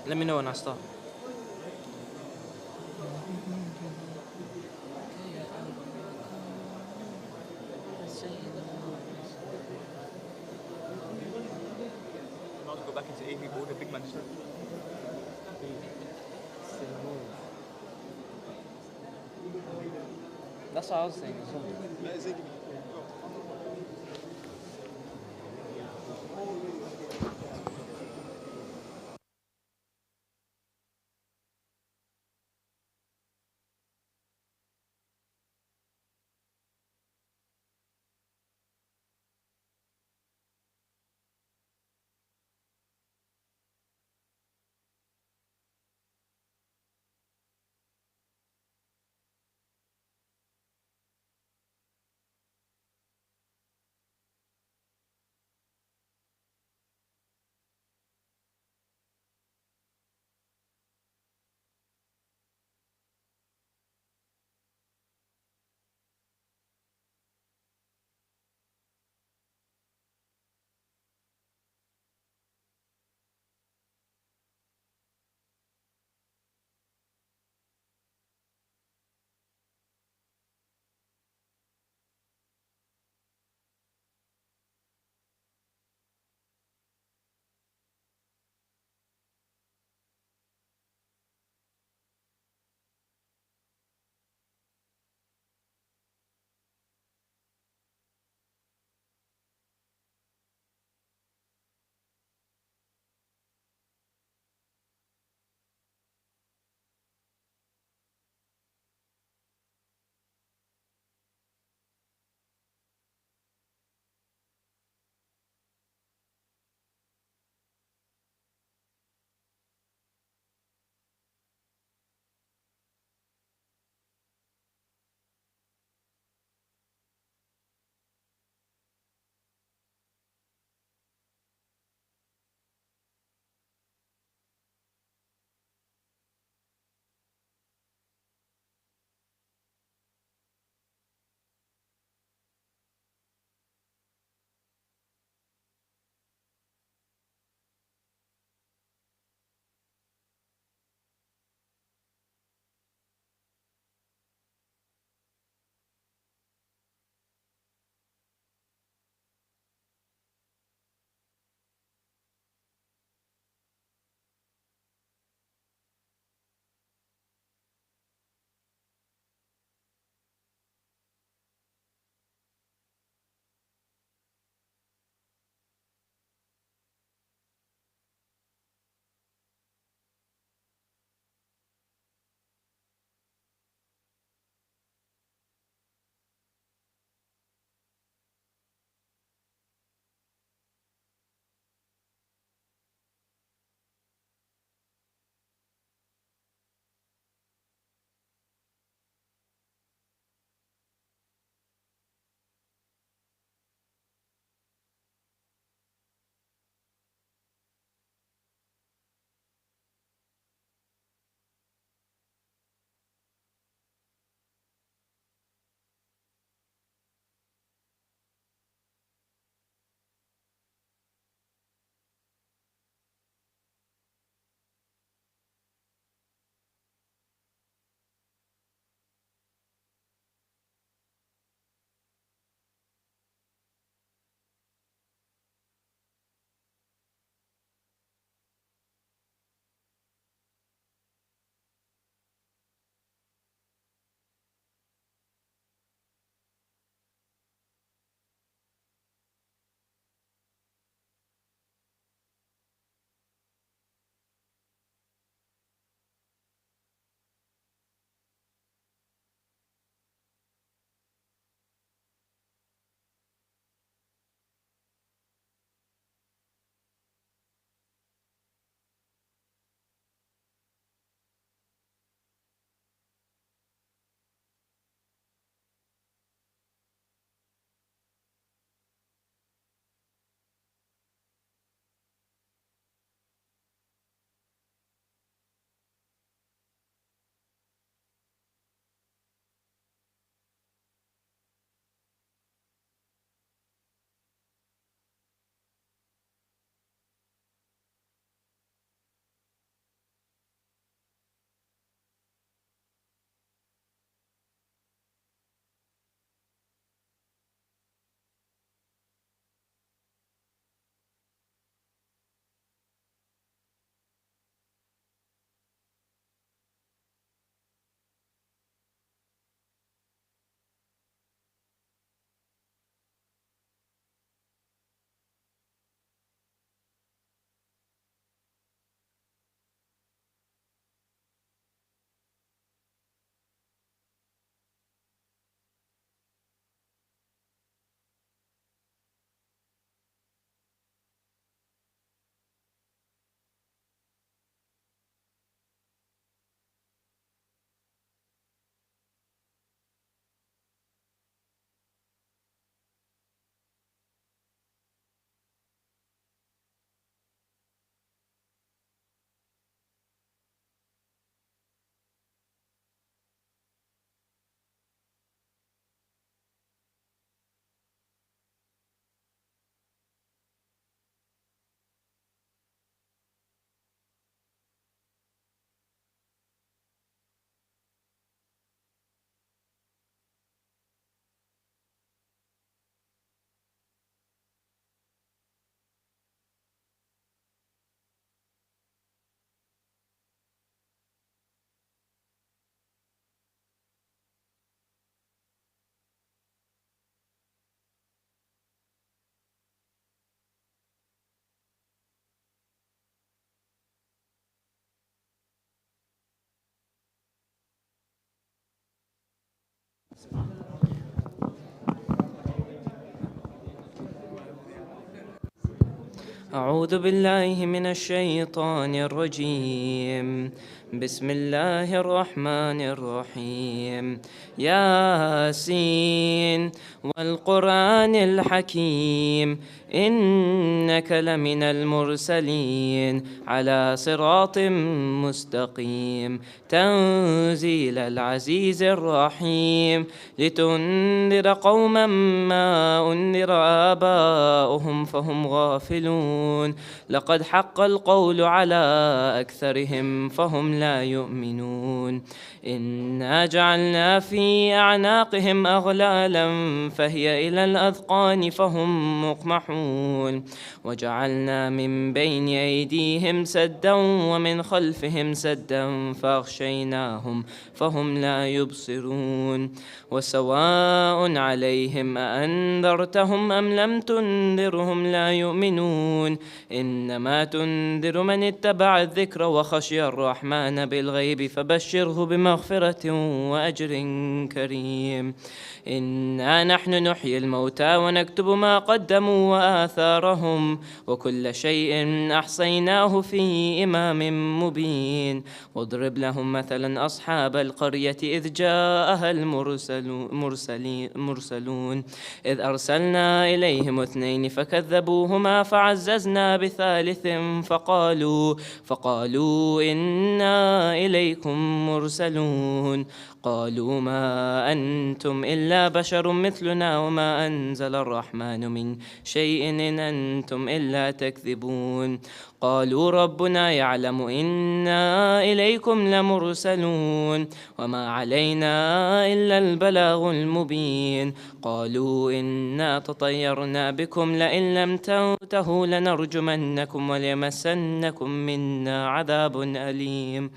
Let me know when I start. Might as well go back into AV board, a big man straight. That's what I was saying as well. Yeah, Ziggy. أعوذ بالله من الشيطان الرجيم. بسم الله الرحمن الرحيم. ياسين والقرآن الحكيم إنك لمن المرسلين على صراط مستقيم تنزيل العزيز الرحيم لتنذر قوما ما أنذر آباؤهم فهم غافلون لقد حق القول على أكثرهم فهم لا يؤمنون إنا جعلنا في أعناقهم أغلالا فهي إلى الأذقان فهم مقمحون وجعلنا من بين أيديهم سدا ومن خلفهم سدا فأغشيناهم فهم لا يبصرون وسواء عليهم أأنذرتهم أم لم تنذرهم لا يؤمنون إنما تنذر من اتبع الذكر وخشي الرحمن بالغيب فبشره بمغفرة وأجر كريم إنا نحن نحيي الموتى ونكتب ما قدموا وآثارهم وكل شيء أحصيناه في إمام مبين واضرب لهم مثلا أصحاب القرية إذ جاءها المرسلون إذ أرسلنا إليهم 2 فكذبوهما فعززنا بثالث فقالوا إنا إليكم مرسلون قالوا ما أنتم إلا بشر مثلنا وما أنزل الرحمن من شيء إن أنتم إلا تكذبون قالوا ربنا يعلم إنا إليكم لمرسلون وما علينا إلا البلاغ المبين قالوا إنا تطيرنا بكم لئن لم تنتهوا لنرجمنكم وليمسنكم منا عذاب أليم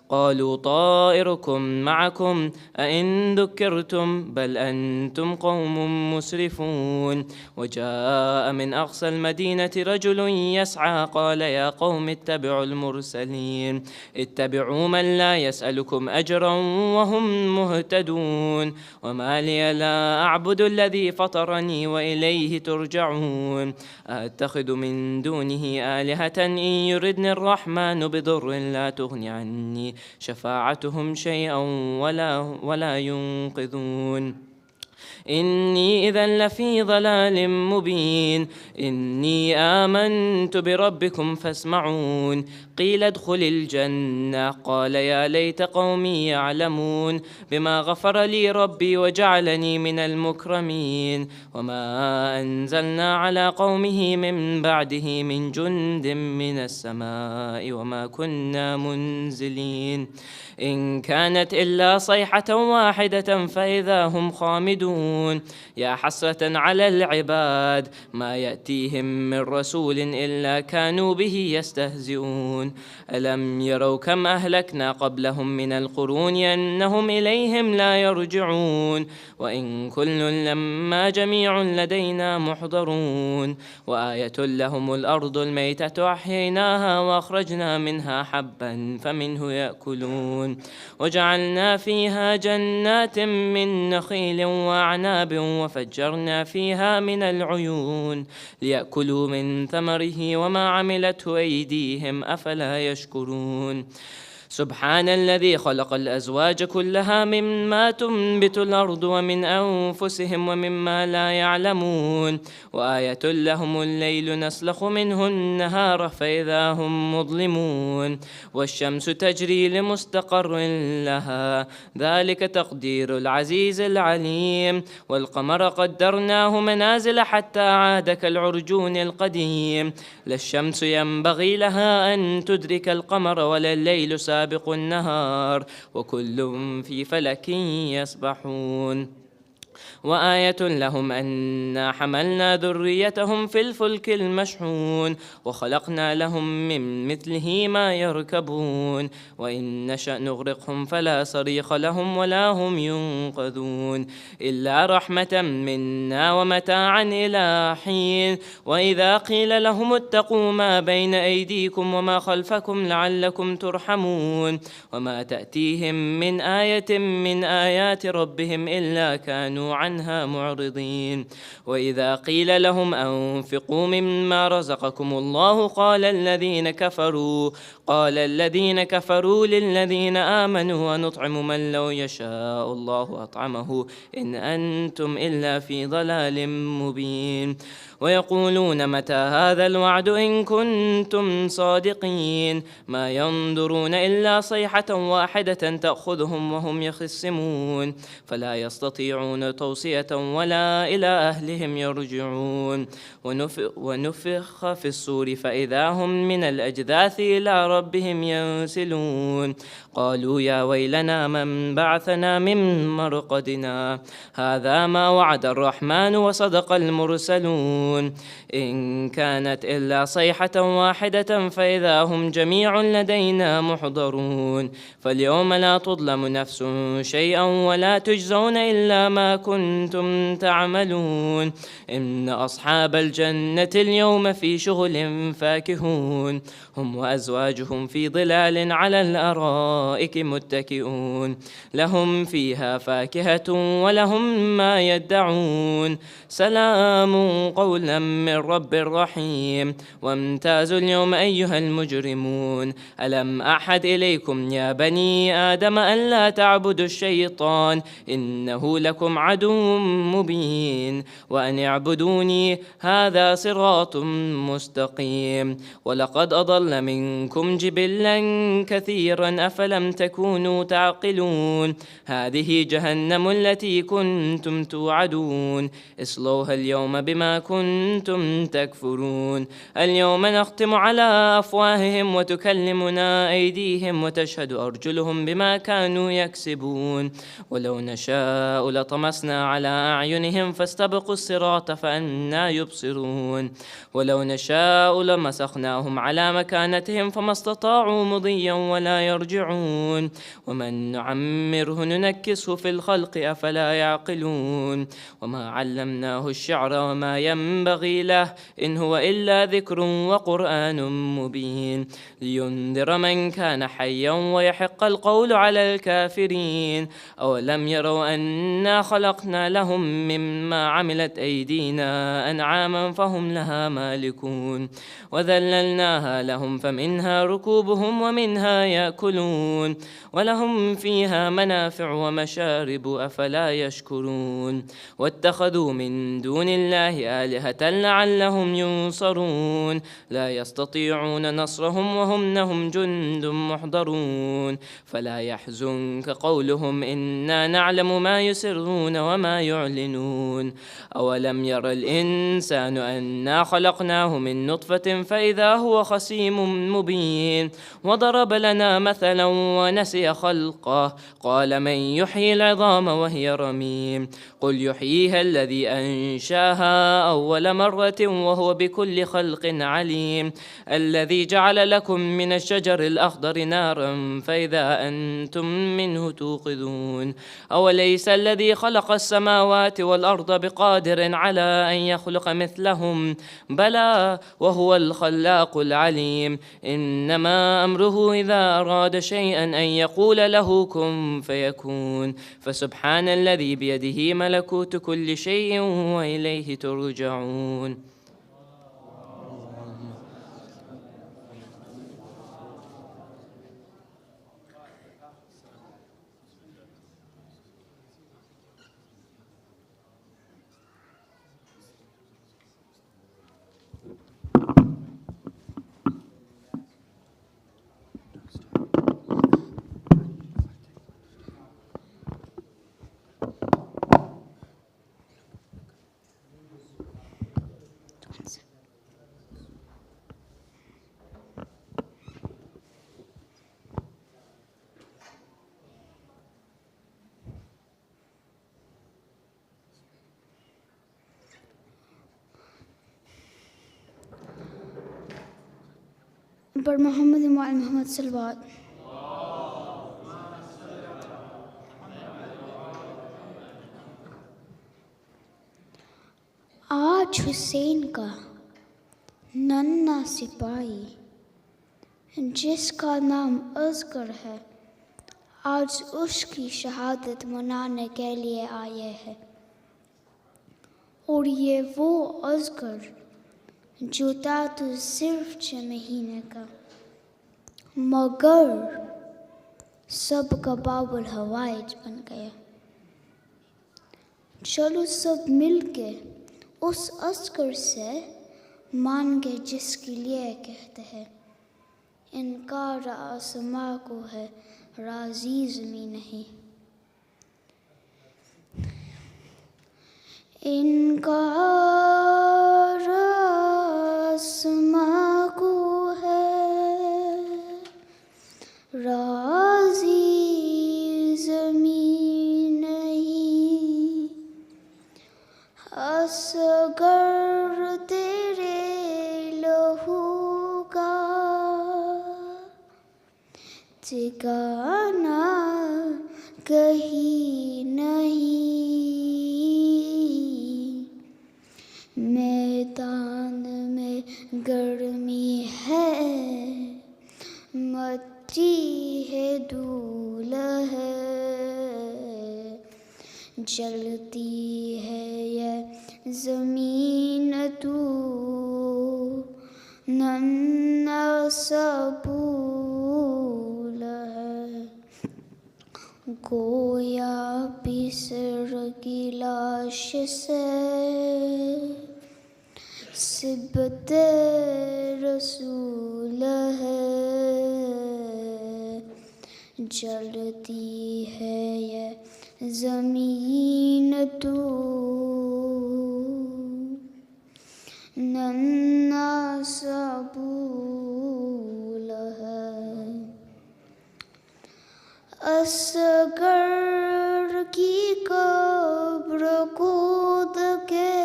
قالوا طائركم معكم أئن ذكرتم بل أنتم قوم مسرفون وجاء من أقصى المدينة رجل يسعى قال يا قوم اتبعوا المرسلين اتبعوا من لا يسألكم أجرا وهم مهتدون وما لي لا أعبد الذي فطرني وإليه ترجعون أتخذ من دونه آلهة إن يردني الرحمن بضر لا تغني عني شفاعتهم شيئا ولا ينقذون إني إذا لفي ضلال مبين إني آمنت بربكم فاسمعون قيل ادخل الجنة قال يا ليت قومي يعلمون بما غفر لي ربي وجعلني من المكرمين وما أنزلنا على قومه من بعده من جند من السماء وما كنا منزلين إن كانت إلا صيحة واحدة فإذا هم خامدون يا حسرة على العباد ما يأتيهم من رسول إلا كانوا به يستهزئون ألم يروا كم أهلكنا قبلهم من القرون أنهم إليهم لا يرجعون وإن كل لما جميع لدينا محضرون وآية لهم الأرض الميتة أحييناها وأخرجنا منها حبا فمنه يأكلون وجعلنا فيها جنات من نخيل وأعناب وفجرنا فيها من العيون ليأكلوا من ثمره وما عملته أيديهم أفلا يشكرون سبحان الذي خلق الأزواج كلها مما تنبت الأرض ومن أنفسهم ومما لا يعلمون وآية لهم الليل نسلخ منه النهار فإذا هم مظلمون والشمس تجري لمستقر لها ذلك تقدير العزيز العليم والقمر قدرناه منازل حتى عاد كالعرجون القديم لا الشمس ينبغي لها أن تدرك القمر ولا الليل سابق النهار وكل في فلك يسبحون وآية لهم أنا حملنا ذريتهم في الفلك المشحون وخلقنا لهم من مثله ما يركبون وإن نشأ نغرقهم فلا صريخ لهم ولا هم ينقذون إلا رحمة منا ومتاعا إلى حين. وإذا قيل لهم اتقوا ما بين أيديكم وما خلفكم لعلكم ترحمون وما تأتيهم من آية من آيات ربهم إلا كانوا عنها معرضين. وإذا قيل لهم أنفقوا مما رزقكم الله قال الذين كفروا للذين آمنوا ونطعم من لو يشاء الله أطعمه إن أنتم إلا في ضلال مبين. ويقولون متى هذا الوعد إن كنتم صادقين ما ينظرون إلا صيحة واحدة تأخذهم وهم يخصمون فلا يستطيعون توصية ولا إلى أهلهم يرجعون. ونفخ في الصور فإذا هم من الأجداث إلى ربهم ينسلون قالوا يا ويلنا من بعثنا من مرقدنا هذا ما وعد الرحمن وصدق المرسلون إن كانت إلا صيحة واحدة فإذا هم جميع لدينا محضرون. فاليوم لا تظلم نفس شيئا ولا تجزون إلا ما كنتم تعملون إن أصحاب الجنة اليوم في شغل فاكهون هم وأزواجهم في ظلال على الأرائك متكئون لهم فيها فاكهة ولهم ما يدعون سلام قولا من رب رحيم. وامتازوا اليوم أيها المجرمون ألم أحد إليكم يا بني آدم أن لا تعبدوا الشيطان إنه لكم عدو مبين وأن اعبدوني هذا صراط مستقيم. ولقد أضل منكم جبلا كثيرا أفلم تكونوا تعقلون هذه جهنم التي كنتم توعدون اصلوها اليوم بما كنتم تكفرون. اليوم نختم على أفواههم وتكلمنا أيديهم وتشهد أرجلهم بما كانوا يكسبون ولو نشاء لطمسنا على أعينهم فاستبقوا الصراط فأنى يبصرون ولو نشاء لمسخناهم على مكانتهم فما استطاعوا مضيا ولا يرجعون ومن نعمره ننكسه في الخلق أفلا يعقلون. وما علمناه الشعر وما ينبغي له إن هو إلا ذكر وقرآن مبين لينذر من كان حيا ويحق القول على الكافرين. أولم يروا أنا خلقنا لهم مما عملت أيدينا أنعاما فهم لها مالكون وذللناها لهم فمنها ركوبهم ومنها يأكلون ولهم فيها منافع ومشارب أفلا يشكرون. واتخذوا من دون الله آلهة لعلهم ينصرون لا يستطيعون نصرهم وهم لهم جند محضرون. فلا يحزنك قولهم إنا نعلم ما يسرون وما يعلنون. أولم ير الإنسان أنا خلقناه من نطفة فإذا هو خصيم مبين وضرب لنا مثلا ونسي خلقه قال من يحيي العظام وهي رميم قل يحييها الذي أنشاها أول مرة وهو بكل خلق عليم الذي جعل لكم من الشجر الأخضر نارا فإذا أنتم منه توقدون أوليس الذي خلق السماوات والأرض بقادر على أن يخلق مثلهم بلى وهو الخلاق العليم إنما أمره إذا أراد شيئا أن يقول له كن فيكون فسبحان الذي بيده ملكوت كل شيء وإليه ترجعون. پر محمد وعلی محمد صلوات. آج حسین کا ننھا سپاہی جس کا نام اصغر ہے آج اس کی شہادت منانے کے لیے آئے ہیں. اور یہ وہ اصغر جو تھا تو صرف 6 مہینے کا مگر سب کا باب الحوائج بن گیا. چلو سب مل کے اس اصغر سے مانگے جس کے لیے کہتے ہیں انکار آسماں کو ہے راضی زمین نہیں. انکار آسماں کو ہے راضی زمین نہیں. اصغر تیرے لہو کا ٹھکانہ کہیں نہیں. میدان میں گرمی ہے مٹی ہے دھول ہے جلتی ہے یہ زمین تو ننھا سا پھول ہے. گویا بسر کی لاش سے صبت رسول ہے جلتی ہے یہ زمین تو ننھا سا پھول ہے. اصغر کی قبر کھود کے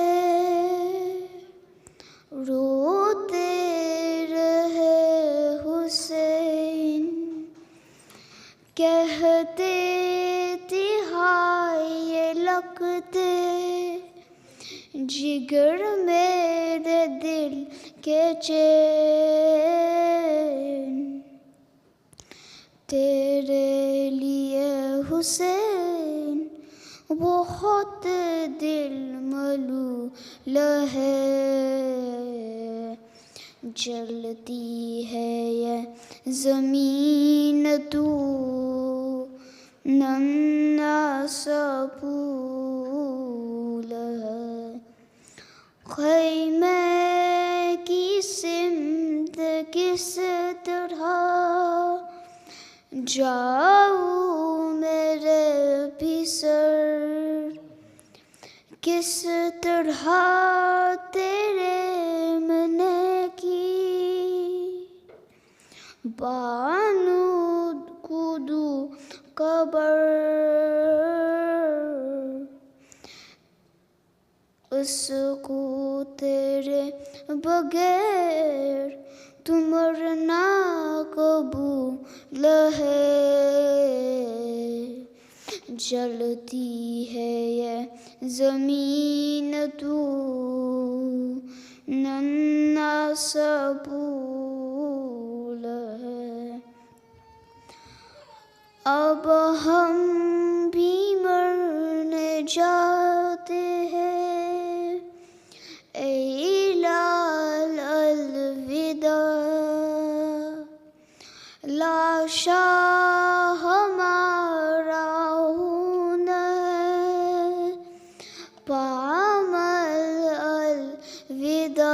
روتے رہے حسین کہتے تہائے لگتے جگر میرے دل کے چین. تیرے لیے حسین بہت دل ملول ہے جلتی ہے یہ زمین تو ننھا سا پھول ہے. خیمے کی سمت کس طرح جاؤ میرے پسر کس طرح تیرے من کی بانو کودو قبر اس کو تیرے بغیر تو مرنا قبول ہے. جلتی ہے یہ زمین تو ننھا سا پھول ہے. اب ہم بھی مرنے جاتے ہیں اے لال الوداع. لاشا ہمارا خون ہے پامل الوداع.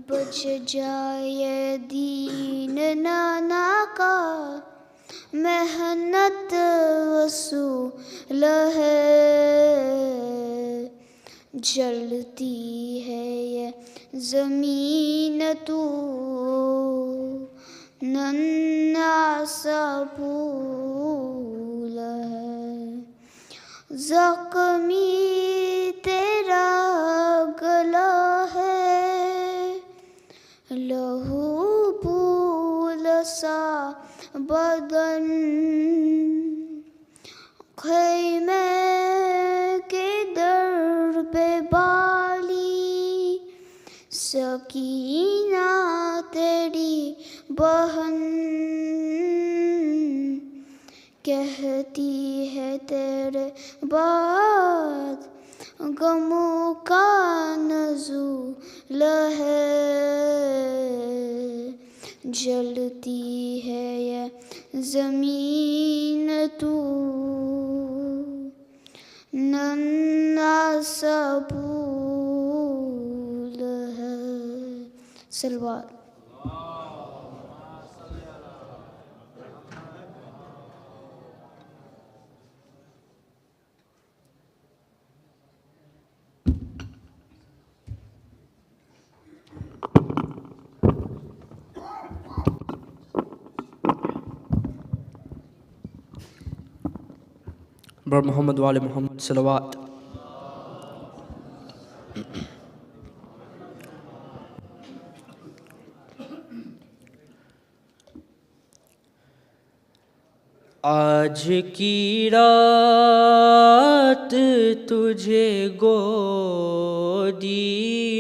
بچ جائے دین نانا کا محنت وصول ہے. جلتی ہے یہ زمین تو ننھا سا پھول ہے. زخمی تیرا گلا ہے سا بدن خیمے کے در پہ بالی سکینہ تیری بہن کہتی ہے تیرے بعد غموں کا نزول ہے جلتی ہے یہ زمین تو ننھا سا پھول ہے صلوات بر محمد وآل محمد صلوات. آج کی رات تجھے گودی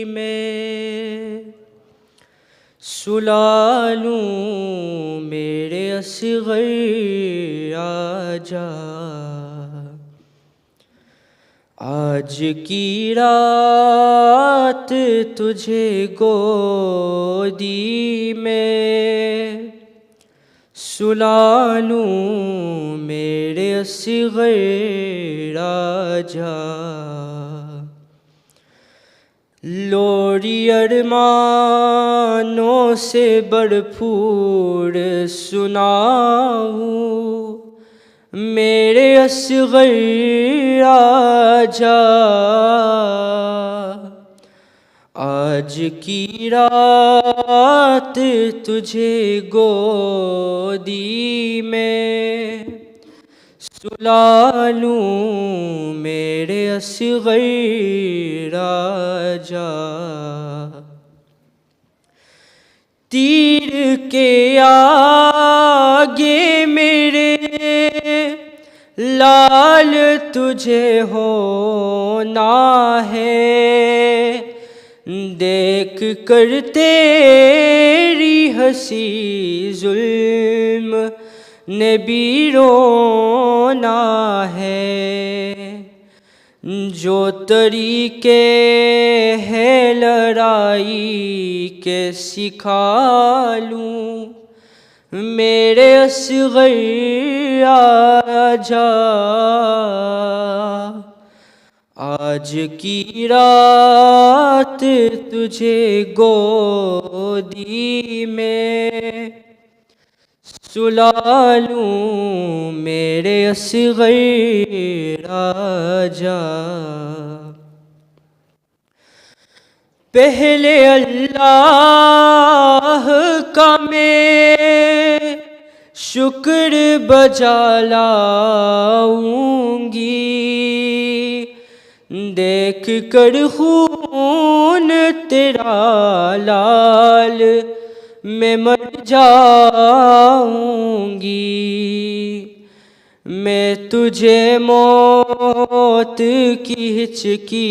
میں سلا لوں میرے اصغر آجا. آج کی رات تجھے گودی میں سلا لوں میرے اصغر آجا. لوری ارمانوں سے بھرپور سناؤں میرے اصغر آجا. آج کی رات تجھے گودی میں سلا لوں میرے اصغر آجا. تیر کے آگے میرے لال تجھے ہونا ہے دیکھ کر تیری ہنسی ظلم نے بھی رونا ہے. جو طریقے ہیں لڑائی کے سکھا لوں میرے اصغر آجا. آج کی رات تجھے گودی میں سلا لوں میرے اصغر آجا. پہلے اللہ کا میں شکر بجا لاؤں گی دیکھ کر خون تیرا لال میں مر جاؤں گی. میں تجھے موت کی ہچکی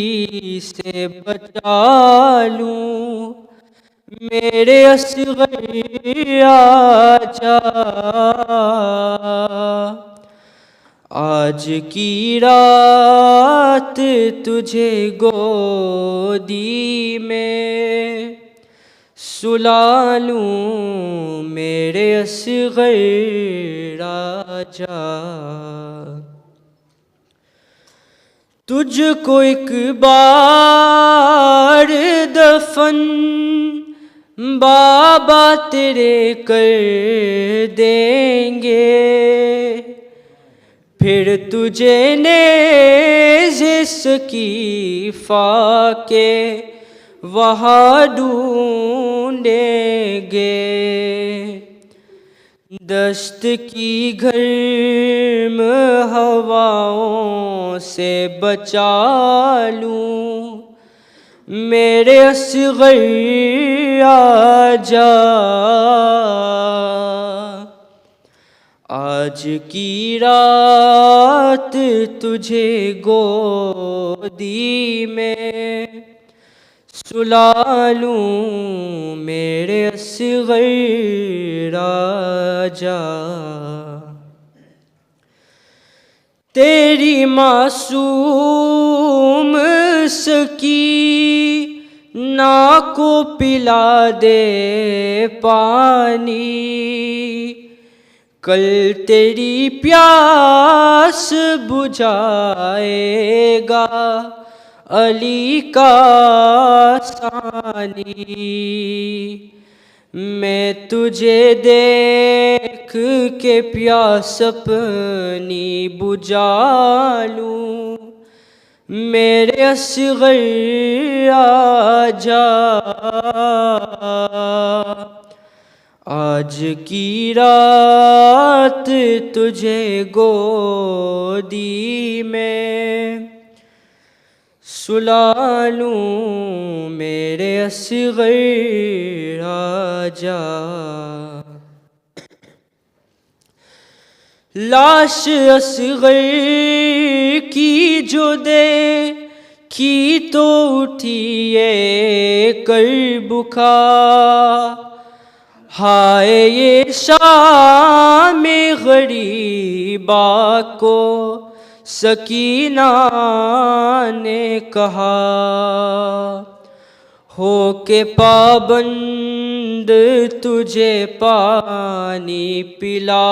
سے بچا لوں میرے اصغر آجا. آج کی رات تجھے گودی میں سلا لوں میرے اصغر آجا. تجھ کو ایک بار دفن بابا تیرے کر دیں گے پھر تجھے نیزے سکیفہ کے وہاں ڈھونڈیں گے. دست کی گرم ہواؤں سے بچا لوں میرے اصغر آجا. آج کی رات تجھے گودی میں سلا لوں میرے اصغر راجا، تیری معصوم سکینہ کو پلا دے پانی، کل تیری پیاس بجھائے گا علی کا ثانی۔ میں تجھے دیکھ کے پیاس اپنی بجھا لوں میرے اصغر آجا، آج کی رات تجھے گودی میں سلا لوں میرے اصغر راجا۔ لاش اصغر کی جو دیکھی تو اٹھی ایک کربکا، ہائے یہ شام غریبا کو سکینہ نے کہا، ہو کے پابند تجھے پانی پلا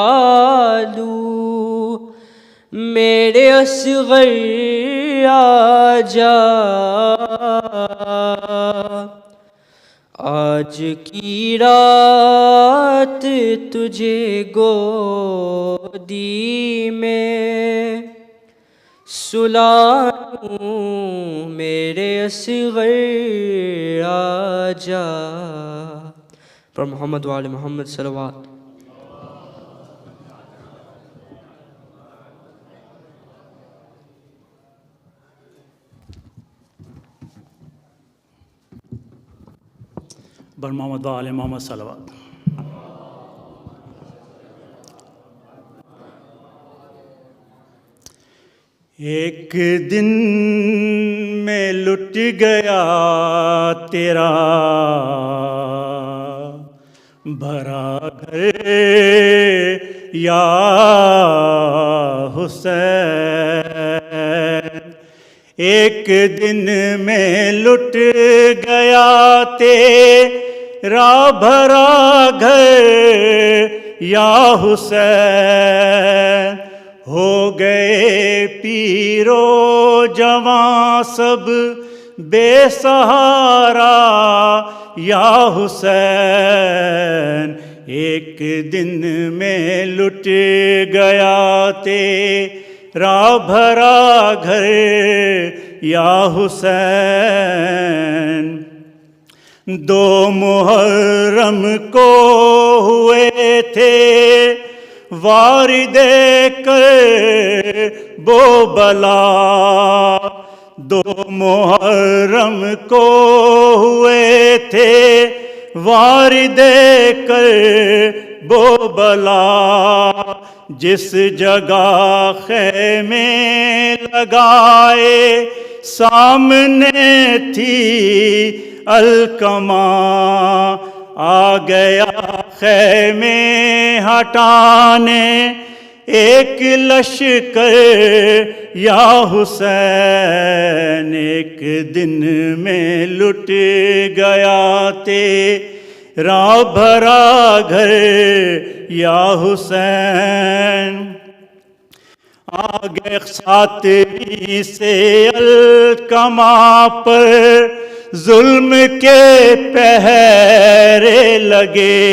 دوں میرے اصغر آجا، آج کی رات تجھے گودی میں سلا لوں میرے اصغر آجا۔ پر محمد وآل محمد صلوات۔ بر محمد وآل محمد صلوات۔ ایک دن میں لٹ گیا تیرا بھرا گھر یا حسین، ایک دن میں لٹ گیا تیرا بھرا گھر یا حسین، ہو گئے پیرو جوان سب بے سہارا یا حسین، ایک دن میں لٹ گیا تیرا بھرا گھر یا حسین، دو محرم کو ہوئے تھے وارد کربو بلا، دو محرم کو ہوئے تھے وارد کربو بلا، جس جگہ خیمے لگائے سامنے تھی الکماں، آ گیا خیمے ہٹانے ایک لشکر یا حسین، ایک دن میں لٹ گیا تیرا بھرا گھر یا حسین، آگے ساتویں سے الکماں پر ظلم کے پہرے لگے،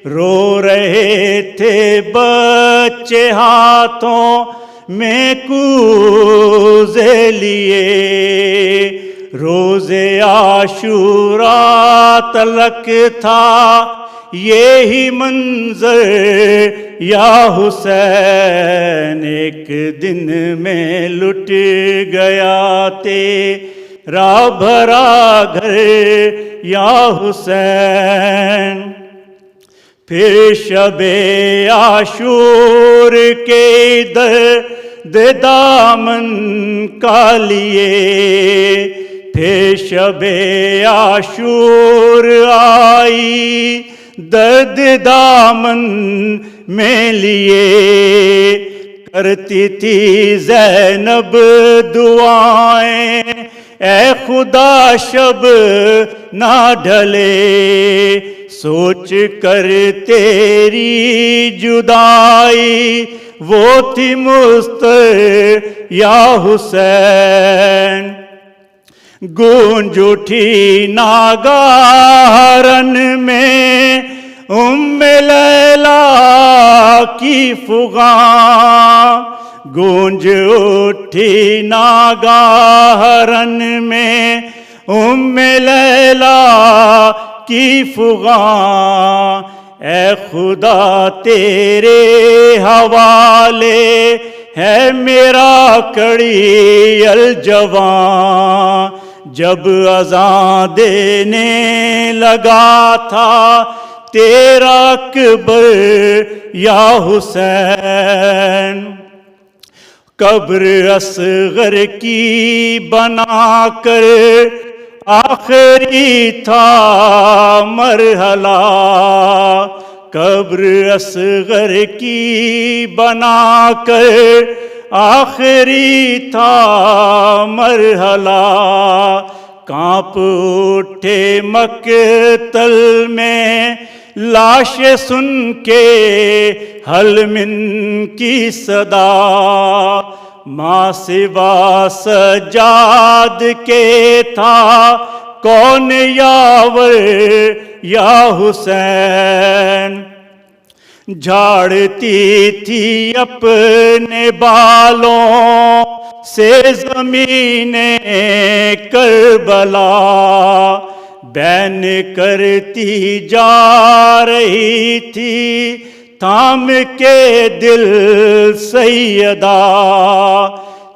رو رہے تھے بچے ہاتھوں میں کوزے لیے، روز عاشوراء تلک تھا یہی منظر یا حسین، ایک دن میں لٹ گیا تیرا بھرا گھر یا حسین، پھر شب عاشور کے درد دامن کا لیے، پھر شب عاشور آئی درد دامن میں لیے، کرتی تھی زینب دعائیں اے خدا شب نہ ڈھلے، سوچ کر تیری جدائی وہ تھی مستر یا حسین، گونج اٹھی ناگہرن میں ام لیلا کی فغاں، گونج اٹھی ناگہرن میں ام لیلا کی فغاں، اے خدا تیرے حوالے ہے میرا کڑی الجواں، جب اذان دینے لگا تھا تیرا اکبر یا حسین، قبر اصغر کی بنا کر آخری تھا مرحلہ، قبر اصغر کی بنا کر آخری تھا مرحلہ، کانپ اٹھے مقتل میں لاشیں سن کے حل من کی صدا، ماں سوا سجاد کے تھا کون یاور یا حسین، جھاڑتی تھی اپنے بالوں سے زمین کربلا، بین کرتی جا رہی تھی تھام کے دل سیدہ،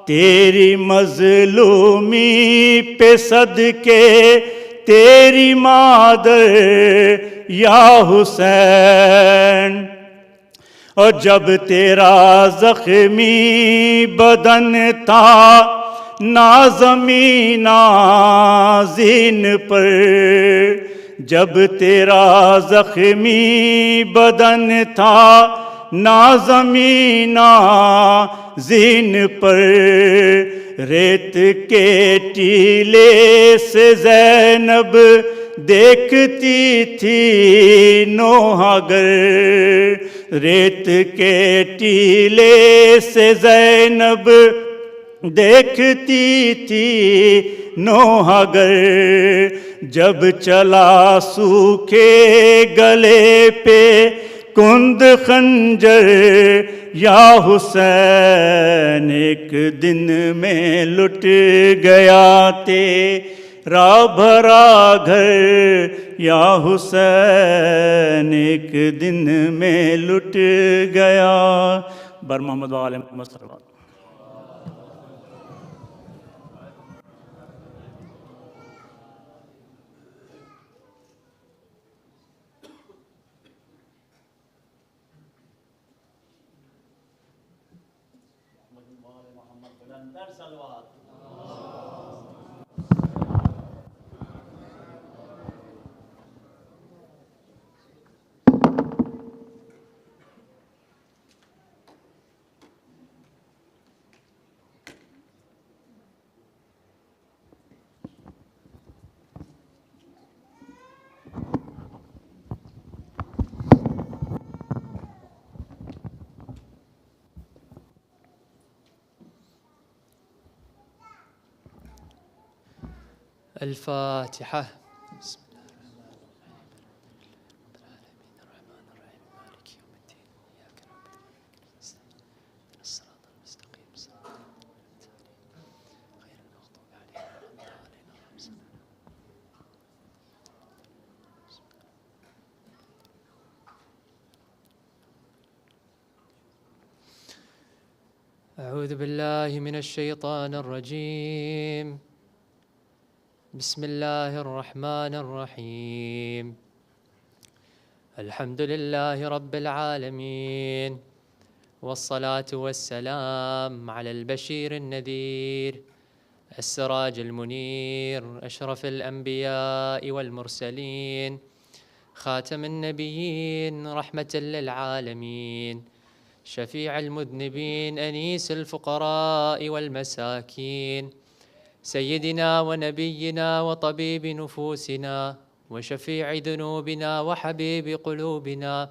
تیری مظلومی پہ صدقے تیری مادر یا حسین، اور جب تیرا زخمی بدن تھا نہ زمین نہ زین پر، جب تیرا زخمی بدن تھا نہ زمین نہ زین پر، ریت کے ٹیلے سے زینب دیکھتی تھی نوحہ گر، ریت کے ٹیلے سے زینب دیکھتی تھی نوحہ گر، جب چلا سوکھے گلے پہ کند خنجر یا حسین، ایک دن میں لٹ گیا تیرا بھرا گھر یا حسین، ایک دن میں لٹ گیا، بر محمد و آل محمد صلی اللہ علیہ وسلم۔ الفاتحة. أعوذ بالله من الشيطان الرجيم. بسم الله الرحمن الرحيم. الحمد لله رب العالمين والصلاة والسلام على البشير النذير السراج المنير أشرف الأنبياء والمرسلين خاتم النبيين رحمة للعالمين شفيع المذنبين أنيس الفقراء والمساكين سيدنا ونبينا وطبيب نفوسنا وشفيع ذنوبنا وحبيب قلوبنا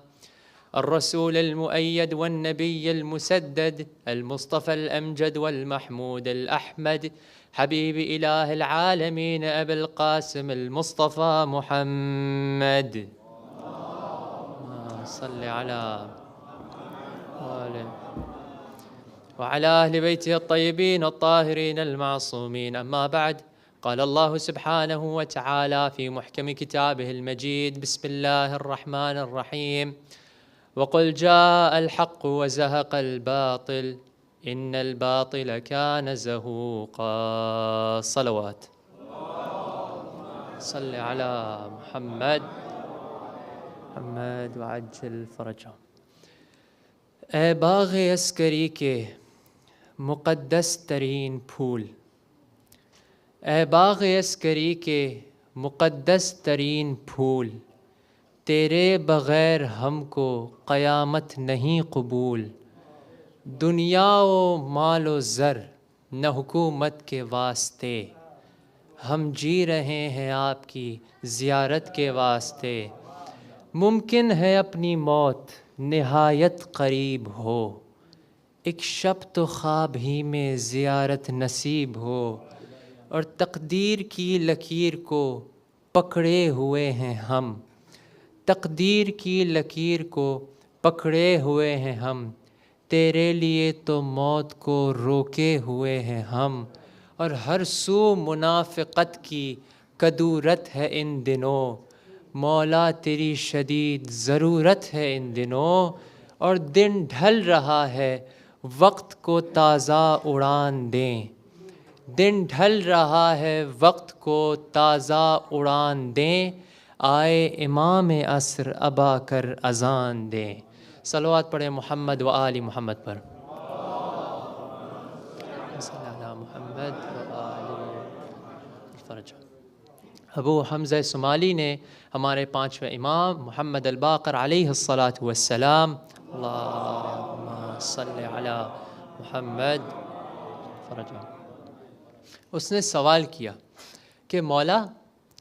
الرسول المؤيد والنبي المسدد المصطفى الأمجد والمحمود الأحمد حبيب إله العالمين أبي القاسم المصطفى محمد صل على وعلى أهل بيته الطيبين الطاهرين المعصومين أما بعد قال الله سبحانه وتعالى في محكم كتابه المجيد بسم الله الرحمن الرحيم وقل جاء الحق وزهق الباطل إن الباطل كان زهوقا صلوات صل على محمد وعجل فرجهم اے باغ عسکری کے مقدس ترین پھول اے باغ عسکری کے مقدس ترین پھول تیرے بغیر ہم کو قیامت نہیں قبول دنیا و مال و زر نہ حکومت کے واسطے ہم جی رہے ہیں آپ کی زیارت کے واسطے ممکن ہے اپنی موت نہایت قریب ہو ایک شب تو خواب ہی میں زیارت نصیب ہو اور تقدیر کی لکیر کو پکڑے ہوئے ہیں ہم تقدیر کی لکیر کو پکڑے ہوئے ہیں ہم تیرے لیے تو موت کو روکے ہوئے ہیں ہم اور ہر سو منافقت کی کدورت ہے ان دنوں مولا تیری شدید ضرورت ہے ان دنوں اور دن ڈھل رہا ہے وقت کو تازہ اڑان دیں دن ڈھل رہا ہے وقت کو تازہ اڑان دیں آئے امام عصر ابا کر اذان دیں صلوات پڑھیں محمد و آل محمد پر صلی اللہ محمد و آل فرج ابو حمزہ صومالی نے ہمارے پانچویں امام محمد الباقر علیہ الصلاۃ والسلام اللہم صلی علی محمد فرج اس نے سوال کیا کہ مولا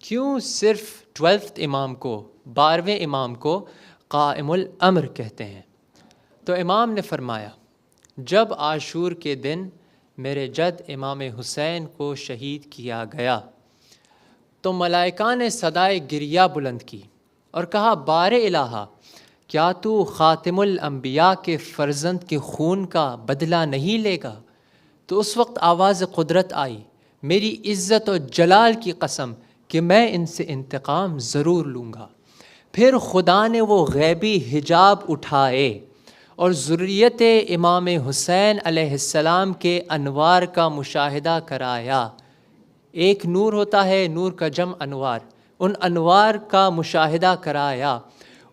کیوں صرف 12ویں امام کو 12ویں امام کو قائم الامر کہتے ہیں تو امام نے فرمایا جب عاشور کے دن میرے جد امام حسین کو شہید کیا گیا تو ملائکہ نے صدائے گریہ بلند کی اور کہا بار الہا کیا تو خاتم الانبیاء کے فرزند کے خون کا بدلہ نہیں لے گا تو اس وقت آواز قدرت آئی میری عزت و جلال کی قسم کہ میں ان سے انتقام ضرور لوں گا پھر خدا نے وہ غیبی حجاب اٹھائے اور ذریت امام حسین علیہ السلام کے انوار کا مشاہدہ کرایا ایک نور ہوتا ہے نور کا جمع انوار ان انوار کا مشاہدہ کرایا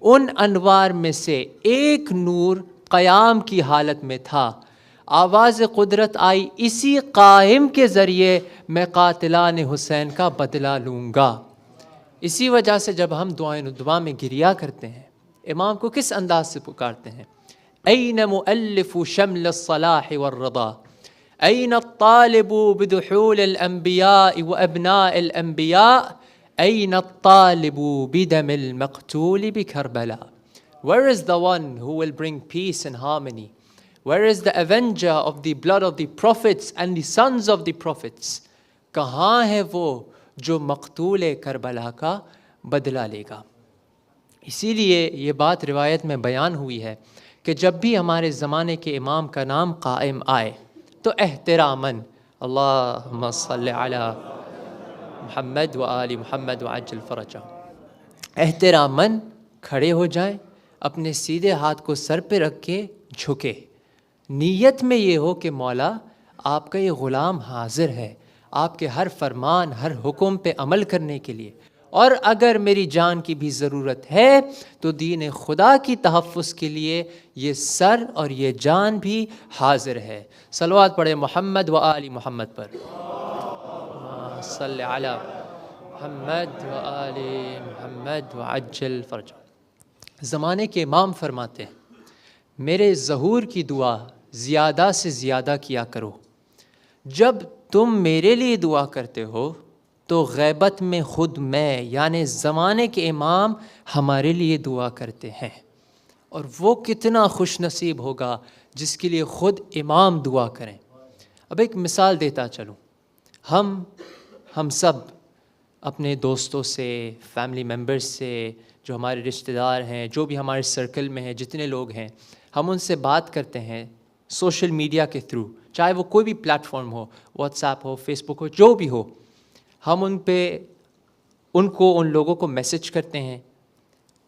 ان انوار میں سے ایک نور قیام کی حالت میں تھا آواز قدرت آئی اسی قائم کے ذریعے میں قاتلان حسین کا بدلہ لوں گا اسی وجہ سے جب ہم دعا میں گریہ کرتے ہیں امام کو کس انداز سے پکارتے ہیں این مؤلف شمل الصلاح والرضا این الطالب بدحول الانبیاء وابناء الانبیاء N الطالب بدم المقتول بکربلا Where is the one who will bring peace and harmony? Where is the avenger of the blood of the prophets and the sons of the prophets? کہاں ہے وہ جو مقتول کربلا کا بدلہ لے گا اسی لیے یہ بات روایت میں بیان ہوئی ہے کہ جب بھی ہمارے زمانے کے امام کا نام قائم آئے تو احتراماً اللہم صلی علی محمد و آل محمد وعجل فرجہ احتراماً کھڑے ہو جائیں اپنے سیدھے ہاتھ کو سر پہ رکھ کے جھکے نیت میں یہ ہو کہ مولا آپ کا یہ غلام حاضر ہے آپ کے ہر فرمان ہر حکم پہ عمل کرنے کے لیے اور اگر میری جان کی بھی ضرورت ہے تو دین خدا کی تحفظ کے لیے یہ سر اور یہ جان بھی حاضر ہے. صلوات پڑھے محمد و آل محمد پر. صلی علی محمد و آل محمد وعجل فرجہ. زمانے کے امام فرماتے ہیں میرے ظہور کی دعا زیادہ سے زیادہ کیا کرو. جب تم میرے لیے دعا کرتے ہو تو غیبت میں خود میں یعنی زمانے کے امام ہمارے لیے دعا کرتے ہیں. اور وہ کتنا خوش نصیب ہوگا جس کے لیے خود امام دعا کریں. اب ایک مثال دیتا چلوں. ہم سب اپنے دوستوں سے، فیملی ممبرز سے، جو ہمارے رشتہ دار ہیں، جو بھی ہمارے سرکل میں ہیں، جتنے لوگ ہیں، ہم ان سے بات کرتے ہیں سوشل میڈیا کے تھرو، چاہے وہ کوئی بھی پلیٹ فارم ہو، واٹس ایپ ہو، فیس بک ہو، جو بھی ہو. ہم ان لوگوں کو میسج کرتے ہیں،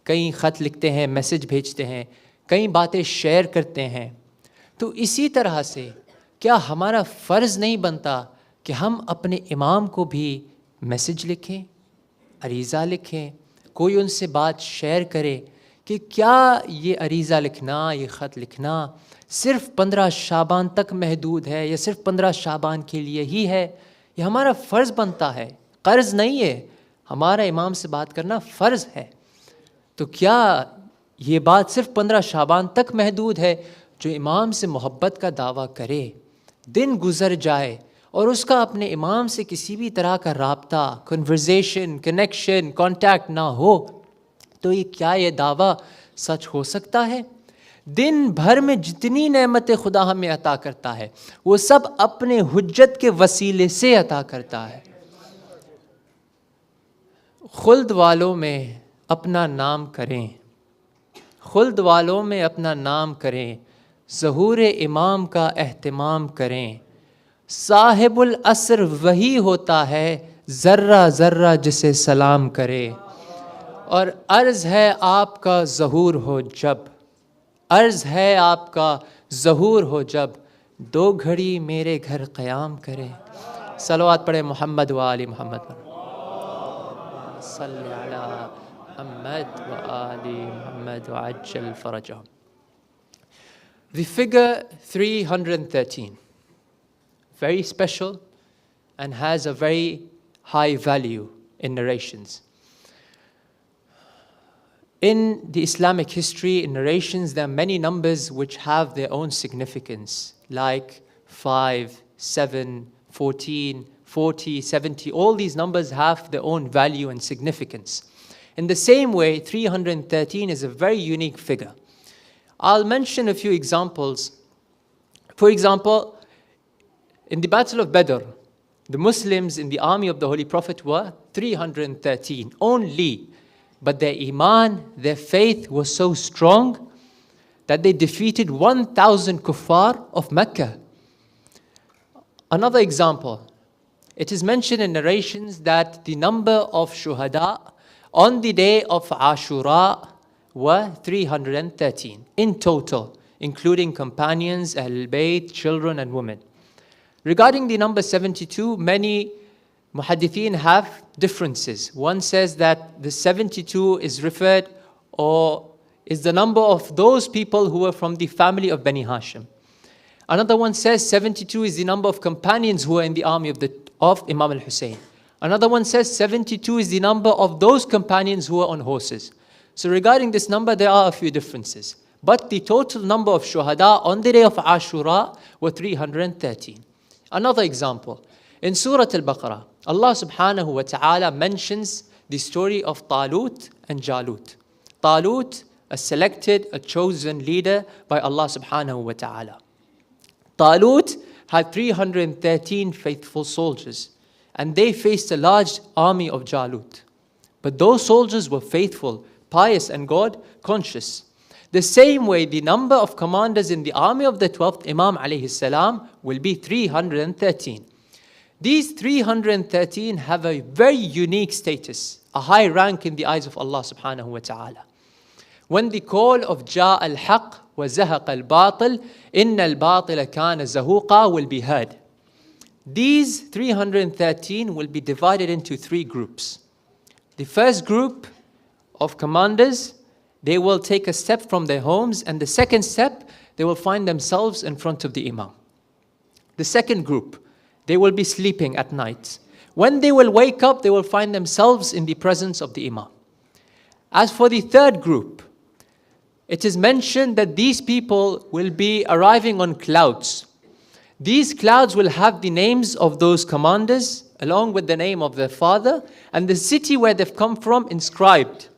کئی خط لکھتے ہیں، میسج بھیجتے ہیں، کئی باتیں شیئر کرتے ہیں. تو اسی طرح سے کیا ہمارا فرض نہیں بنتا کہ ہم اپنے امام کو بھی میسج لکھیں، عریضہ لکھیں، کوئی ان سے بات شیئر کرے؟ کہ کیا یہ عریضہ لکھنا، یہ خط لکھنا صرف 15 شعبان تک محدود ہے یا صرف 15 شعبان کے لیے ہی ہے؟ یہ ہمارا فرض بنتا ہے، قرض نہیں ہے. ہمارا امام سے بات کرنا فرض ہے. تو کیا یہ بات صرف 15 شعبان تک محدود ہے؟ جو امام سے محبت کا دعویٰ کرے، دن گزر جائے اور اس کا اپنے امام سے کسی بھی طرح کا رابطہ، کنورزیشن، کنیکشن، کانٹیکٹ نہ ہو، تو یہ دعویٰ سچ ہو سکتا ہے؟ دن بھر میں جتنی نعمت خدا ہمیں عطا کرتا ہے وہ سب اپنے حجت کے وسیلے سے عطا کرتا ہے. خلد والوں میں اپنا نام کریں، خلد والوں میں اپنا نام کریں، ظہور امام کا اہتمام کریں. صاحب العصر وہی ہوتا ہے ذرہ ذرہ جسے سلام کرے. اور عرض ہے آپ کا ظہور ہو جب، عرض ہے آپ کا ظہور ہو جب، 2 گھڑی میرے گھر قیام کرے. صلوات پڑھے محمد و آل محمد پر. صلی علی محمد و آل محمد وعجل فرجہ. The figure 313, very special and has a very high value in narrations. In the Islamic history, in narrations, there are many numbers which have their own significance, like 5, 7, 14, 40, 70. All these numbers have their own value and significance. In the same way, 313 is a very unique figure. I'll mention a few examples. For example, in the Battle of Badr, the Muslims in the army of the Holy Prophet were 313 only. But their iman, their faith was so strong that they defeated 1,000 kuffar of Mecca. Another example, it is mentioned in narrations that the number of shuhada on the day of Ashura were 313 in total, including companions, Ahlul Bayt, children and women. Regarding the number 72, many Muhaddithin have differences. One says that the 72 is referred or is the number of those people who were from the family of Bani Hashim. Another one says 72 is the number of companions who were in the army of Imam al-Husayn. Another one says 72 is the number of those companions who were on horses. So regarding this number, there are a few differences. But the total number of shuhada on the day of Ashura were 313. Another example, in Surah Al-Baqarah, Allah subhanahu wa ta'ala mentions the story of Talut and Jalut. Talut, a selected, a chosen leader by Allah subhanahu wa ta'ala. Talut had 313 faithful soldiers, and they faced a large army of Jalut. But those soldiers were faithful, pious and God conscious. The same way, the number of commanders in the army of the 12th Imam alayhi salam will be 313. These 313 have a very unique status, a high rank in the eyes of Allah subhanahu wa ta'ala. When the call of Ja al-Haq wa Zahaq al-Batil, Inna al-Batila kana Zahuqa will be heard. These 313 will be divided into 3 groups. The first group of commanders, they will take a step from their homes, and the second step, they will find themselves in front of the Imam. The second group, they will be sleeping at night. When they will wake up, they will find themselves in the presence of the Imam. As for the third group, it is mentioned that these people will be arriving on clouds. These clouds will have the names of those commanders, along with the name of their father, and the city where they've come from inscribed.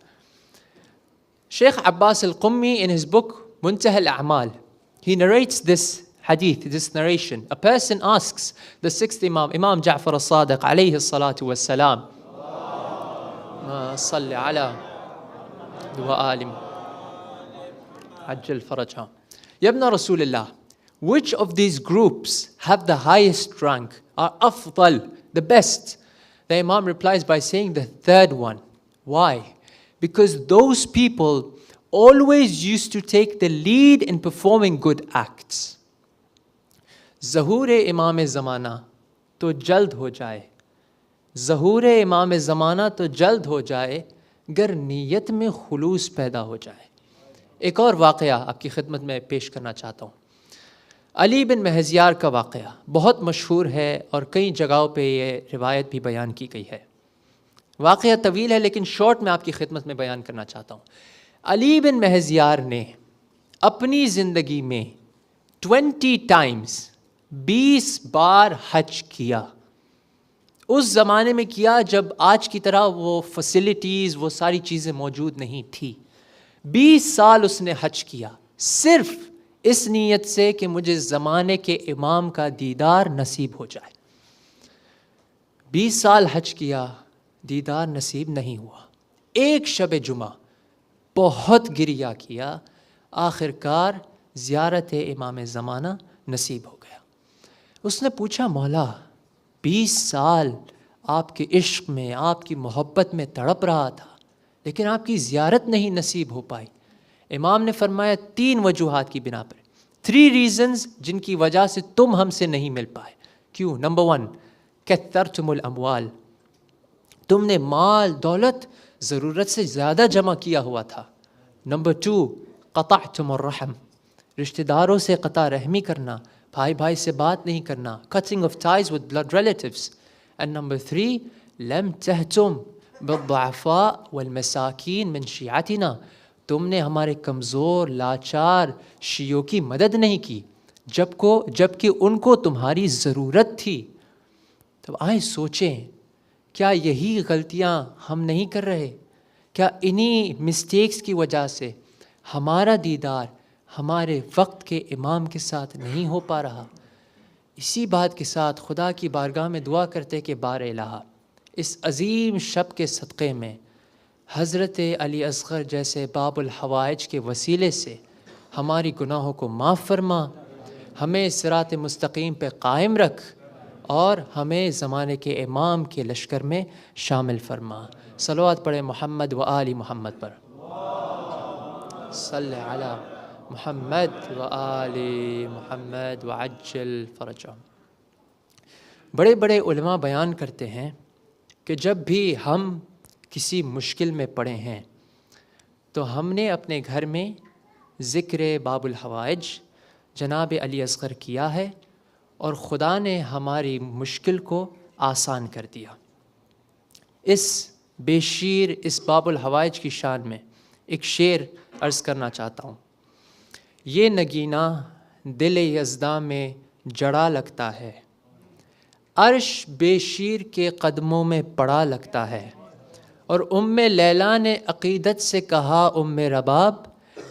Sheikh Abbas al-Qummi, in his book, Muntaha al-A'mal, he narrates this hadith, this narration. A person asks the sixth Imam, Imam Ja'far al-Sadiq, alayhi salatu was-salam, salli ala wa alim, ajjal farajha. Yabna Rasulullah, which of these groups have the highest rank, are afdal, the best? The Imam replies by saying the third one. Why? Because those people always used to take the lead in performing good acts. Zahur-e Imam-e Zamana to jald ho jaye. Zahur-e Imam-e Zamana to jald ho jaye, گر نیت میں خلوص پیدا ہو جائے. ایک اور واقعہ آپ کی خدمت میں پیش کرنا چاہتا ہوں. علی بن مہزیار کا واقعہ بہت مشہور ہے اور کئی جگہوں پہ یہ روایت بھی بیان کی گئی ہے. واقعہ طویل ہے لیکن شارٹ میں آپ کی خدمت میں بیان کرنا چاہتا ہوں. علی بن مہزیار نے اپنی زندگی میں 20 ٹائمز 20 بار حج کیا. اس زمانے میں کیا جب آج کی طرح وہ فیسلٹیز وہ ساری چیزیں موجود نہیں تھی. 20 سال اس نے حج کیا صرف اس نیت سے کہ مجھے زمانے کے امام کا دیدار نصیب ہو جائے. 20 سال حج کیا, دیدار نصیب نہیں ہوا. ایک شب جمعہ بہت گریہ کیا, آخر کار زیارت امام زمانہ نصیب ہو گیا. اس نے پوچھا, مولا 20 سال آپ کے عشق میں آپ کی محبت میں تڑپ رہا تھا لیکن آپ کی زیارت نہیں نصیب ہو پائی. امام نے فرمایا 3 وجوہات کی بنا پر, 3 reasons جن کی وجہ سے تم ہم سے نہیں مل پائے. کیوں؟ نمبر 1, کثرتم الاموال, تم نے مال دولت ضرورت سے زیادہ جمع کیا ہوا تھا. نمبر 2, قطعتم الرحم, رشتہ داروں سے قطع رحمی کرنا, بھائی بھائی سے بات نہیں کرنا, cutting of ties with blood relatives. And number 3, لم تهتم بالضعفاء والمساکین من شیعتنا, تم نے ہمارے کمزور لاچار شیعوں کی مدد نہیں کی جبکہ ان کو تمہاری ضرورت تھی. تب آئیں سوچیں, کیا یہی غلطیاں ہم نہیں کر رہے؟ کیا انہی مسٹیکس کی وجہ سے ہمارا دیدار ہمارے وقت کے امام کے ساتھ نہیں ہو پا رہا؟ اسی بات کے ساتھ خدا کی بارگاہ میں دعا کرتے کہ بار الہ اس عظیم شب کے صدقے میں حضرت علی اصغر جیسے باب الحوائج کے وسیلے سے ہماری گناہوں کو معاف فرما, ہمیں صراط مستقیم پہ قائم رکھ اور ہمیں زمانے کے امام کے لشکر میں شامل فرما. صلوات پڑھے محمد و آل محمد پر. صلی علی محمد و آل محمد وعجل فرجہم. بڑے بڑے علماء بیان کرتے ہیں کہ جب بھی ہم کسی مشکل میں پڑے ہیں تو ہم نے اپنے گھر میں ذکر باب الحوائج جناب علی اصغر کیا ہے اور خدا نے ہماری مشکل کو آسان کر دیا. اس بے شیر اس باب الحوائج کی شان میں ایک شعر عرض کرنا چاہتا ہوں. یہ نگینہ دل یزداں میں جڑا لگتا ہے, عرش بے شیر کے قدموں میں پڑا لگتا ہے, اور ام لیلا نے عقیدت سے کہا ام رباب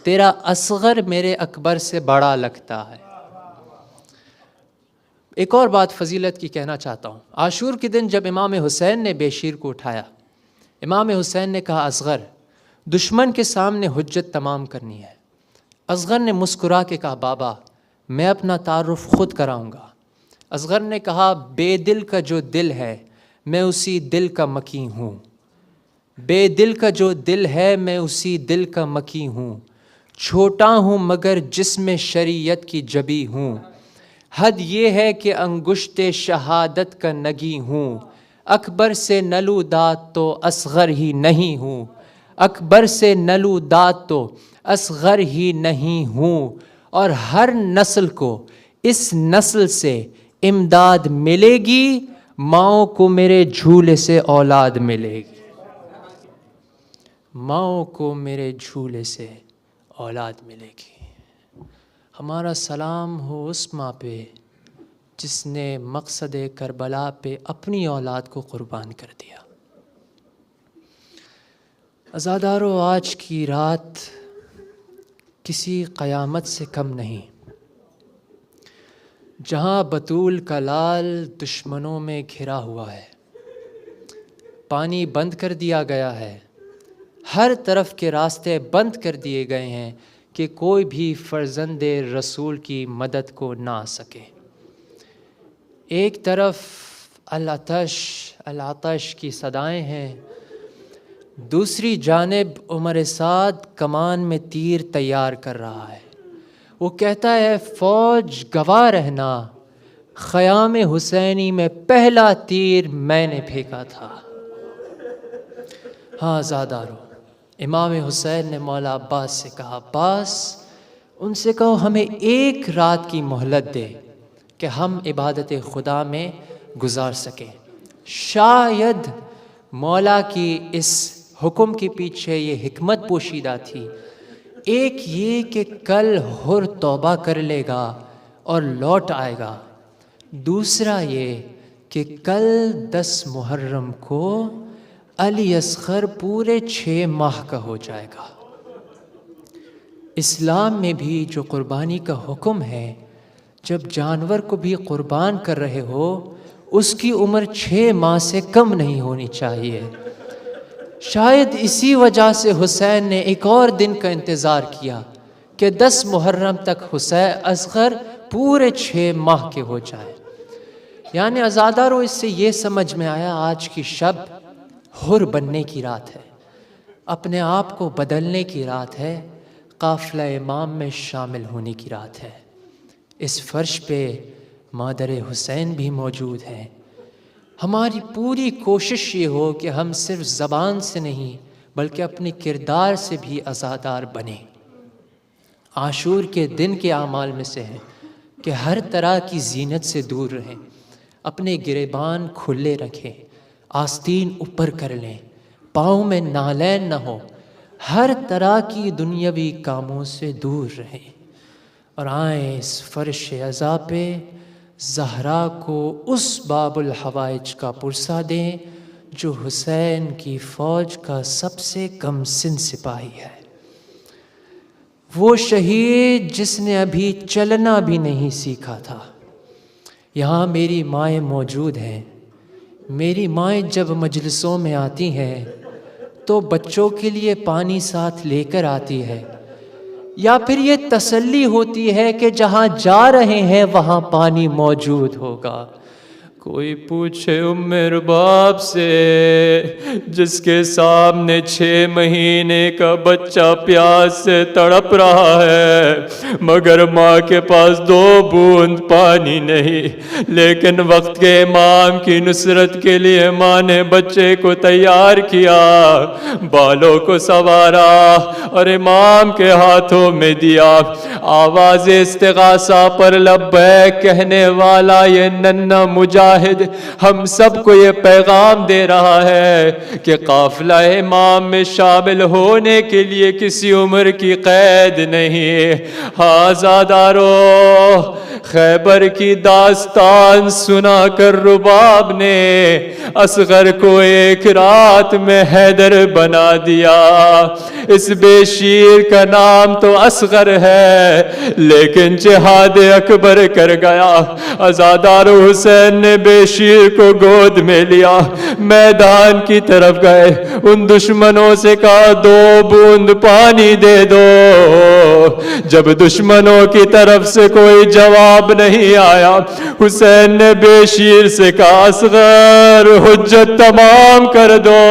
تیرا اصغر میرے اکبر سے بڑا لگتا ہے. ایک اور بات فضیلت کی کہنا چاہتا ہوں. عاشور کے دن جب امام حسین نے بے شیر کو اٹھایا, امام حسین نے کہا اصغر دشمن کے سامنے حجت تمام کرنی ہے. اصغر نے مسکرا کے کہا بابا میں اپنا تعارف خود کراؤں گا. اصغر نے کہا بے دل کا جو دل ہے میں اسی دل کا مکی ہوں, بے دل کا جو دل ہے میں اسی دل کا مکی ہوں, چھوٹا ہوں مگر جسم شریعت کی جبی ہوں, حد یہ ہے کہ انگشت شہادت کا نگی ہوں, اکبر سے نلودات تو اصغر ہی نہیں ہوں، اکبر سے نلودات تو اصغر ہی نہیں ہوں، اور ہر نسل کو اس نسل سے امداد ملے گی، ماؤں کو میرے جھولے سے اولاد ملے گی، ماؤں کو میرے جھولے سے اولاد ملے گی۔ ہمارا سلام ہو اس ماں پہ جس نے مقصد کربلا پہ اپنی اولاد کو قربان کر دیا۔ عزادارو، آج کی رات کسی قیامت سے کم نہیں، جہاں بطول کا لال دشمنوں میں گھرا ہوا ہے، پانی بند کر دیا گیا ہے، ہر طرف کے راستے بند کر دیے گئے ہیں کہ کوئی بھی فرزند رسول کی مدد کو نہ آ سکے۔ ایک طرف العطش العطش کی صدائیں ہیں، دوسری جانب عمر سعد کمان میں تیر تیار کر رہا ہے۔ وہ کہتا ہے فوج گواہ رہنا، خیام حسینی میں پہلا تیر میں نے پھینکا تھا۔ ہاں عزادارو، امام حسین نے مولا عباس سے کہا، عباس ان سے کہو ہمیں ایک رات کی مہلت دے کہ ہم عبادت خدا میں گزار سکیں۔ شاید مولا کی اس حکم کے پیچھے یہ حکمت پوشیدہ تھی، ایک یہ کہ کل حر توبہ کر لے گا اور لوٹ آئے گا، دوسرا یہ کہ کل 10 محرم کو علی اصغر پورے 6 ماہ کا ہو جائے گا۔ اسلام میں بھی جو قربانی کا حکم ہے، جب جانور کو بھی قربان کر رہے ہو اس کی عمر 6 ماہ سے کم نہیں ہونی چاہیے۔ شاید اسی وجہ سے حسین نے ایک اور دن کا انتظار کیا کہ 10 محرم تک حسین اصغر پورے 6 ماہ کے ہو جائے۔ یعنی عزادارو، اس سے یہ سمجھ میں آیا آج کی شب حر بننے کی رات ہے، اپنے آپ کو بدلنے کی رات ہے، قافلہ امام میں شامل ہونے کی رات ہے۔ اس فرش پہ مادر حسین بھی موجود ہیں۔ ہماری پوری کوشش یہ ہو کہ ہم صرف زبان سے نہیں بلکہ اپنے کردار سے بھی عزادار بنیں۔ عاشور کے دن کے اعمال میں سے ہے کہ ہر طرح کی زینت سے دور رہیں، اپنے گریبان کھلے رکھیں، آستین اوپر کر لیں، پاؤں میں نالین نہ ہو، ہر طرح کی دنیاوی کاموں سے دور رہیں، اور آئیں اس فرش عزا پہ زہرا کو اس باب الحوائج کا پرسہ دیں جو حسین کی فوج کا سب سے کم سن سپاہی ہے، وہ شہید جس نے ابھی چلنا بھی نہیں سیکھا تھا۔ یہاں میری مائیں موجود ہیں، میری مائیں جب مجلسوں میں آتی ہیں تو بچوں کے لیے پانی ساتھ لے کر آتی ہے، یا پھر یہ تسلی ہوتی ہے کہ جہاں جا رہے ہیں وہاں پانی موجود ہوگا۔ کوئی پوچھے ام رباب سے جس کے سامنے 6 مہینے کا بچہ پیاس سے تڑپ رہا ہے، مگر ماں کے پاس 2 بوند پانی نہیں، لیکن وقت کے امام کی نصرت کے لیے ماں نے بچے کو تیار کیا، بالوں کو سنوارا اور امام کے ہاتھوں میں دیا۔ آواز استغاثہ پر لبیک کہنے والا یہ ننھا مجاہد ہم سب کو یہ پیغام دے رہا ہے کہ قافلہ امام میں شامل ہونے کے لیے کسی عمر کی قید نہیں۔ ہاں عزادارو، خیبر کی داستان سنا کر رباب نے اصغر کو ایک رات میں حیدر بنا دیا۔ اس بے شیر کا نام تو اصغر ہے لیکن جہاد اکبر کر گیا۔ عزادارو، حسین نے بے شیر کو گود میں لیا، میدان کی طرف گئے، ان دشمنوں سے کہا 2 بوند پانی دے دو۔ जब दुश्मनों की तरफ से कोई जवाब नहीं आया, हुसैन ने बेशीर से कहा, असगर हुज्जत तमाम कर दो।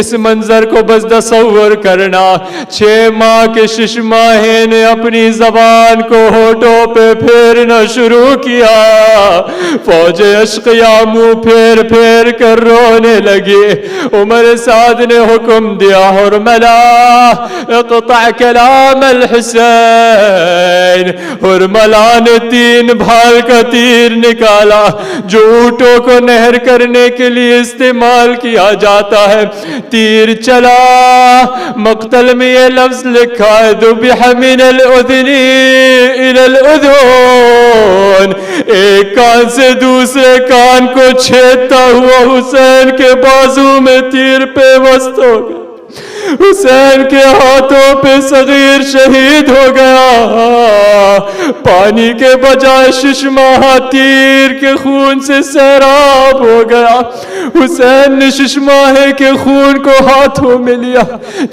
इस मंजर को बस तसव्वुर करना, 6 माह के शिशमाहे ने अपनी जबान को होठों पे फेरना शुरू किया। फौजे अश्किया मुंह फेर फेर कर रोने लगे। उमर साद ने हुक्म दिया, हुरमला इक़ता कलाम अल हुसैन। हुरमला ने 3 भाल का तीर निकाला जो ऊँटों को नहर करने के लिए इस्तेमाल किया जाता है। तीर चला, मक्तल में ये लफ्ज लिखा है, दुबिह मिनल उदनी इलल उदून। एक कान से दूसरे कान को छेदता हुआ हुसैन के बाजू में तीर पेवस्त हो गया। हुसैन के हाथों पे सगीर शहीद हो गया। पानी के बजाय शिशमाहा तीर के खून से सैराब हो गया। हुसैन ने शिशमाहे के खून को हाथों में लिया,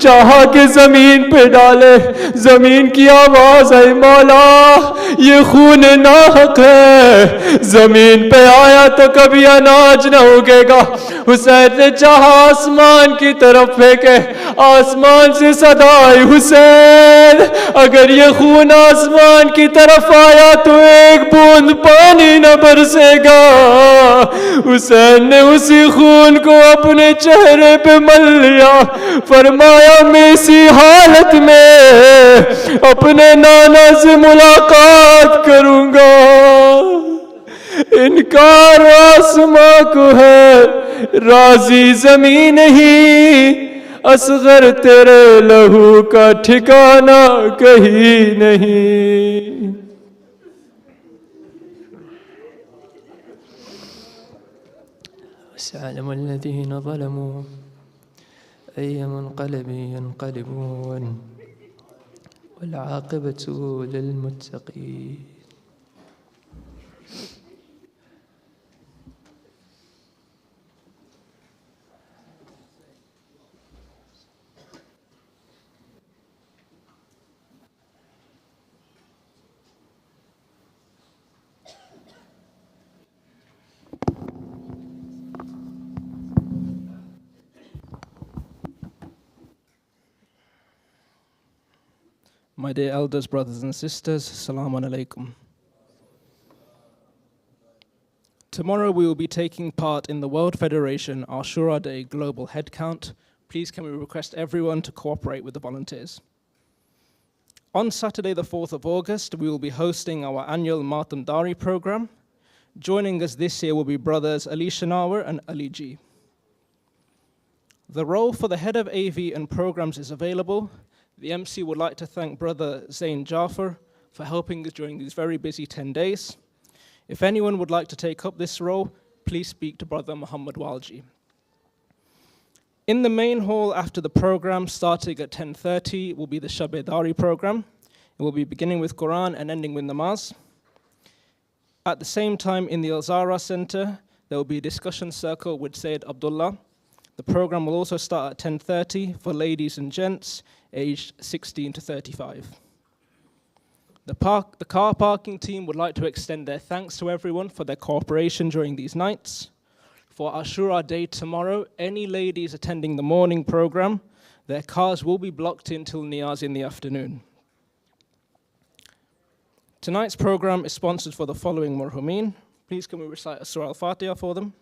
चाहा कि जमीन पे डाले। जमीन की आवाज आई, मौला ये खून नाहक है, जमीन पे आया तो कभी अनाज न उगेगा। हुसैन ने चाहा आसमान की तरफ फेंके, आसमान से सदा आई, हुसैन अगर ये खून आसमान की तरफ आया तो एक बूंद पानी न बरसेगा। हुसैन ने उसी खून को अपने चेहरे पे मल लिया। फरमाया, मैं इसी हालत में अपने नाना से मुलाकात करूंगा। इनकार आसमां को है, राजी जमीन ही। असगर तेरे लहू का ठिकाना कहीं नहीं। सअलमुल्लज़ीना ज़लमू अय्य मुनक़लिबिन यनक़लिबून वल आक़िबतु लिलमुत्तक़ीन। My dear elders, brothers and sisters, Assalamu alaikum. Tomorrow we will be taking part in the World Federation Ashura Day Global Head Count. Please can we request everyone to cooperate with the volunteers. On Saturday the 4th of August, we will be hosting our annual Matam Dari program. Joining us this year will be brothers Ali Shanawar and Ali G. The role for the head of AV and programs is available. The MC would like to thank Brother Zain Jafar for helping us during these very busy 10 days. If anyone would like to take up this role, please speak to Brother Muhammad Walji. In the main hall after the program, starting at 10:30, will be the Shab-e-Dari program. It will be beginning with Quran and ending with namaz. At the same time, in the Al-Zahra Center, there will be a discussion circle with Syed Abdulla. The program will also start at 10:30 for ladies and gents aged 16 to 35. The car parking team would like to extend their thanks to everyone for their cooperation during these nights. For Ashura Day tomorrow, any ladies attending the morning program, their cars will be blocked in till Niyaz in the afternoon. Tonight's program is sponsored for the following marhumin. Please can we recite Surah Al-Fatiha for them?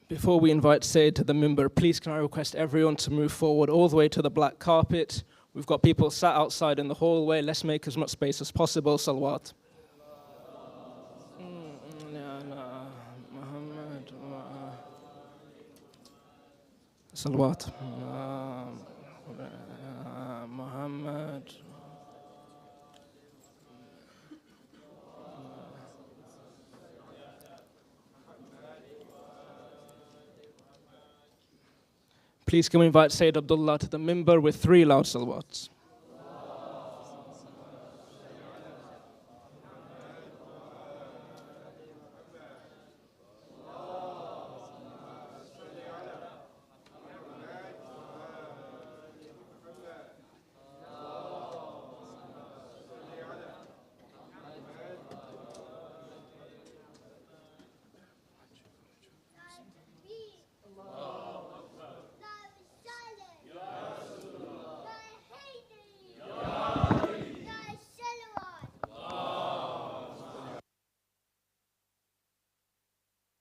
Before we invite Syed to the mimbar, please can I request everyone to move forward all the way to the black carpet. We've got people sat outside in the hallway. Let's make as much space as possible. Salawat. Salawat. Muhammad. Please can we invite Syed Abdulla to the minbar with 3 loud salawats.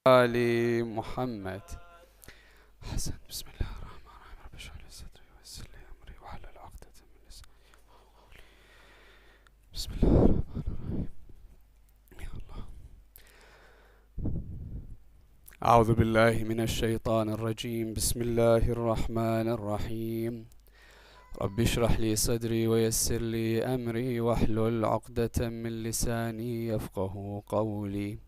آل محمد. حسن. بسم الله الرحمن الرحيم. رب اشرح لي صدري ويسر لي أمري واحلل عقدة من لساني يفقهوا قولي. بسم الله الرحمن الرحيم. يا الله. أعوذ بالله من الشيطان الرجيم. بسم الله الرحمن الرحيم. رب اشرح لي صدري ويسر لي أمري واحلل عقدة من لساني يفقهوا قولي.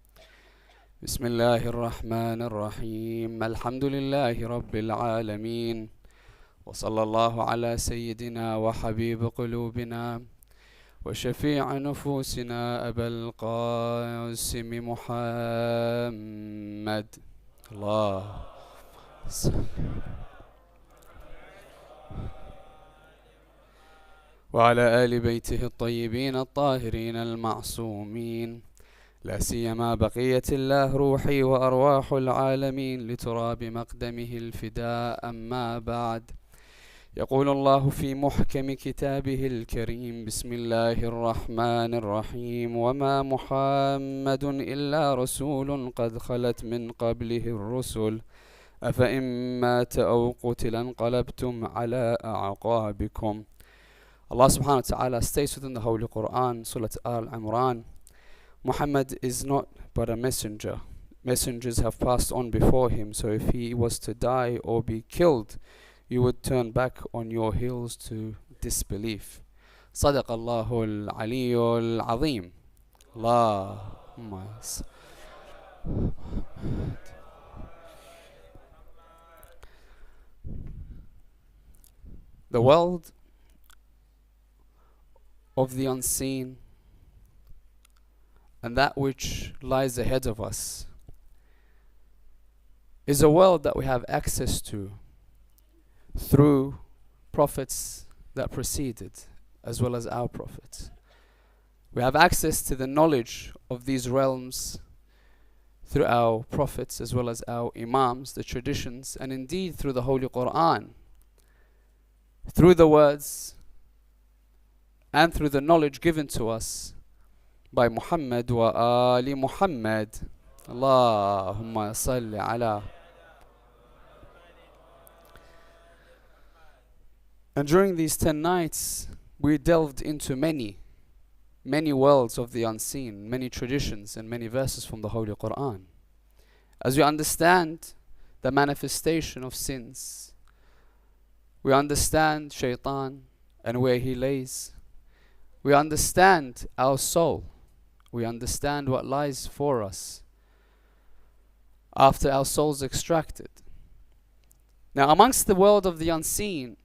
بسم الله الرحمن الرحيم. الحمد لله رب العالمين، وصلى الله على سيدنا وحبيب قلوبنا وشفيع نفوسنا أبا القاسم محمد. الله وعلى آل بيته الطيبين الطاهرين المعصومين، لا سيما بقية الله روحي وأرواح العالمين لتراب مقدمه الفداء. أما بعد، يقول الله في محكم كتابه الكريم: بسم الله الرحمن الرحيم. وما محمد إلا رسول قد خلت من قبله الرسل أفإن مات أو قتل انقلبتم على أعقابكم. Allah subhanahu wa ta'ala states within the Holy Quran, Surah Al-Imran, Muhammad is not but a messenger. Messengers have passed on before him, so if he was to die or be killed, you would turn back on your heels to disbelief. صدق الله العلي العظيم. اللهم The world of the unseen and that which lies ahead of us is a world that we have access to through prophets that preceded, as well as our prophets. We have access to the knowledge of these realms through our prophets, as well as our imams, the traditions, and indeed through the Holy Quran, through the words and through the knowledge given to us by Muhammad wa Ali Muhammad. Allahumma salli ala. And during these 10 nights, we delved into many worlds of the unseen, many traditions and many verses from the Holy Quran. As we understand the manifestation of sins, we understand shaitan and where he lays. We understand our soul. We understand what lies for us after our soul's extracted. Now, amongst the world of the unseen,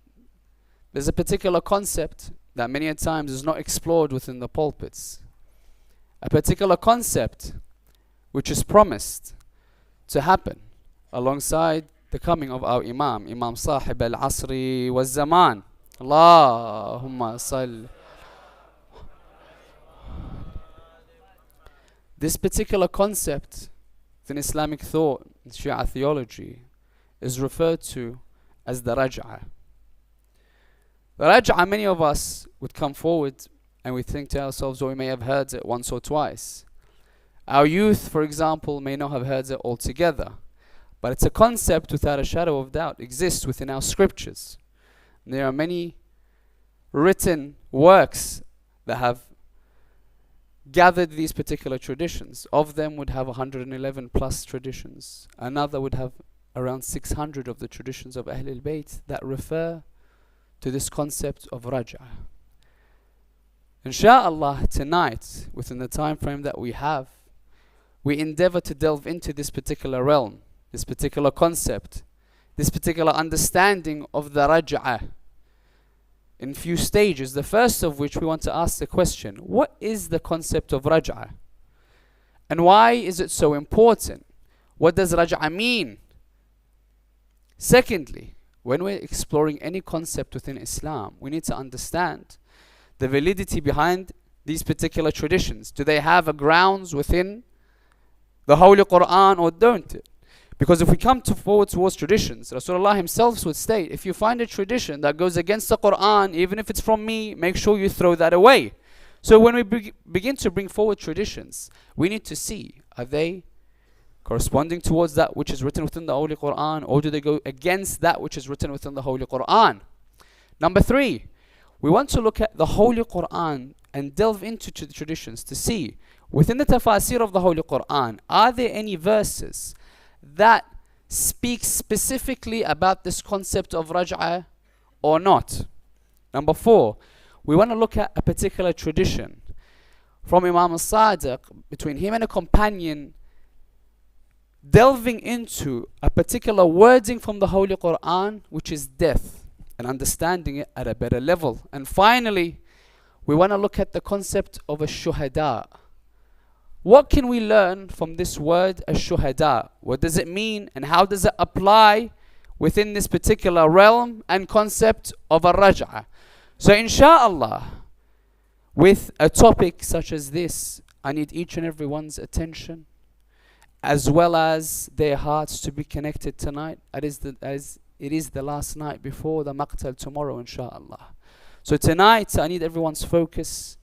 there's a particular concept that many a times is not explored within the pulpits. A particular concept which is promised to happen alongside the coming of our Imam, Imam Sahib al-Asri wa Zaman. Allahumma salli. This particular concept in Islamic thought, in Shia theology, is referred to as the Raj'ah. The Raj'ah, many of us would come forward and we think to ourselves, or we may have heard it once or twice. Our youth, for example, may not have heard it altogether, but it's a concept without a shadow of doubt exists within our scriptures. And there are many written works that have gathered these particular traditions. Of them would have 111 plus traditions. Another would have around 600 of the traditions of Ahlul Bayt that refer to this concept of Raj'ah. Insha'Allah, tonight, within the time frame that we have, we endeavor to delve into this particular realm, this particular concept, this particular understanding of the raj'ah in few stages. The first of which we want to ask the question, what is the concept of raj'ah? And why is it so important? What does raj'ah mean? Secondly, when we're exploring any concept within Islam, we need to understand the validity behind these particular traditions. Do they have a grounds within the Holy Quran or don't it? Because if we come forward towards traditions, Rasulullah himself would state, if you find a tradition that goes against the Quran, even if it's from me, make sure you throw that away. So when we begin to bring forward traditions, we need to see, are they corresponding towards that which is written within the Holy Quran, or do they go against that which is written within the Holy Quran? Number 3, we want to look at the Holy Quran and delve into the traditions to see, within the tafasir of the Holy Quran, are there any verses that speak specifically about this concept of raj'ah or not? Number 4, we want to look at a particular tradition from Imam al-Sadiq, between him and a companion, delving into a particular wording from the Holy Quran, which is death, and understanding it at a better level. And finally, we want to look at the concept of a shuhada. What can we learn from this word, ash-shuhada? What does it mean and how does it apply within this particular realm and concept of a raj'ah? So inshallah, with a topic such as this, I need each and everyone's attention, as well as their hearts, to be connected tonight, as it is the last night before the maqtal tomorrow, inshallah. So tonight, I need everyone's focus.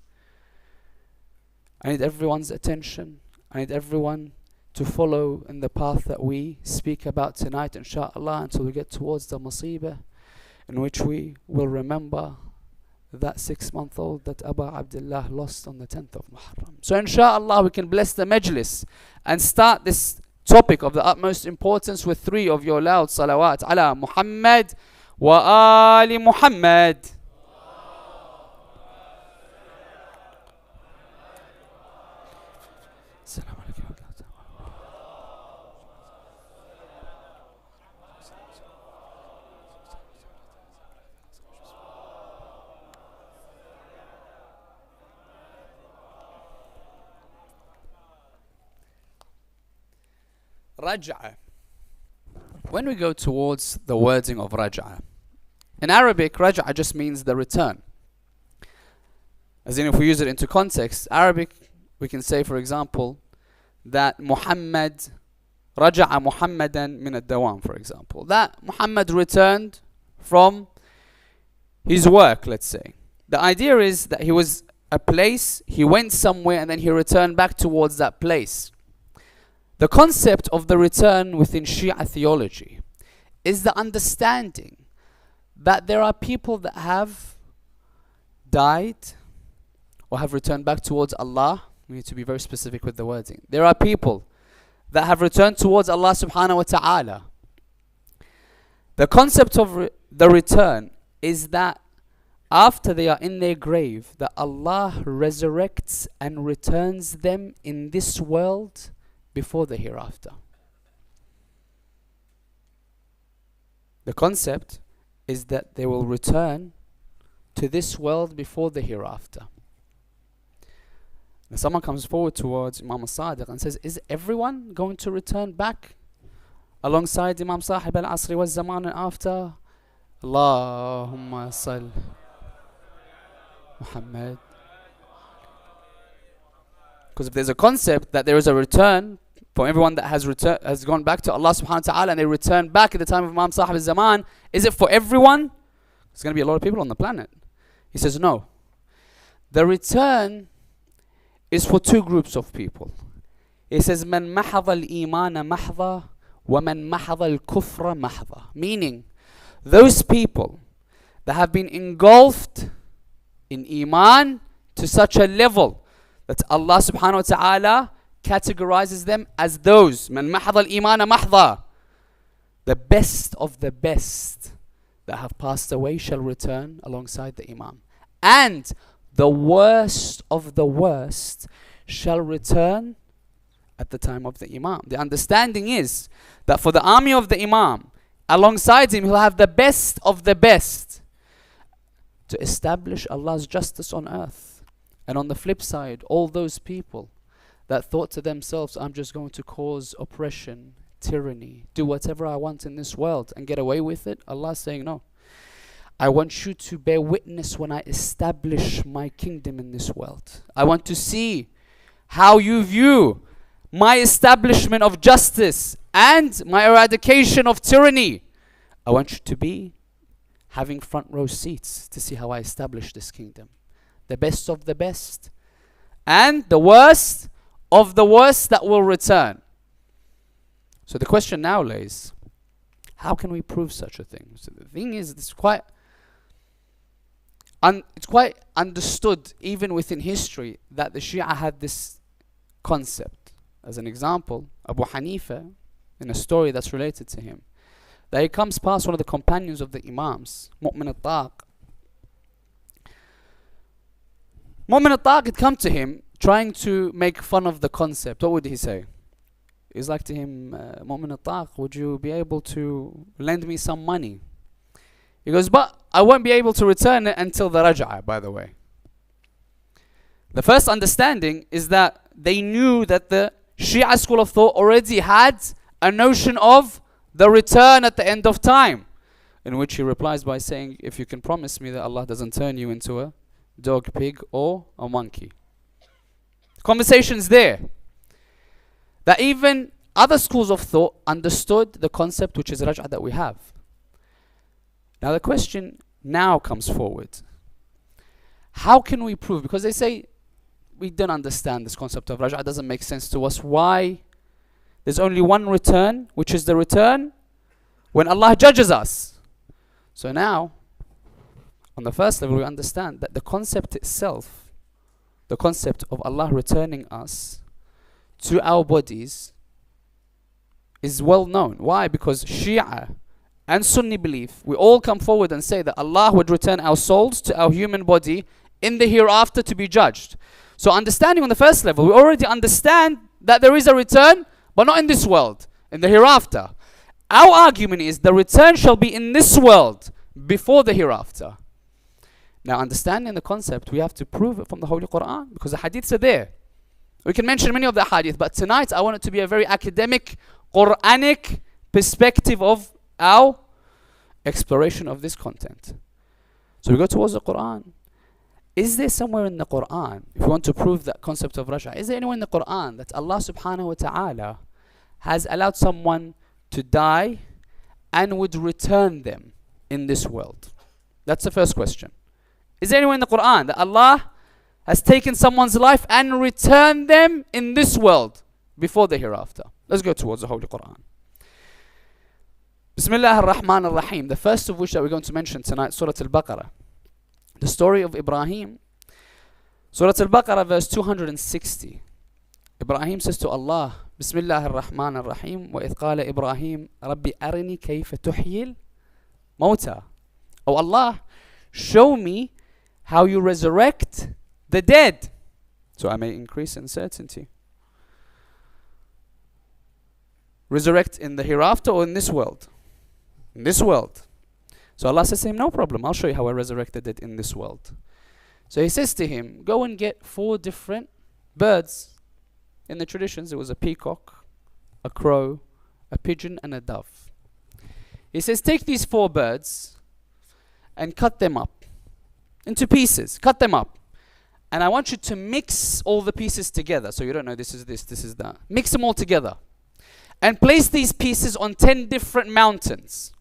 I need everyone's attention. I need everyone to follow in the path that we speak about tonight, inshallah, until we get towards the musibah, in which we will remember that 6-month-old that Abdulla lost on the 10th of Muharram. So inshallah, we can bless the majlis and start this topic of the utmost importance with 3 of your loud salawat ala Muhammad wa ali Muhammad. Raj'ah. When we go towards the wording of raj'ah, in Arabic, raj'ah just means the return. As in, if we use it into context, Arabic, we can say, for example, that Muhammad raja'a Muhammadan min ad-dawam, for example. That Muhammad returned from his work, let's say. The idea is that he was a place, he went somewhere, and then he returned back towards that place. The concept of the return within Shia theology is the understanding that there are people that have died or have returned back towards Allah. We need to be very specific with the wording. There are people that have returned towards Allah subhanahu wa ta'ala. The concept of the return is that after they are in their grave, that Allah resurrects and returns them in this world before the hereafter. The concept is that they will return to this world before the hereafter. Now someone comes forward towards Imam al-Sadiq and says, is everyone going to return back alongside Imam Sahib al-Asri wa Zaman and after? Allahumma sal Muhammad. Because if there's a concept that there is a return for everyone that has gone back to Allah subhanahu wa ta'ala, and they return back at the time of Imam Sahib al-Zaman, is it for everyone? There's going to be a lot of people on the planet. He says no. The return is for 2 groups of people. He says, Man mahadha al-imana mahdha wa man mahadha al-kufra mahdha. Meaning, those people that have been engulfed in iman to such a level that Allah subhanahu wa ta'ala categorizes them as those, Man mahadha al-imana mahdha, the best of the best that have passed away shall return alongside the Imam. And the worst of the worst shall return at the time of the Imam. The understanding is that for the army of the Imam, alongside him, he'll have the best of the best to establish Allah's justice on earth. And on the flip side, all those people that thought to themselves, I'm just going to cause oppression, tyranny, do whatever I want in this world and get away with it, Allah's saying, no. I want you to bear witness when I establish my kingdom in this world. I want to see how you view my establishment of justice and my eradication of tyranny. I want you to be having front row seats to see how I establish this kingdom. The best of the best and the worst of the worst that will return. So the question now lays, how can we prove such a thing? So the thing is, it's quite understood even within history that the Shia had this concept. As an example, Abu Hanifa, in a story that's related to him, that he comes past one of the companions of the Imams, Mu'min al-Taq. Mu'min al-Taq had come to him trying to make fun of the concept. What would he say? He's like to him, Mu'min al-Taq, would you be able to lend me some money? He goes, but I won't be able to return it until the raj'ah, by the way. The first understanding is that they knew that the Shia school of thought already had a notion of the return at the end of time, in which he replies by saying, if you can promise me that Allah doesn't turn you into a dog, pig, or a monkey. Conversations there. That even other schools of thought understood the concept which is raj'ah that we have. Now the question now comes forward. How can we prove? Because they say, we don't understand this concept of raj'ah, it doesn't make sense to us. Why? There's only one return, which is the return when Allah judges us. So now, on the first level, we understand that the concept itself, the concept of Allah returning us to our bodies, is well known. Why? Because Shia and Sunni belief, we all come forward and say that Allah would return our souls to our human body in the hereafter to be judged. So understanding on the first level, we already understand that there is a return, but not in this world, in the hereafter. Our argument is the return shall be in this world before the hereafter. Now understanding the concept, we have to prove it from the Holy Quran, because the hadiths are there. We can mention many of the hadith, but tonight I want it to be a very academic, Quranic perspective of our exploration of this content. So we go towards the Quran. Is there somewhere in the Quran, if you want to prove that concept of raj'ah, is there anywhere in the Quran that Allah subhanahu wa ta'ala has allowed someone to die and would return them in this world? That's the first question. Is there anywhere in the Quran that Allah has taken someone's life and returned them in this world before the hereafter? Let's go towards the Holy Quran. Bismillah ar-Rahman ar-Rahim. The first of which that we're going to mention tonight, Surah Al-Baqarah. The story of Ibrahim. Surah Al-Baqarah verse 260. Ibrahim says to Allah, Bismillah ar-Rahman ar-Rahim, وَإِذْ قَالَ إِبْرَاهِيمُ رَبِّ أَرِنِي كَيْفَ تُحْيِي الْمَوْتَى. Oh Allah, show me how you resurrect the dead, so I may increase in certainty. Resurrect in the hereafter or in this world? In this world. So Allah says to him, no problem, I'll show you how I resurrected it in this world. So he says to him, go and get 4 different birds. In the traditions, it was a peacock, a crow, a pigeon, and a dove. He says, take these 4 birds and cut them up into pieces. Cut them up. And I want you to mix all the pieces together. So you don't know this is this, this is that. Mix them all together. And place these pieces on 10 different mountains.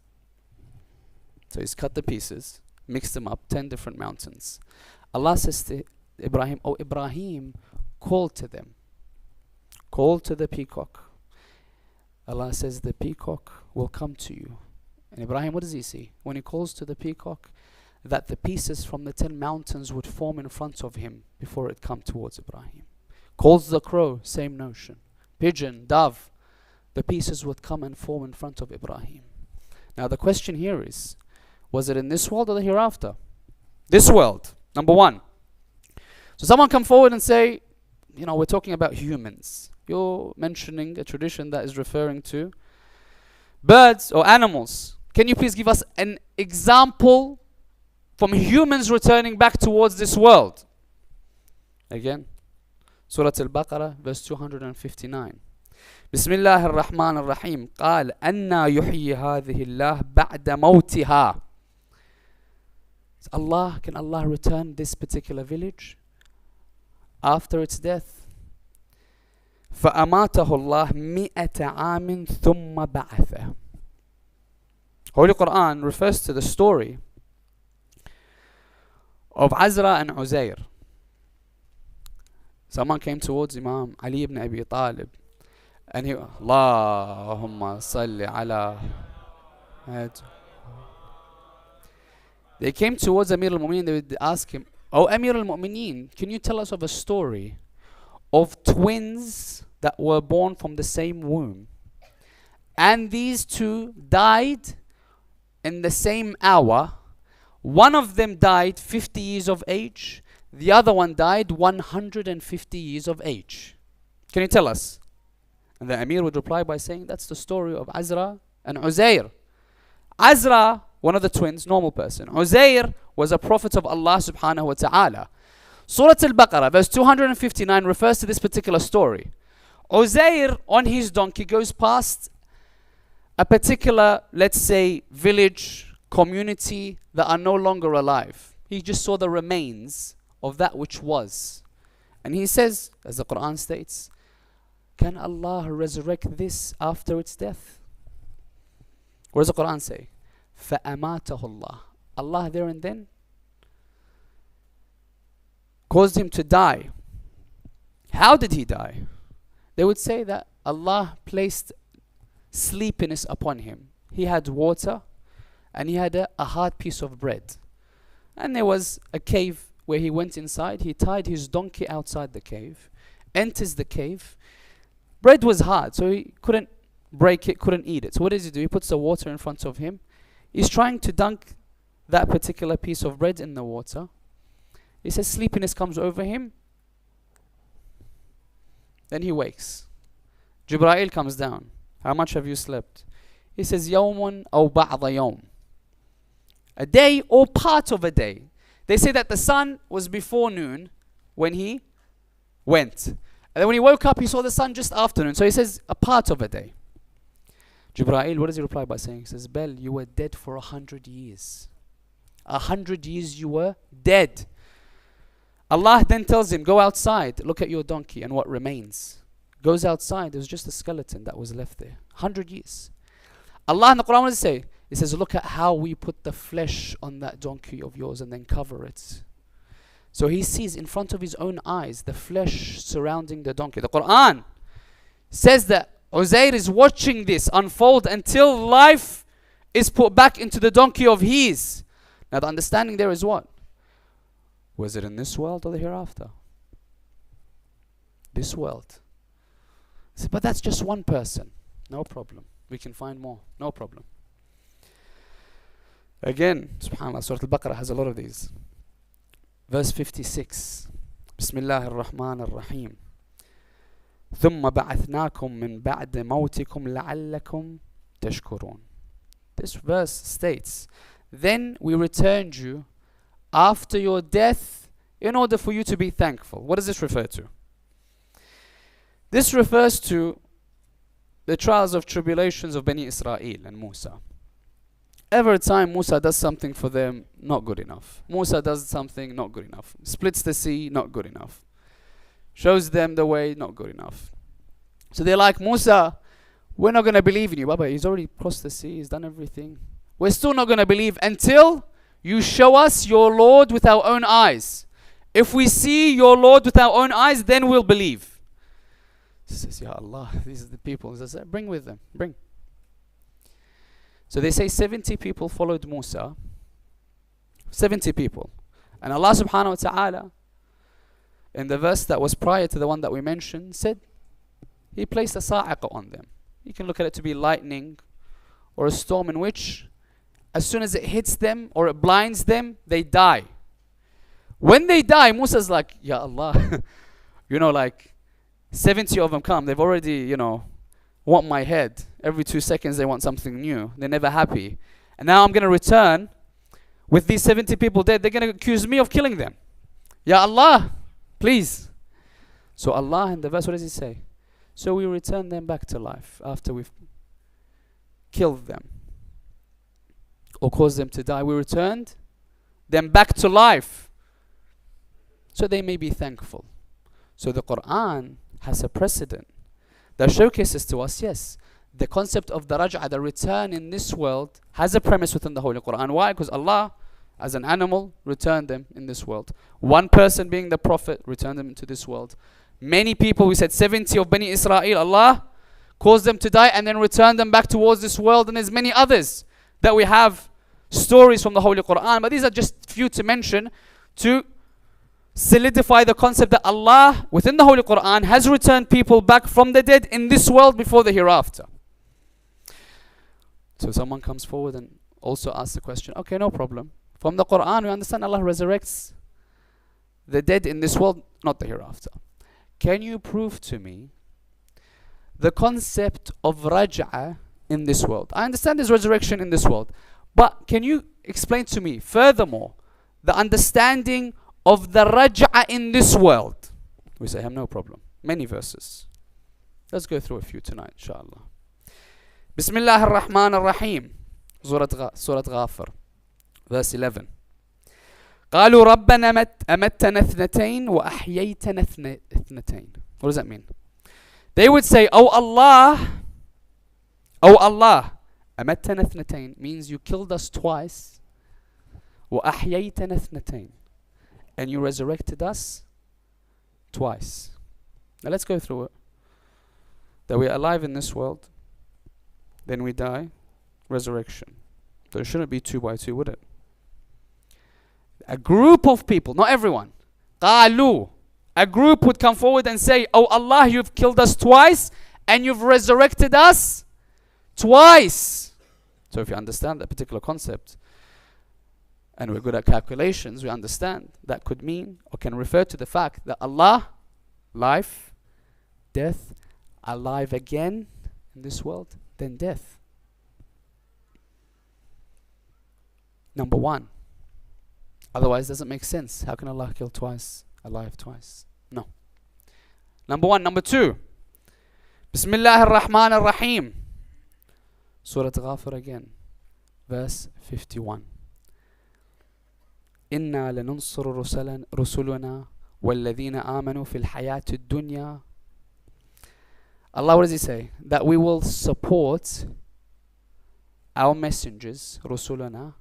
So he's cut the pieces, mixed them up, 10 different mountains. Allah says to Ibrahim, oh Ibrahim, call to them. Call to the peacock. Allah says the peacock will come to you. And Ibrahim, what does he see? When he calls to the peacock, that the pieces from the 10 mountains would form in front of him before it come towards Ibrahim. Calls the crow, same notion. Pigeon, dove, the pieces would come and form in front of Ibrahim. Now the question here is, was it in this world or the hereafter? This world, number one. So someone come forward and say, you know, we're talking about humans. You're mentioning a tradition that is referring to birds or animals. can you please give us an example from humans returning back towards this world? Again, Surah Al-Baqarah, verse 259. بسم الله الرحمن الرحيم قال أنا يحيي هذه الله بعد موتها. Allah, can Allah return this particular village after its death? فأماته الله 100 عام ثم بعثه. Holy Quran refers to the story of Azra and Uzair. Someone came towards Imam Ali ibn Abi Talib and he, Allahumma salli ala. They came towards Amir al-Mu'mineen, they would ask him, Oh Amir al-Mu'mineen, can you tell us of a story of twins that were born from the same womb, and these two died in the same hour? One of them died 50 years of age, the other one died 150 years of age. Can you tell us? And the Amir would reply by saying, that's the story of Azra and Uzair. Azra, one of the twins, normal person. Uzair was a prophet of Allah subhanahu wa ta'ala. Surah Al-Baqarah, verse 259 refers to this particular story. Uzair on his donkey goes past a particular, let's say, village, community that are no longer alive. He just saw the remains of that which was. And he says, as the Quran states, can Allah resurrect this after its death? What does the Quran say? فَأَمَاتَهُ اللَّهُ. Allah there and then caused him to die. How did he die? They would say that Allah placed sleepiness upon him. He had water and he had a hard piece of bread. And there was a cave where he went inside. He tied his donkey outside the cave, enters the cave. Bread was hard, so he couldn't break it, couldn't eat it. So what does he do? He puts the water in front of him. He's trying to dunk that particular piece of bread in the water. He says sleepiness comes over him. Then he wakes. Jibreel comes down. How much have you slept? He says, يَوْمٌ أَوْ بَعْضَ يَوْم. A day or part of a day. They say that the sun was before noon when he went. And then when he woke up, he saw the sun just after noon. So he says, a part of a day. Jibreel, what does he reply by saying? He says, Bel, you were dead for 100 years. 100 years you were dead. Allah then tells him, go outside, look at your donkey and what remains. Goes outside, there's just a skeleton that was left there. 100 years. Allah in the Quran, what does it say? It says, look at how we put the flesh on that donkey of yours and then cover it. So he sees in front of his own eyes the flesh surrounding the donkey. The Quran says that Uzair is watching this unfold until life is put back into the donkey of his. Now the understanding there is what? Was it in this world or the hereafter? This world. So, but that's just one person. No problem. We can find more. No problem. Again, subhanAllah, Surah Al-Baqarah has a lot of these. Verse 56. Bismillah ar-Rahman ar-Rahim. ثُمَّ بَعَثْنَاكُمْ مِنْ بَعْدِ مَوْتِكُمْ لَعَلَّكُمْ تَشْكُرُونَ. This verse states, then we returned you after your death in order for you to be thankful. What does this refer to? This refers to the trials of tribulations of Bani Israel and Musa. Every time Musa does something for them, not good enough. Musa does something, not good enough. Splits the sea, not good enough. Shows them the way, not good enough. So they're like, Musa, we're not going to believe in you. Baba, he's already crossed the sea, he's done everything. We're still not going to believe until you show us your Lord with our own eyes. If we see your Lord with our own eyes, then we'll believe. He says, Ya Allah, these are the people. He says, bring with them, bring. So they say 70 people followed Musa. 70 people. And Allah subhanahu wa ta'ala, in the verse that was prior to the one that we mentioned, said, He placed a sa'iqa on them. You can look at it to be lightning or a storm in which as soon as it hits them or it blinds them, they die. When they die, Musa's like, Ya Allah, like 70 of them come. They've already, want my head. Every 2 seconds they want something new. They're never happy. And now I'm going to return with these 70 people dead. They're going to accuse me of killing them. Ya Allah, please. So Allah in the verse, what does he say? So we return them back to life after we've killed them or caused them to die. We returned them back to life so they may be thankful. So the Quran has a precedent that showcases to us, yes, the concept of the raj'ah, the return in this world, has a premise within the Holy Quran. Why? Because Allah, as an animal, returned them in this world. One person being the Prophet, returned them into this world. Many people, we said 70 of Bani Israel, Allah caused them to die and then returned them back towards this world. And there's many others that we have stories from the Holy Quran. But these are just few to mention to solidify the concept that Allah, within the Holy Quran, has returned people back from the dead in this world before the hereafter. So someone comes forward and also asks the question, okay, no problem. From the Quran, we understand Allah resurrects the dead in this world, not the hereafter. Can you prove to me the concept of raj'ah in this world? I understand there's resurrection in this world, but can you explain to me furthermore the understanding of the raj'ah in this world? We say, I have no problem. Many verses. Let's go through a few tonight, inshallah. Bismillah ar-Rahman ar-Rahim. Surah Ghafir, verse 11. قالوا ربنا أمتنا اثنتين وأحييتنا اثنتين. What does that mean? They would say, oh Allah, أمتنا اثنتين means you killed us twice. وأحييتنا اثنتين, and you resurrected us twice. Now let's go through it. That we are alive in this world, then we die, resurrection. So it shouldn't be 2 by 2, would it? A group of people, not everyone. قالوا, a group would come forward and say, oh Allah, you've killed us twice and you've resurrected us twice. So if you understand that particular concept, and we're good at calculations, we understand that could mean or can refer to the fact that Allah, life, death, alive again in this world, then death. Number one. Otherwise, it doesn't make sense. How can Allah kill twice, alive twice? No. Number one. Number two. Bismillah ar-Rahman ar-Rahim. Surah Ghafir again. Verse 51. إِنَّا لَنُنصُرُ رُسُلُنَا وَالَّذِينَ آمَنُوا فِي الْحَيَاةِ الدُّنْيَا. Allah, what does He say? That we will support our messengers, رُسُلُنَا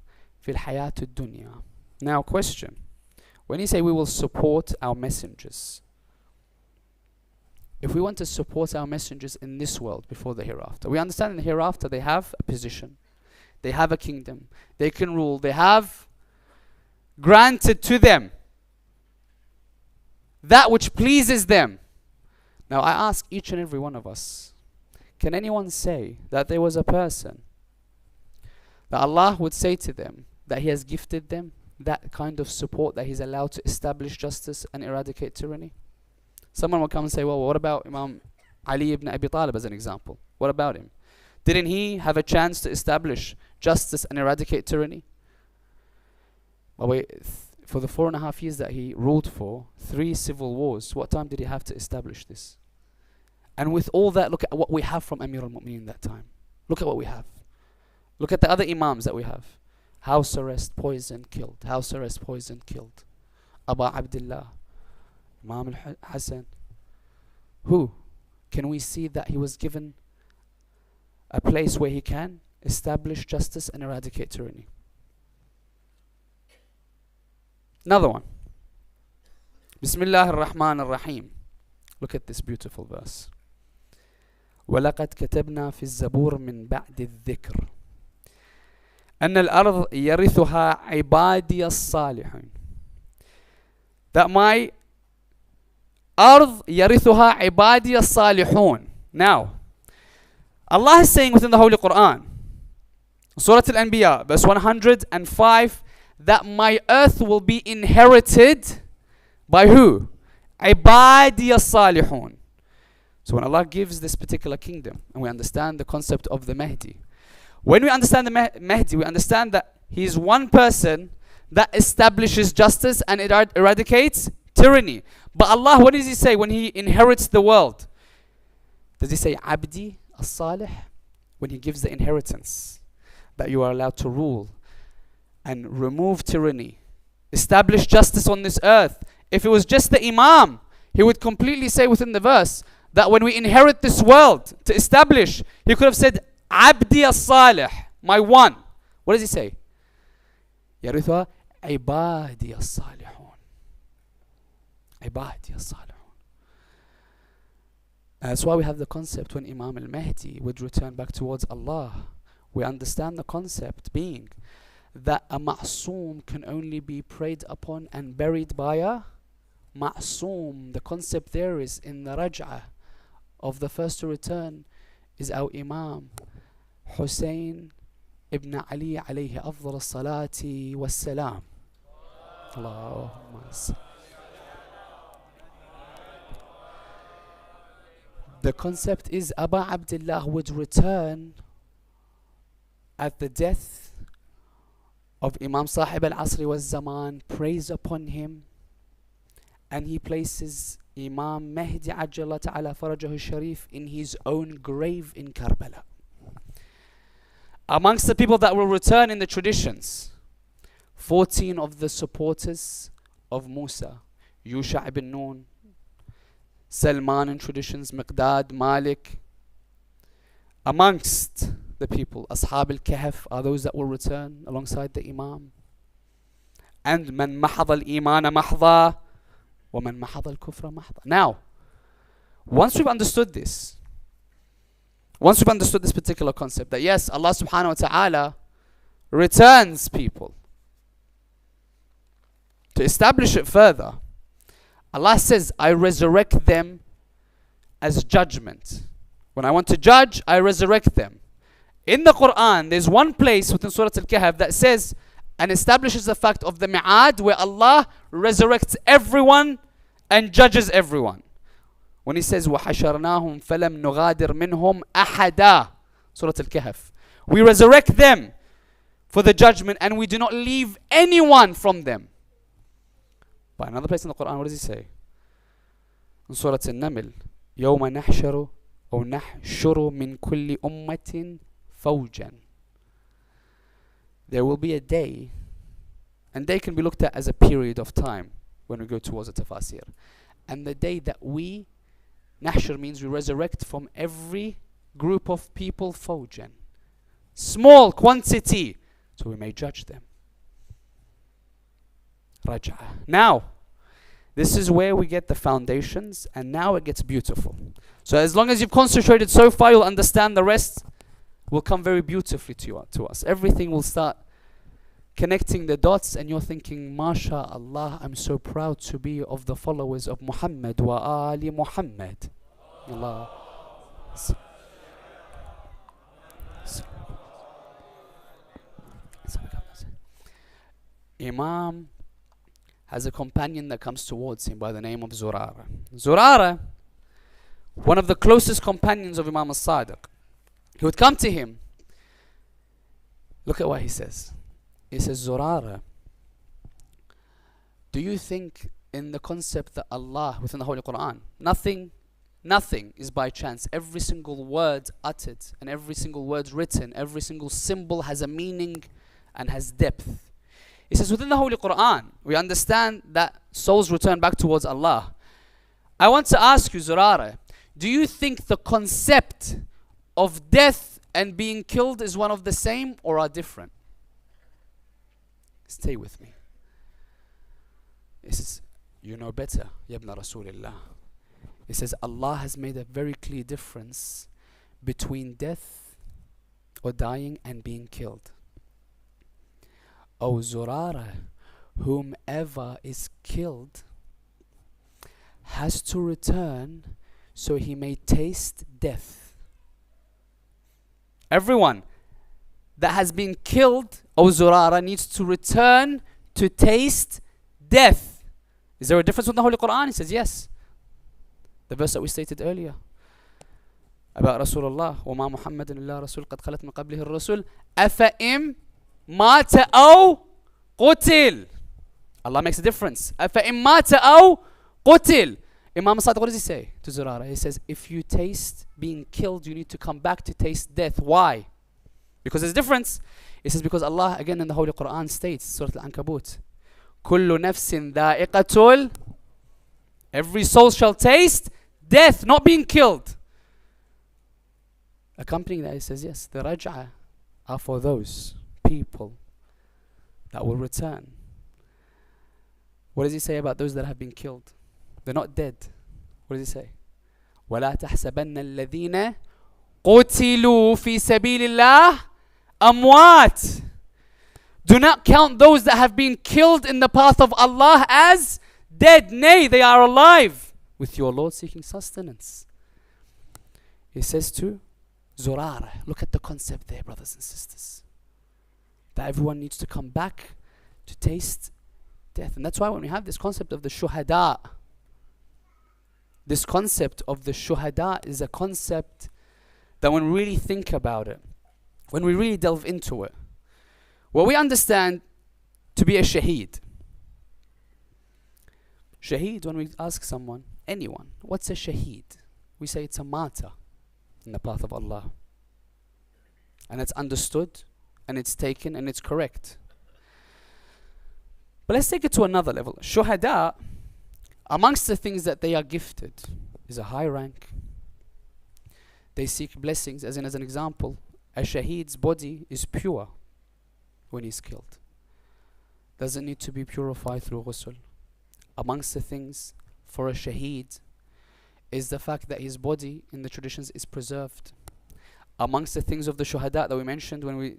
فِي الْحَيَاةِ الدُّنْيَا. Now question, when you say we will support our messengers, if we want to support our messengers in this world before the hereafter, we understand in the hereafter they have a position, they have a kingdom, they can rule, they have granted to them that which pleases them. Now I ask each and every one of us, can anyone say that there was a person that Allah would say to them that He has gifted them that kind of support, that He's allowed to establish justice and eradicate tyranny? Someone will come and say, well, what about Imam Ali ibn Abi Talib as an example? What about him? Didn't he have a chance to establish justice and eradicate tyranny? Well, wait, for the 4.5 years that he ruled for, 3 civil wars, what time did he have to establish this? And with all that, look at what we have from Amir al-Mu'mineen that time. Look at what we have. Look at the other imams that we have. House arrest, poison, killed. House arrest, poison, killed. Aba Abdullah, Imam al-Hasan. Who? Can we see that he was given a place where he can establish justice and eradicate tyranny? Another one. Bismillah ar-Rahman ar-Rahim. Look at this beautiful verse. وَلَقَدْ كَتَبْنَا فِي الزَّبُورِ مِنْ بَعْدِ الذِّكْرِ أن الأرض يرثها عبادي الصالحون. That my أرض يرثها عبادي الصالحون. Now, Allah is saying within the Holy Quran, Surah Al-Anbiya, verse 105, that my earth will be inherited by who? عبادي الصالحون. So when Allah gives this particular kingdom, and we understand the concept of the Mahdi, When we understand the Mahdi, we understand that he is one person that establishes justice and eradicates tyranny. But Allah, what does he say when he inherits the world? Does he say Abdi as-Salih? When he gives the inheritance, that you are allowed to rule and remove tyranny, establish justice on this earth. If it was just the Imam, he would completely say within the verse that when we inherit this world to establish, he could have said Abdi as-Salih, my one. What does he say? يرثها عبادي الصالحون. عبادي الصالحون. That's why we have the concept when Imam al-Mahdi would return back towards Allah. We understand the concept being that a ma'soom can only be prayed upon and buried by a ma'soom. The concept there is in the raj'ah of the first to return is our Imam Husayn ibn Ali alayhi afdal as-salati was-salam. Allahumma. The concept is Aba Abdullah would return at the death of Imam Sahib al-Asri wal-Zaman, praise upon him, and he places Imam Mahdi Ajjallah Ta'ala Farajahu Sharif in his own grave in Karbala. Amongst the people that will return in the traditions, 14 of the supporters of Musa, Yusha ibn Nun, Salman in traditions, Miqdad, Malik. Amongst the people, Ashab al-Kahf are those that will return alongside the Imam. And man mahadha al-imana mahdha wa man mahadha al-kufra mahdha. Now, once we've understood this particular concept, that yes, Allah subhanahu wa ta'ala returns people, to establish it further, Allah says, I resurrect them as judgment. When I want to judge, I resurrect them. In the Quran, there's one place within Surah Al-Kahf that says and establishes the fact of the Mi'ad, where Allah resurrects everyone and judges everyone. When he says, وَحَشَرْنَاهُمْ فَلَمْ نُغَادِرْ مِنْهُمْ أَحَدًا, Surah Al-Kahf. We resurrect them for the judgment and we do not leave anyone from them. But another place in the Quran, what does he say? In Surah Al-Naml, يَوْمَ نَحْشَرُ أو نَحْشُرُ مِنْ كُلِّ أُمَّةٍ فَوْجًا. There will be a day, and day can be looked at as a period of time when we go towards the tafasir. And the day that we, nahshur means we resurrect from every group of people, fawjan, small quantity, so we may judge them. Raj'ah. Now, this is where we get the foundations, and now it gets beautiful. So as long as you've concentrated so far, you'll understand the rest will come very beautifully to us. Everything will start connecting the dots, and you're thinking, MashaAllah, I'm so proud to be of the followers of Muhammad wa Ali Muhammad. Allah. Imam has a companion that comes towards him by the name of Zurara. Zurara, one of the closest companions of Imam al-Sadiq, he would come to him. Look at what he says. He says, Zurara, do you think in the concept that Allah, within the Holy Quran, nothing is by chance. Every single word uttered and every single word written, every single symbol has a meaning and has depth. He says, within the Holy Quran, we understand that souls return back towards Allah. I want to ask you, Zurara, do you think the concept of death and being killed is one of the same or are different? Stay with me. He says, you know better, Yabna Rasulullah. He says, Allah has made a very clear difference between death or dying and being killed. O Zurara, whomever is killed has to return so he may taste death. Everyone that has been killed, O Zurara, needs to return to taste death. Is there a difference with the Holy Quran? He says yes. The verse that we stated earlier. about Rasulullah, وَمَا مُحَمَّدٌ إِلَّا رَسُولٌ قَدْ خَلَتْ مِنْ قَبْلِهِ الرُّسُلُ أَفَإِمْ مَاتَ أَوْ قُتِلْ. Allah makes a difference. أَفَإِمْ مَاتَ أَوْ قُتِلْ. Imam Sadiq, what does he say to Zurara? He says, if you taste being killed, you need to come back to taste death. Why? Because there's a difference. He says, because Allah, again in the Holy Quran states, Surah Al-Ankabut, كُلُّ نَفْسٍ ذَائِقَةٌ, every soul shall taste death, not being killed. Accompanying that, he says, yes, the raj'ah are for those people that will return. What does he say about those that have been killed? They're not dead. What does he say? وَلَا تَحْسَبَنَّ الَّذِينَ قُتِلُوا فِي سَبِيلِ اللَّهِ أَمْوَاتٍ. Do not count those that have been killed in the path of Allah as dead. Nay, they are alive with your Lord seeking sustenance. He says to Zurara, look at the concept there, brothers and sisters, that everyone needs to come back to taste death. And that's why when we have this concept of the shuhada, this concept of the shuhada is a concept that when we really think about it, when we really delve into it, well, we understand to be a shaheed. Shaheed, when we ask someone, anyone, what's a shaheed? We say it's a martyr in the path of Allah. And it's understood, and it's taken, and it's correct. But let's take it to another level. Shuhada, amongst the things that they are gifted, is a high rank. They seek blessings, as an example, a shaheed's body is pure when he's killed. Doesn't need to be purified through ghusl. Amongst the things for a shaheed is the fact that his body in the traditions is preserved. Amongst the things of the shuhada that we mentioned when we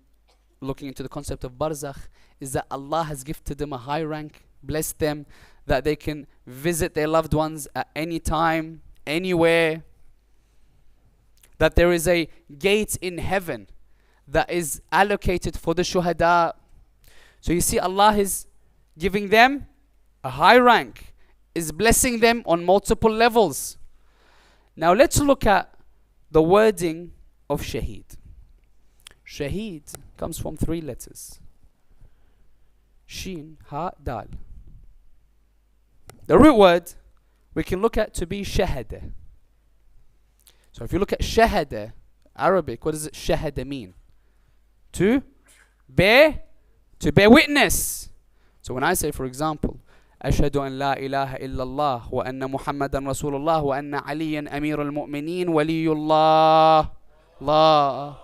looking into the concept of barzakh is that Allah has gifted them a high rank, blessed them, that they can visit their loved ones at any time, anywhere. That there is a gate in heaven that is allocated for the shuhada. So you see, Allah is giving them a high rank, is blessing them on multiple levels. Now let's look at the wording of shaheed. Shaheed comes from 3 letters. Shin, Ha, Dal. The root word we can look at to be shahada. So if you look at shahada, Arabic, what does it shahada mean? To bear witness. So when I say, for example, أشهد أن لا إله إلا الله وأن محمدا رسول الله وأن عليا أمير المؤمنين ولي الله الله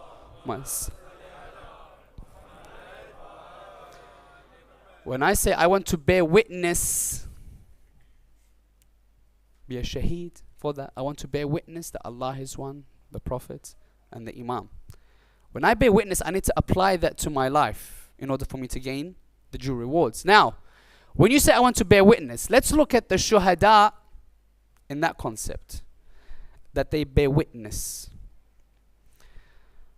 When I say I want to bear witness, be a shaheed for that. I want to bear witness that Allah is one, the Prophet and the Imam. When I bear witness, I need to apply that to my life in order for me to gain the due rewards. Now, when you say I want to bear witness, let's look at the shuhada in that concept, that they bear witness.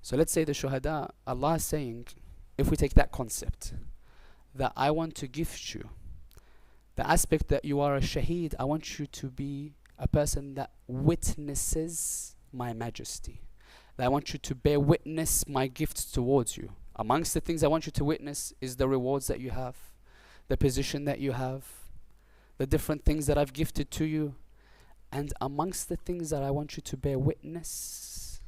So let's say the shuhada, Allah is saying, if we take that concept, that I want to gift you the aspect that you are a shaheed, I want you to be a person that witnesses my majesty. That I want you to bear witness my gifts towards you. Amongst the things I want you to witness is the rewards that you have, the position that you have, the different things that I've gifted to you. And amongst the things that I want you to bear witness,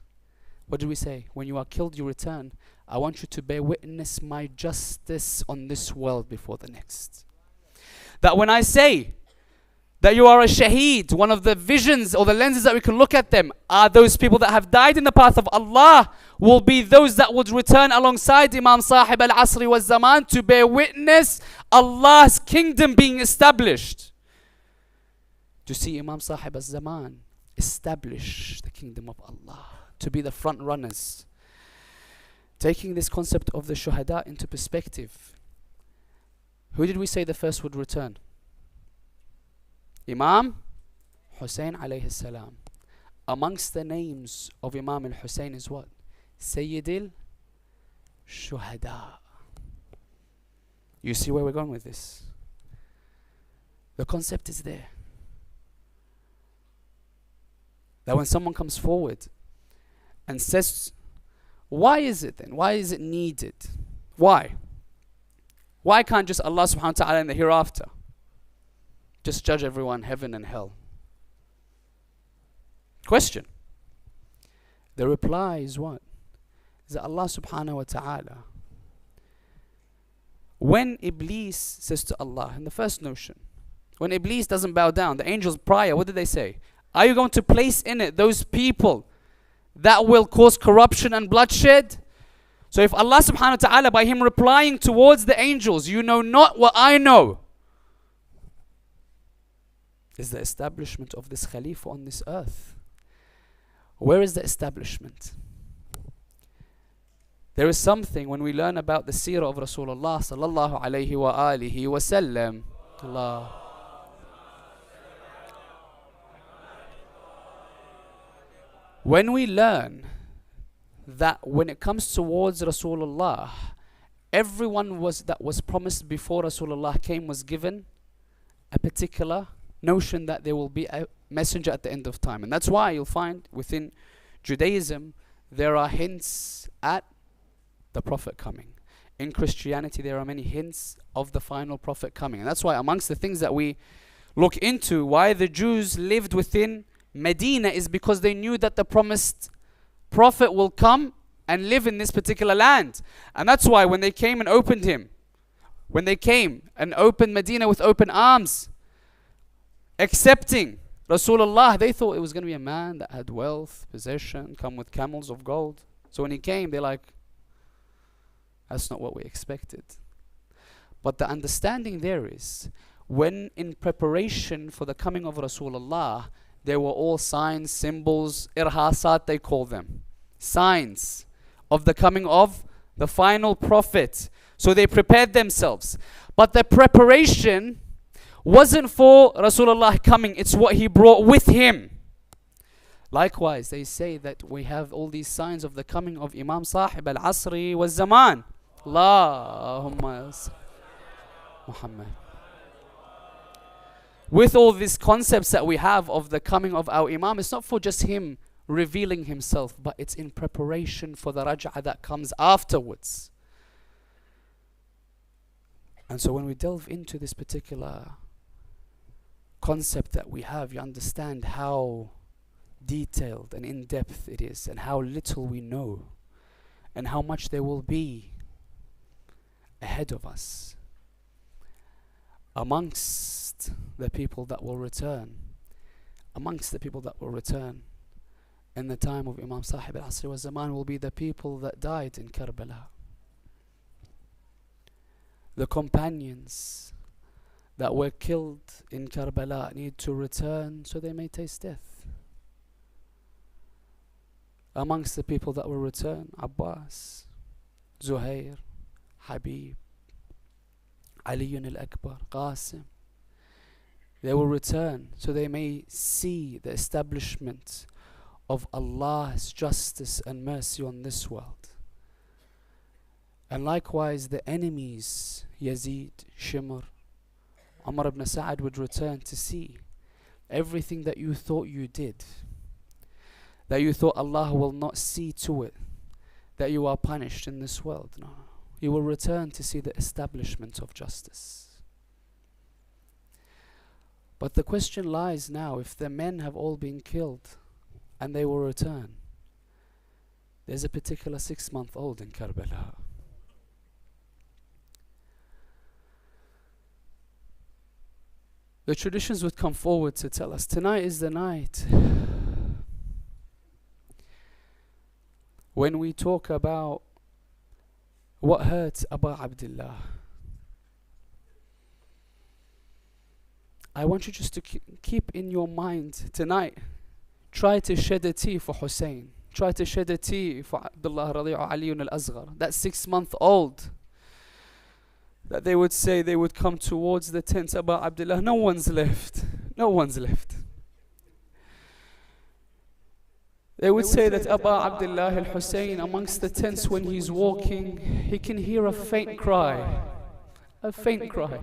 what do we say? When you are killed, you return. I want you to bear witness my justice on this world before the next. That when I say that you are a shaheed, one of the visions or the lenses that we can look at them are those people that have died in the path of Allah, will be those that would return alongside Imam Sahib al-Asri wa Zaman to bear witness Allah's kingdom being established. To see Imam Sahib al-Zaman establish the kingdom of Allah, to be the front runners. Taking this concept of the shuhada into perspective, who did we say the first would return? Imam Husayn alayhi salam. Amongst the names of Imam al-Husayn is what? Sayyid al-Shuhada. You see where we're going with this? The concept is there. That when someone comes forward and says, why is it then? Why is it needed? Why? Why can't just Allah subhanahu wa ta'ala in the hereafter just judge everyone, heaven and hell? Question. The reply is what? Is that Allah subhanahu wa ta'ala, when Iblis says to Allah, in the first notion, when Iblis doesn't bow down, the angels prior, what did they say? Are you going to place in it those people that will cause corruption and bloodshed? So if Allah subhanahu wa ta'ala, by him replying towards the angels, you know not what I know, is the establishment of this Khalifa on this earth. Where is the establishment? There is something when we learn about the seerah of Rasulullah sallallahu alayhi wa alihi wa sallam. Allah. When we learn that when it comes towards Rasulullah, everyone that was promised before Rasulullah came was given a particular notion that there will be a messenger at the end of time. And that's why you'll find within Judaism there are hints at the Prophet coming. In Christianity there are many hints of the final Prophet coming. And that's why amongst the things that we look into, why the Jews lived within Medina is because they knew that the promised Prophet will come and live in this particular land. And that's why when they came and opened Medina with open arms, accepting Rasulullah, they thought it was going to be a man that had wealth, possession, come with camels of gold. So when he came, they're like, that's not what we expected. But the understanding there is, when in preparation for the coming of Rasulullah, there were all signs, symbols, irhasat they call them. Signs of the coming of the final Prophet. So they prepared themselves. But the preparation wasn't for Rasulullah coming, it's what he brought with him. Likewise, they say that we have all these signs of the coming of Imam Sahib al-Asri wa Zaman. Allahumma Muhammad. With all these concepts that we have of the coming of our Imam, it's not for just him revealing himself, but it's in preparation for the raj'ah that comes afterwards. And so when we delve into this particular concept that we have, you understand how detailed and in-depth it is, and how little we know, and how much there will be ahead of us amongst the people that will return, in the time of Imam Sahib al-Asri wa Zaman will be the people that died in Karbala. The companions that were killed in Karbala need to return so they may taste death. Amongst the people that will return, Abbas, Zuhair, Habib, Ali al-Akbar, Qasim. They will return so they may see the establishment of Allah's justice and mercy on this world. And likewise the enemies, Yazid, Shimr, Umar ibn Sa'ad would return to see everything that you thought you did, that you thought Allah will not see to it, that you are punished in this world. No, you will return to see the establishment of justice. But the question lies now, if the men have all been killed and they will return, there's a particular 6-month-old in Karbala. The traditions would come forward to tell us, tonight is the night when we talk about what hurt Abu Abdullah. I want you just to keep in your mind tonight, try to shed a tear for Husayn. Try to shed a tear for Abdullah radi'u Ali al-Asghar, that 6-month-old. That they would say, they would come towards the tent, Abu Abdullah, no one's left. No one's left. They would say that Abu Abdullah al-Husayn amongst the tents when he's walking, he can hear a faint cry. A faint cry.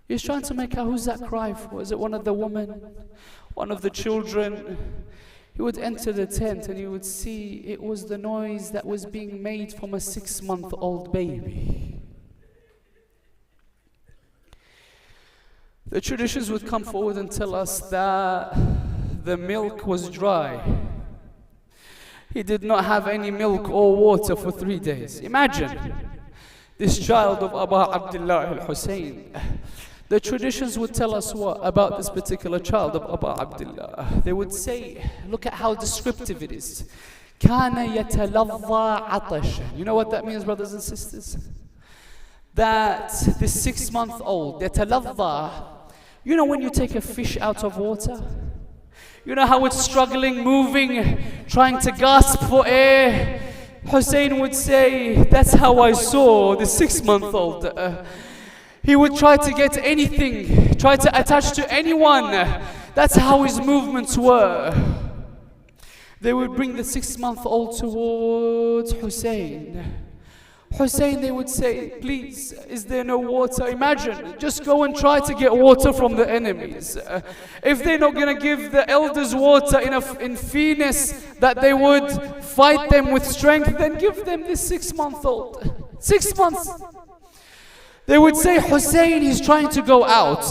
He's trying to make out, who's that cry for? Is it one of the women? One of the children? He would enter the tent and he would see it was the noise that was being made from a 6-month-old baby. The traditions would come forward and tell us that the milk was dry. He did not have any milk or water for 3 days. Imagine this child of Abdulla al-Husayn. The traditions would tell us what about this particular child of Abdullah? They would say, look at how descriptive it is. كَانَ يَتَلَظَّى عَطَشًا. You know what that means, brothers and sisters? That this 6-month-old, يَتَلَظَّى, you know when you take a fish out of water? You know how it's struggling, moving, trying to gasp for air? Husayn would say, that's how I saw the 6-month-old. He would try to get anything, try to attach to anyone. That's how his movements were. They would bring the 6-month-old towards Husayn. Husayn, they would say, please, is there no water? Imagine, just go and try to get water from the enemies. If they're not going to give the elders water in fairness that they would fight them with strength, then give them this 6-month-old. 6 months. They would say, Husayn, he's trying to go out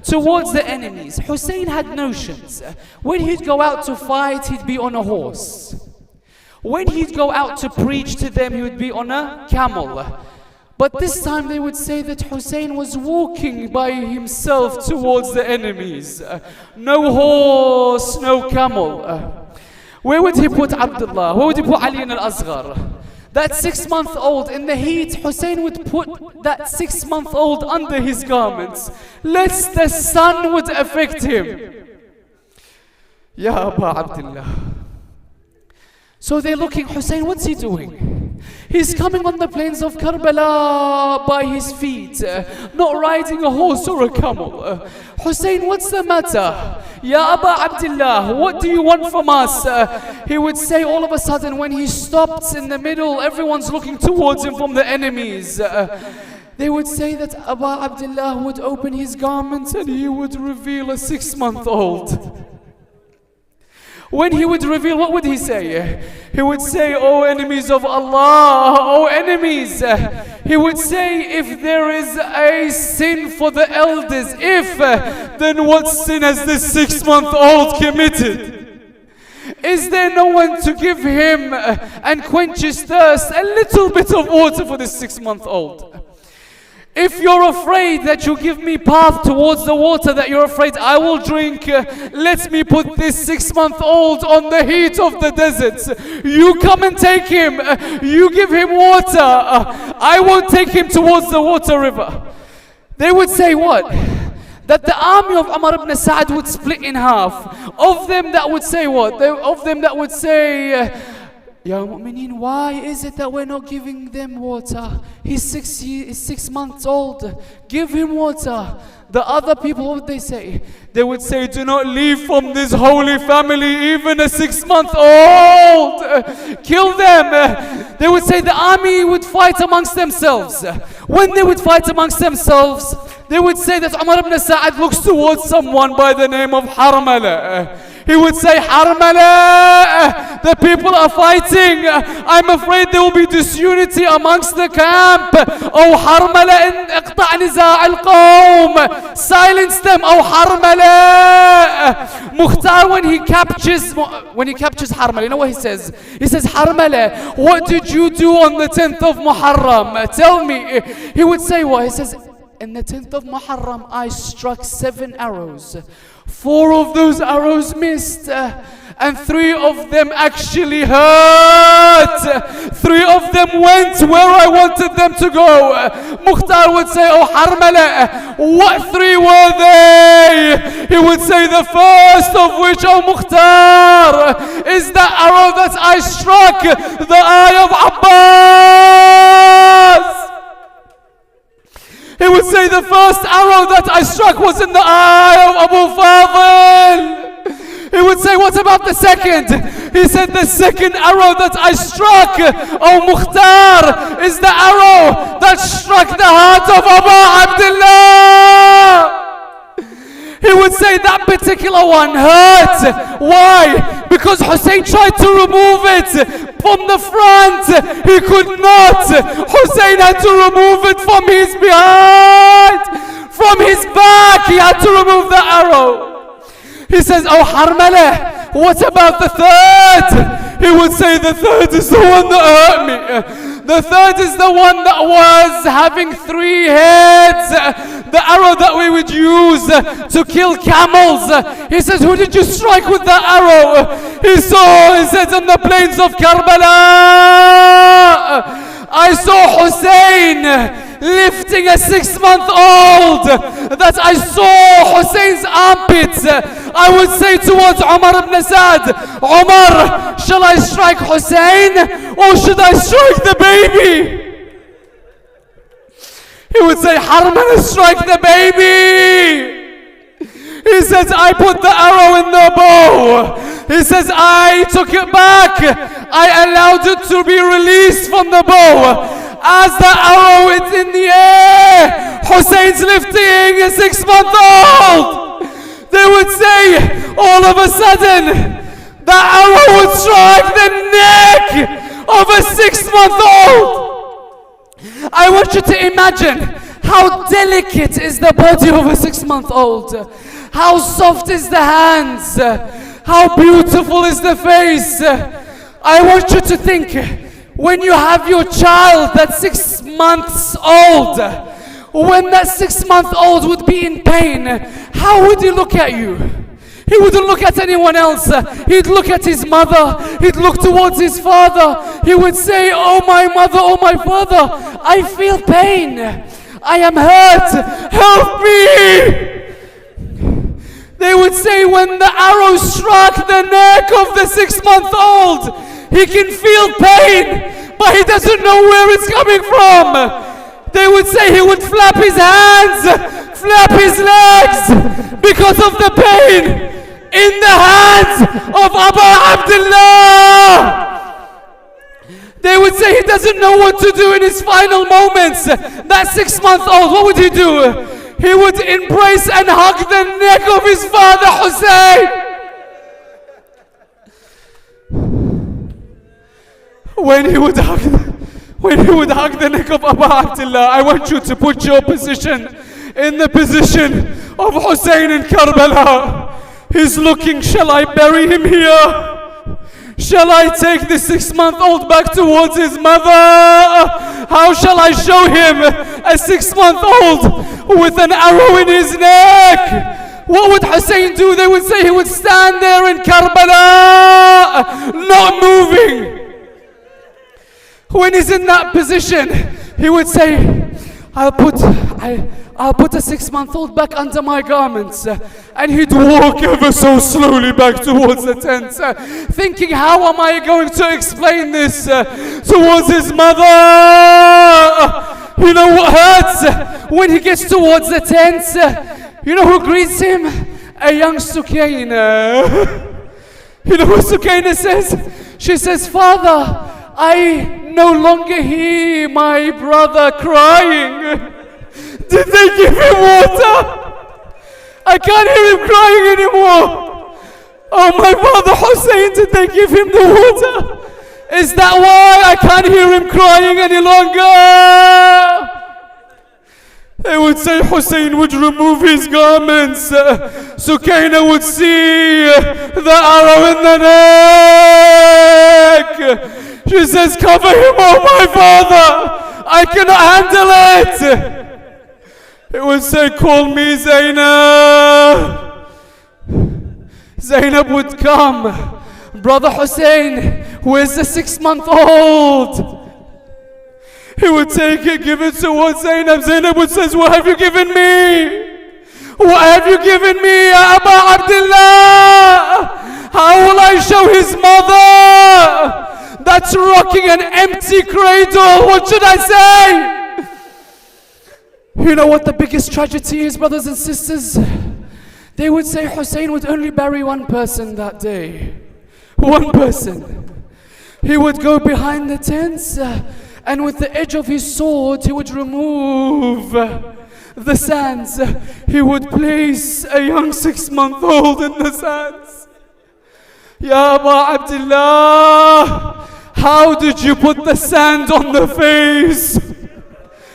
towards the enemies. Husayn had notions. When he'd go out to fight, he'd be on a horse. When he'd go out to preach to them, he would be on a camel. But this time they would say that Husayn was walking by himself towards the enemies. No horse, no camel. Where would he put Abdullah? Where would he put Ali al-Asghar? That 6-month-old in the heat, Husayn would put that 6-month-old under his garments, lest the sun would affect him. Ya Aba Abdullah. So they're looking, Husayn, what's he doing? He's coming on the plains of Karbala by his feet, not riding a horse or a camel. Husayn, what's the matter? Ya Aba Abdullah, what do you want from us? He would say all of a sudden when he stopped in the middle, everyone's looking towards him from the enemies. They would say that Aba Abdullah would open his garments and he would reveal a 6-month-old. When he would reveal, what would he say? He would say, "O enemies of Allah, O enemies." He would say, if there is a sin for the elders, then what sin has this 6-month-old committed? Is there no one to give him and quench his thirst? A little bit of water for this 6-month-old. If you're afraid that you give me path towards the water that you're afraid I will drink, let me put this 6-month-old on the heat of the desert. You come and take him. You give him water. I won't take him towards the water river. They would say what? That the army of Umar ibn Sa'd would split in half. Of them that would say what? Of them that would say, Ya Mu'mineen, why is it that we're not giving them water? He's 6 months old. Give him water. The other people, what would they say? They would say, do not leave from this holy family even a 6-month-old. Kill them. They would say the army would fight amongst themselves. When they would fight amongst themselves, they would say that Umar ibn Sa'd looks towards someone by the name of Harmala. He would say, Harmala, the people are fighting. I'm afraid there will be disunity amongst the camp. Oh Harmala, اقطع نزاع القوم. Silence them, oh Harmala. Mukhtar, when he captures Harmala, you know what he says? He says, Harmala, what did you do on the 10th of Muharram? Tell me. He would say what? He says, in the 10th of Muharram, I struck 7 arrows. 4 of those arrows missed, and 3 of them actually hurt. 3 of them went where I wanted them to go. Mukhtar would say, oh Harmala, what 3 were they? He would say, the first of which, oh Mukhtar, is the arrow that I struck, the eye of Abbas. He would say the first arrow that I struck was in the eye of Abu Fadl. He would say, what about the second? He said, the second arrow that I struck, oh Mukhtar, is the arrow that struck the heart of Abu Abdullah. He would say that particular one hurt. Why? Because Husayn tried to remove it from the front. He could not. Husayn had to remove it from his behind. From his back, he had to remove the arrow. He says, oh Harmala, what about the third? He would say, the third is the one that hurt me. The third is the one that was having 3 heads. The arrow that we would use to kill camels. He says, who did you strike with the arrow? He said, on the plains of Karbala, I saw Husayn lifting a 6-month-old, that I saw Husayn's armpits. I would say towards Umar ibn Sa'd, Umar, shall I strike Husayn or should I strike the baby? He would say, Harman, strike the baby. He says, I put the arrow in the bow. He says, I took it back. I allowed it to be released from the bow. As the arrow is in the air, Husayn's lifting a 6-month-old. They would say, all of a sudden, the arrow would strike the neck of a 6-month-old. I want you to imagine how delicate is the body of a 6-month-old. How soft is the hands. How beautiful is the face. I want you to think, when you have your child that's 6 months old, when that 6-month-old would be in pain, how would he look at you? He wouldn't look at anyone else. He'd look at his mother. He'd look towards his father. He would say, oh my mother, oh my father, I feel pain. I am hurt. Help me. They would say when the arrow struck the neck of the 6-month-old, he can feel pain, but he doesn't know where it's coming from. They would say he would flap his hands, flap his legs because of the pain in the hands of Abdulla. They would say he doesn't know what to do in his final moments. That 6-month-old, what would he do? He would embrace and hug the neck of his father Husayn. When he would hug the neck of Abu Abdullah, I want you to put your position in the position of Husayn in Karbala. He's looking, shall I bury him here? Shall I take the 6-month-old back towards his mother? How shall I show him a 6-month-old with an arrow in his neck? What would Husayn do? They would say he would stand there in Karbala, not moving. When he's in that position, he would say, I'll put a 6-month-old back under my garments. And he'd walk ever so slowly back towards the tent, thinking, how am I going to explain this towards his mother? You know what hurts? When he gets towards the tent, you know who greets him? A young Sukaina. You know what Sukaina says? She says, Father, I no longer hear my brother crying. Did they give him water? I can't hear him crying anymore. Oh, my father Husayn, did they give him the water? Is that why I can't hear him crying any longer? They would say Husayn would remove his garments. Sukaina would see the arrow in the neck. She says, cover him, oh my father. I cannot handle it. It would say, call me Zainab. Zainab would come. Brother Husayn, who is the 6-month-old. He would take it, give it towards Zainab. Zainab would say, what have you given me? What have you given me, Abu Abdullah? How will I show his mother that's rocking an empty cradle? What should I say? You know what the biggest tragedy is, brothers and sisters? They would say Husayn would only bury one person that day. One person. He would go behind the tents and with the edge of his sword he would remove the sands. He would place a young 6-month-old in the sands. Ya Abu Abdullah, how did you put the sand on the face?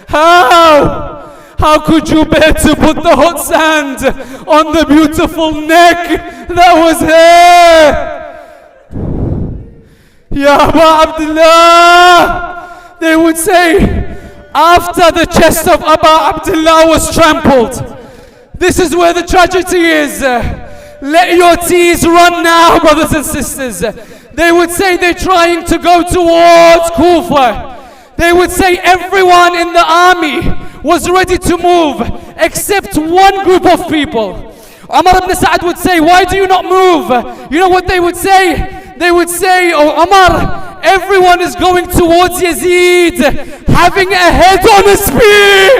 How? How could you bear to put the hot sand on the beautiful neck that was here? Ya Abu Abdullah, they would say, after the chest of Abu Abdullah was trampled, this is where the tragedy is. Let your tears run now, brothers and sisters. They would say they're trying to go towards Kufa. They would say everyone in the army was ready to move except one group of people. Umar ibn Sa'd would say, why do you not move? You know what they would say? They would say, oh Umar, everyone is going towards Yazid, having a head on a spear.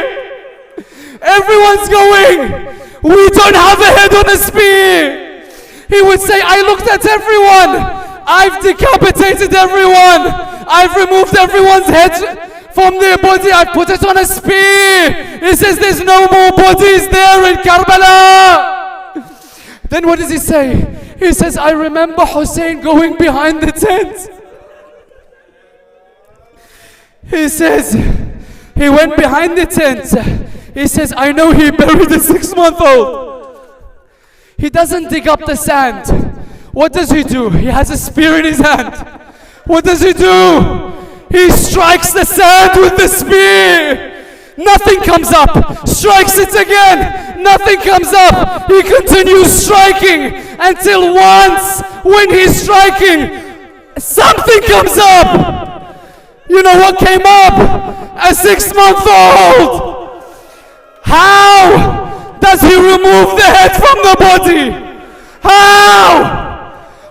Everyone's going. We don't have a head on a spear. He would say, I looked at everyone. I've decapitated everyone. I've removed everyone's head from their body. I've put it on a spear. He says there's no more bodies there in Karbala. Then what does he say? He says, I remember Husayn going behind the tent. He says, he went behind the tent. He says, I know he buried a 6-month-old. He doesn't dig up the sand. What does he do? He has a spear in his hand. What does he do? He strikes the sand with the spear. Nothing comes up. Strikes it again. Nothing comes up. He continues striking until once, when he's striking, something comes up. You know what came up? A 6-month-old. How does he remove the head from the body? How?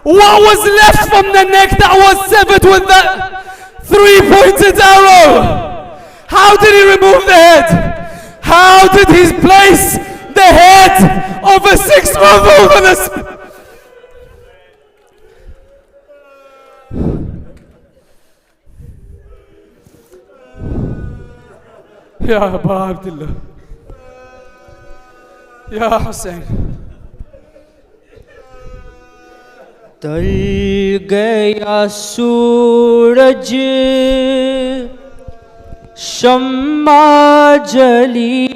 What was left from the neck that was severed with that 3-pointed arrow? How did he remove the head? How did he place the head of a 6-month-old on a Ya Abu Abdullah, Ya Husayn. ढल गया सूरज शम्मा जली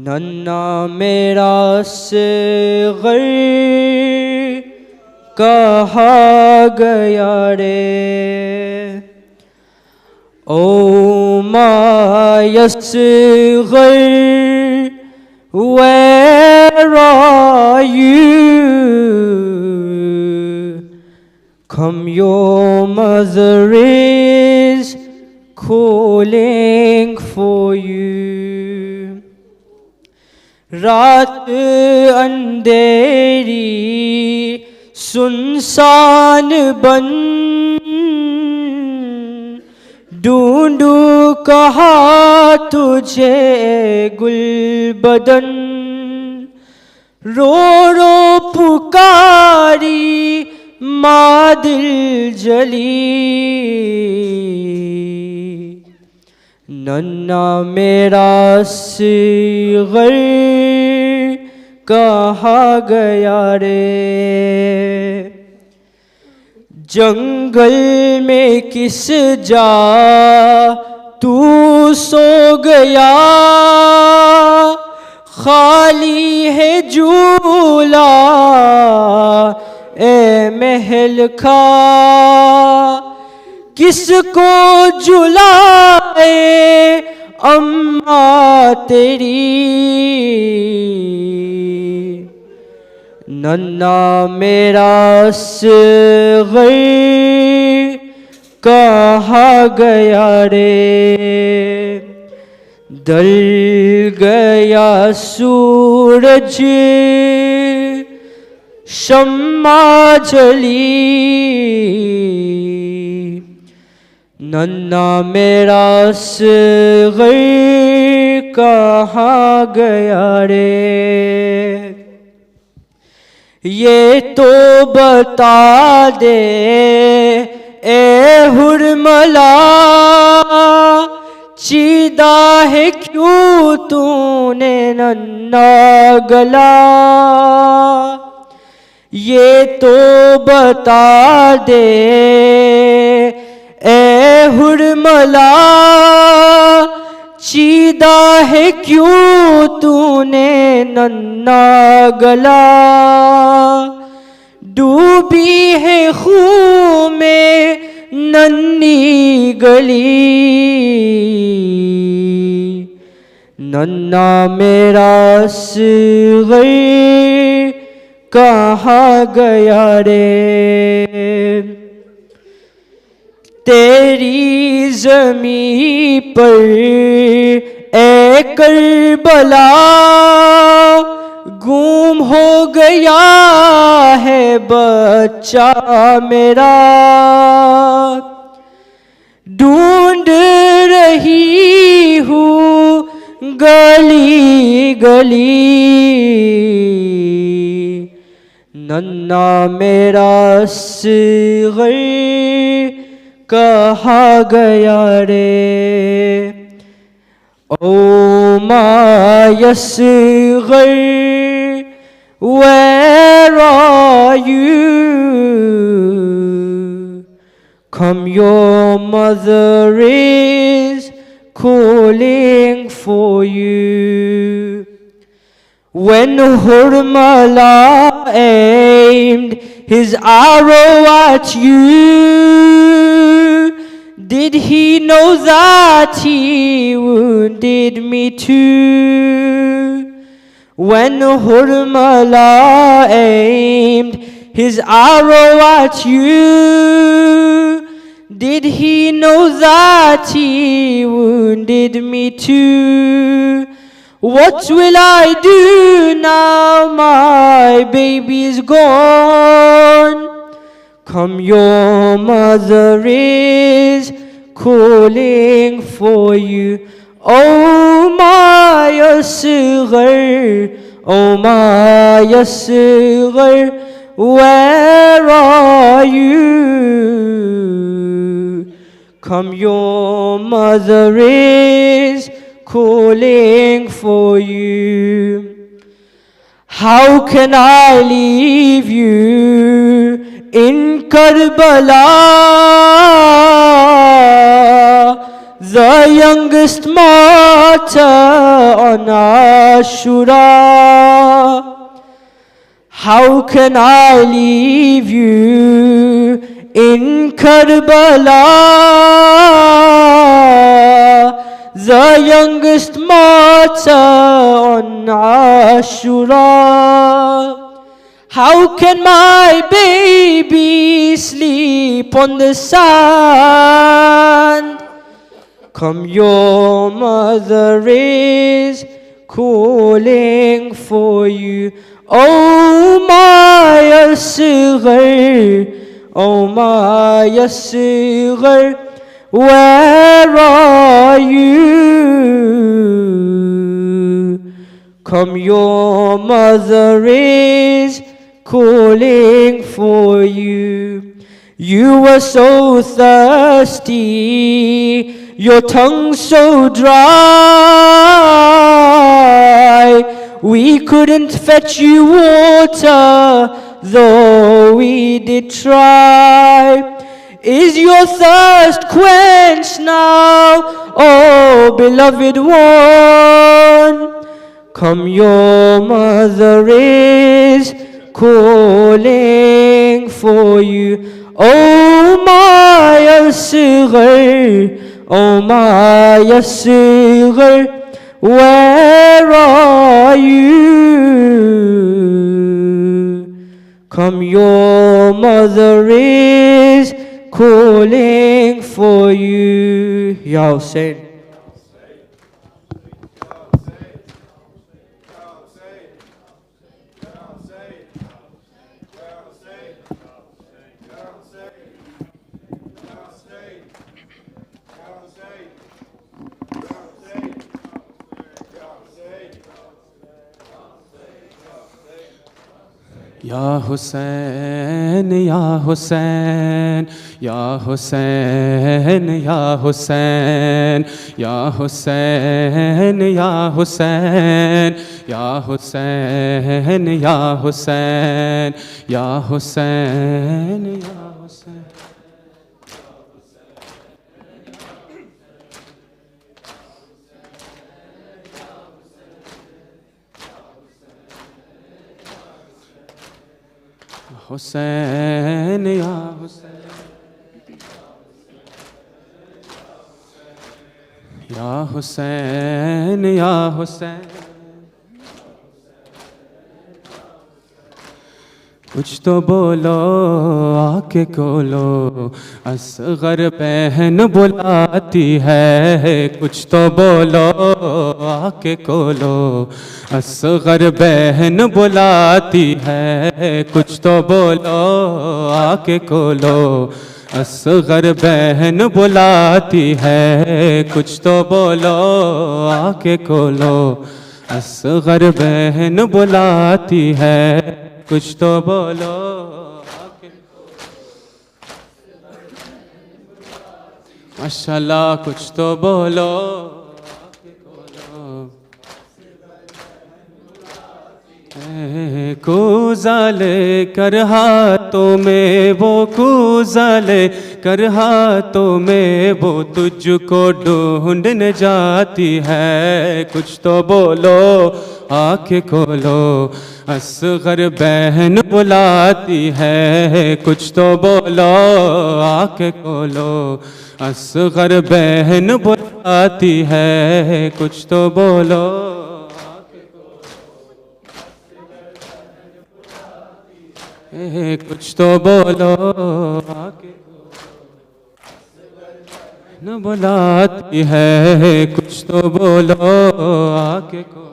नन्ना मेरा सग़र कहा गया रे ओ मायसग़र where are you? Come, your mother is calling for you. रात अंधेरी सुनसान बन ढूंढूं कहाँ तुझे गुलबदन रो रो पुकारी माँ दिल जली नन्ना मेरा सिग़र कहाँ गया रे जंगल में किस जा तू सो गया खाली है झूला ए महल का किसको झुलाए अम्मा तेरी नन्ना मेरा सिग़र कहाँ गया रे ढल गया सूरज शम्मा जली नन्ना मेरा सिग़र कहाँ गया रे ये तो बता दे ए हुरमला चीदा है क्यों तूने नन्ना गला, ये तो बता दे ए हुरमला, चीदा है क्यों तूने नन्ना गला, डूबी है खून में नन्ही गली, नन्ना मेरा असग़र कहाँ गया रे, तेरी ज़मीं पर ए करबला, गुम हो गया है बच्चा मेरा, ढूंढ रही हूँ गली गली, नन्ना मेरा असग़र कहाँ गया रे। Oh my asghar, where are you? Come, your mother is calling for you. When Hurmala aimed his arrow at you, did he know that he wounded me too? When Hurmala aimed his arrow at you, did he know that he wounded me too? What will I do now my baby's gone? Come, your mother is calling for you. Oh my asghar, oh my asghar, where are you? Come, your mother is calling for you. How can I leave you in Karbala, the youngest martyr on Ashura? How can I leave you in Karbala, the youngest martyr on Ashura? How can my baby sleep on the sand? Come, your mother is calling for you. Oh my asghar, oh my asghar, where are you? Come, your mother is calling for you. You were so thirsty, your tongue so dry, we couldn't fetch you water, though we did try. Is your thirst quenched now, oh beloved one? Come, your mother is calling for you. Oh my asghar, oh my asghar, where are you? Come, your mother is calling for you. Ya Husayn. یا حسین یا حسین یا حسین یا حسین یا حسین یا حسین یا حسین یا حسین یا حسین یا حسین. حسین یا حسین یا حسین یا حسین. کچھ تو بولو آ کے کھولو اصغر بہن بلاتی ہے. کچھ تو بولو آ کے کھولو اصغر بہن بلاتی ہے. کچھ تو بولو آ کے کھولو اصغر بہن بلاتی ہے. کچھ تو بولو آ کے کھولو اصغر بہن بلاتی ہے. کچھ تو بولو ماشاءاللہ. کچھ تو بولو کوزہ لے کر ہاتھوں میں وہ کوزہ لے کر ہاتھوں میں وہ تجھ کو ڈھونڈنے جاتی ہے. کچھ تو بولو آنکھیں کھولو اصغر بہن بلاتی ہے. کچھ تو بولو آنکھیں کھولو اصغر بہن بلاتی ہے. کچھ تو بولو کچھ تو بولو نہ بلاتی ہے. کچھ تو بولو آکے کھولو.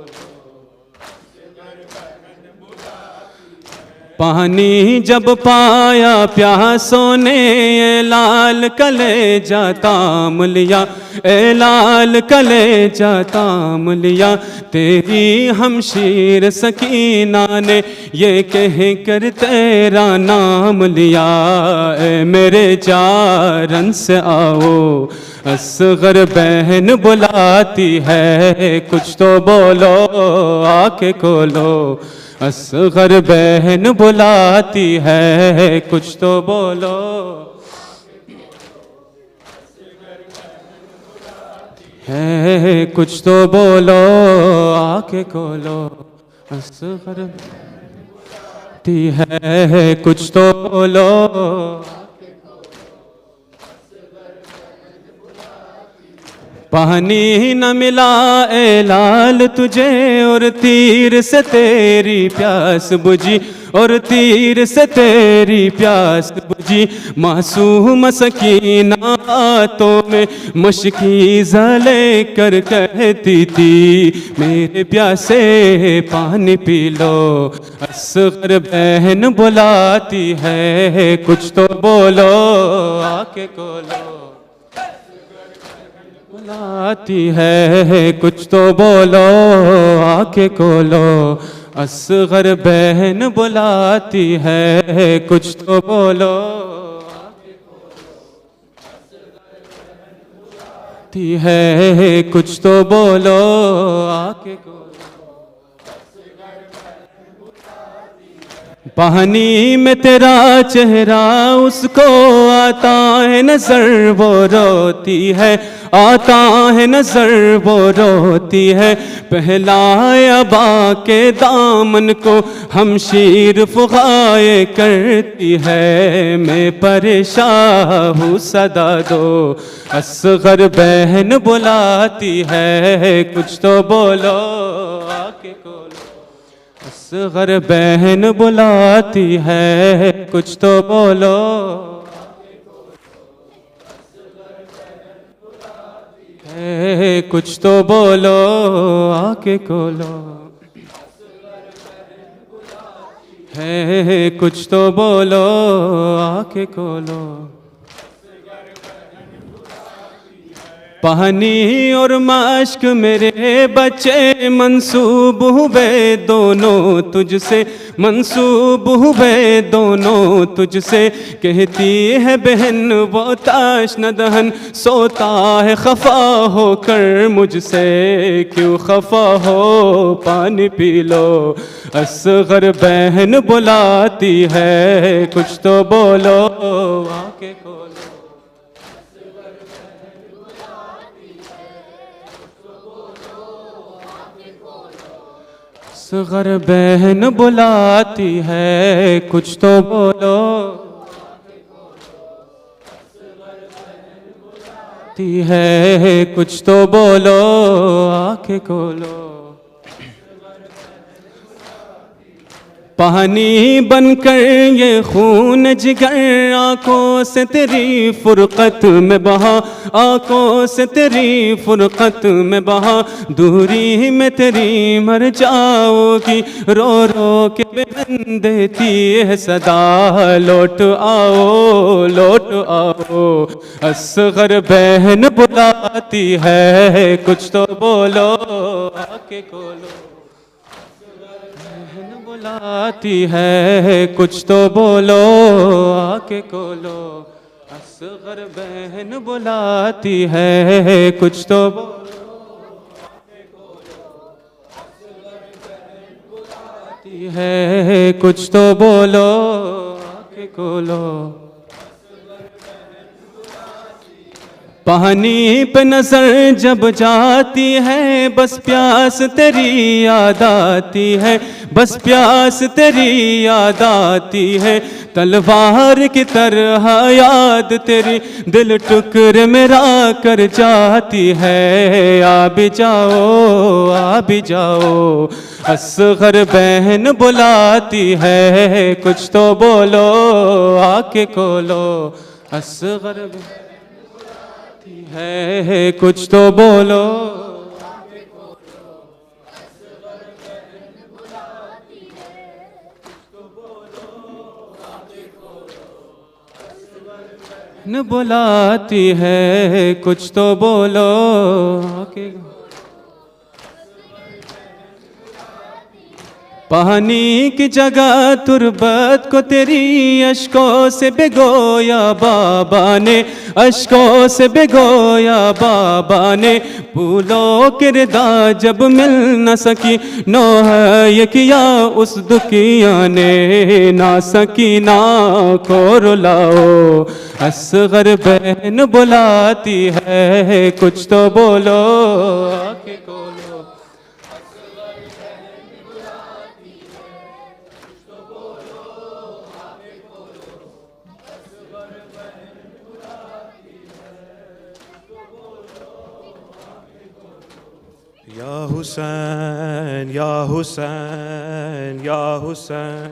پانی جب پایا پیاسوں نے اے لال کلے جا تام لیا. اے لال کلے جا تام لیا. تیری ہمشیر سکینہ نے یہ کہہ کر تیرا نام لیا. اے میرے جارن سے آؤ اصغر بہن بلاتی ہے. کچھ تو بولو آنکھیں کھولو اصغر بہن بلاتی ہے. کچھ تو بولو ہے. کچھ تو بولو آنکھیں کھولو اصغر بلاتی ہے. کچھ تو بولو پانی نہ ملا اے لال تجھے اور تیر سے تیری پیاس بجھی. اور تیر سے تیری پیاس بجھی. معصوم سکینہ ہاتھوں میں مشکیزہ لے کر کہتی تھی میرے پیاسے پانی پی لو. اصغر بہن بلاتی ہے. کچھ تو بولو آنکھیں کھولو بلاتی ہے. کچھ تو بولو آنکھیں کھولو اصغر بہن بلاتی ہے. کچھ تو بولو بلاتی ہے. کچھ تو بولو آنکھیں کھولو. پانی میں تیرا چہرہ اس کو آتا ہے نظر وہ روتی ہے. آتا ہے نظر وہ روتی ہے. پہلائے ابا کے دامن کو ہمشیر فغائے کرتی ہے. میں پریشان ہوں صدا دو اصغر بہن بلاتی ہے. کچھ تو بولو آنکھیں کھولو اصغر بہن بلاتی ہے. کچھ تو بولو ہے. کچھ تو بولو آنکھیں کھولو ہے. کچھ تو بولو آنکھیں کھولو. پانی اور مشک میرے بچے منسوب ہوئے دونوں تجھ سے. منسوب ہوئے دونوں تجھ سے، کہتی ہے بہن وہ تشنہ دہن، سوتا ہے خفا ہو کر مجھ سے، کیوں خفا ہو پانی پی لو، اصغر بہن بلاتی ہے کچھ تو بولو، آنکھیں کھولو، اصغر بہن بلاتی ہے کچھ تو بولو، ہے کچھ تو بولو، آنکھیں کھولو، پانی بن کر یہ خون جگر آنکھوں سے تیری فرقت میں بہا، آنکھوں سے تیری فرقت میں بہا، دوری میں تیری مر جاؤ گی، رو رو کے بہن دیتی ہے صدا، لوٹ آؤ لوٹ آؤ، اصغر بہن بلاتی ہے کچھ تو بولو، آنکھیں کھولو، بلاتی ہے کچھ تو بولو، آنکھیں کھولو، اصغر بہن بلاتی ہے کچھ تو بولو، آنکھیں کھولو، اصغر بہن بلاتی ہے کچھ تو بولو، آنکھیں کھولو، پانی پہ نظر جب جاتی ہے بس پیاس تیری یاد آتی ہے، بس پیاس تیری یاد آتی ہے، تلوار کی طرح یاد تیری دل ٹکڑے میرا کر جاتی ہے، آ بھی جاؤ آ بھی جاؤ، اصغر بہن بلاتی ہے کچھ تو بولو، آنکھیں کھولو، اصغر بہن ہے کچھ تو بولو، بلاتی ہے کچھ تو بولو، پانی کی جگہ تربت کو تیری اشکوں سے بھگویا بابا نے، اشکوں سے بھگویا بابا نے، پھولوں کی ردا جب مل نہ سکی، نوح یہ کیا اس دکھیا نے، نہ سکینہ کو رلاؤ، اصغر بہن بلاتی ہے کچھ تو بولو، آنکھیں کھولو، یا حسین یا حسین یا حسین،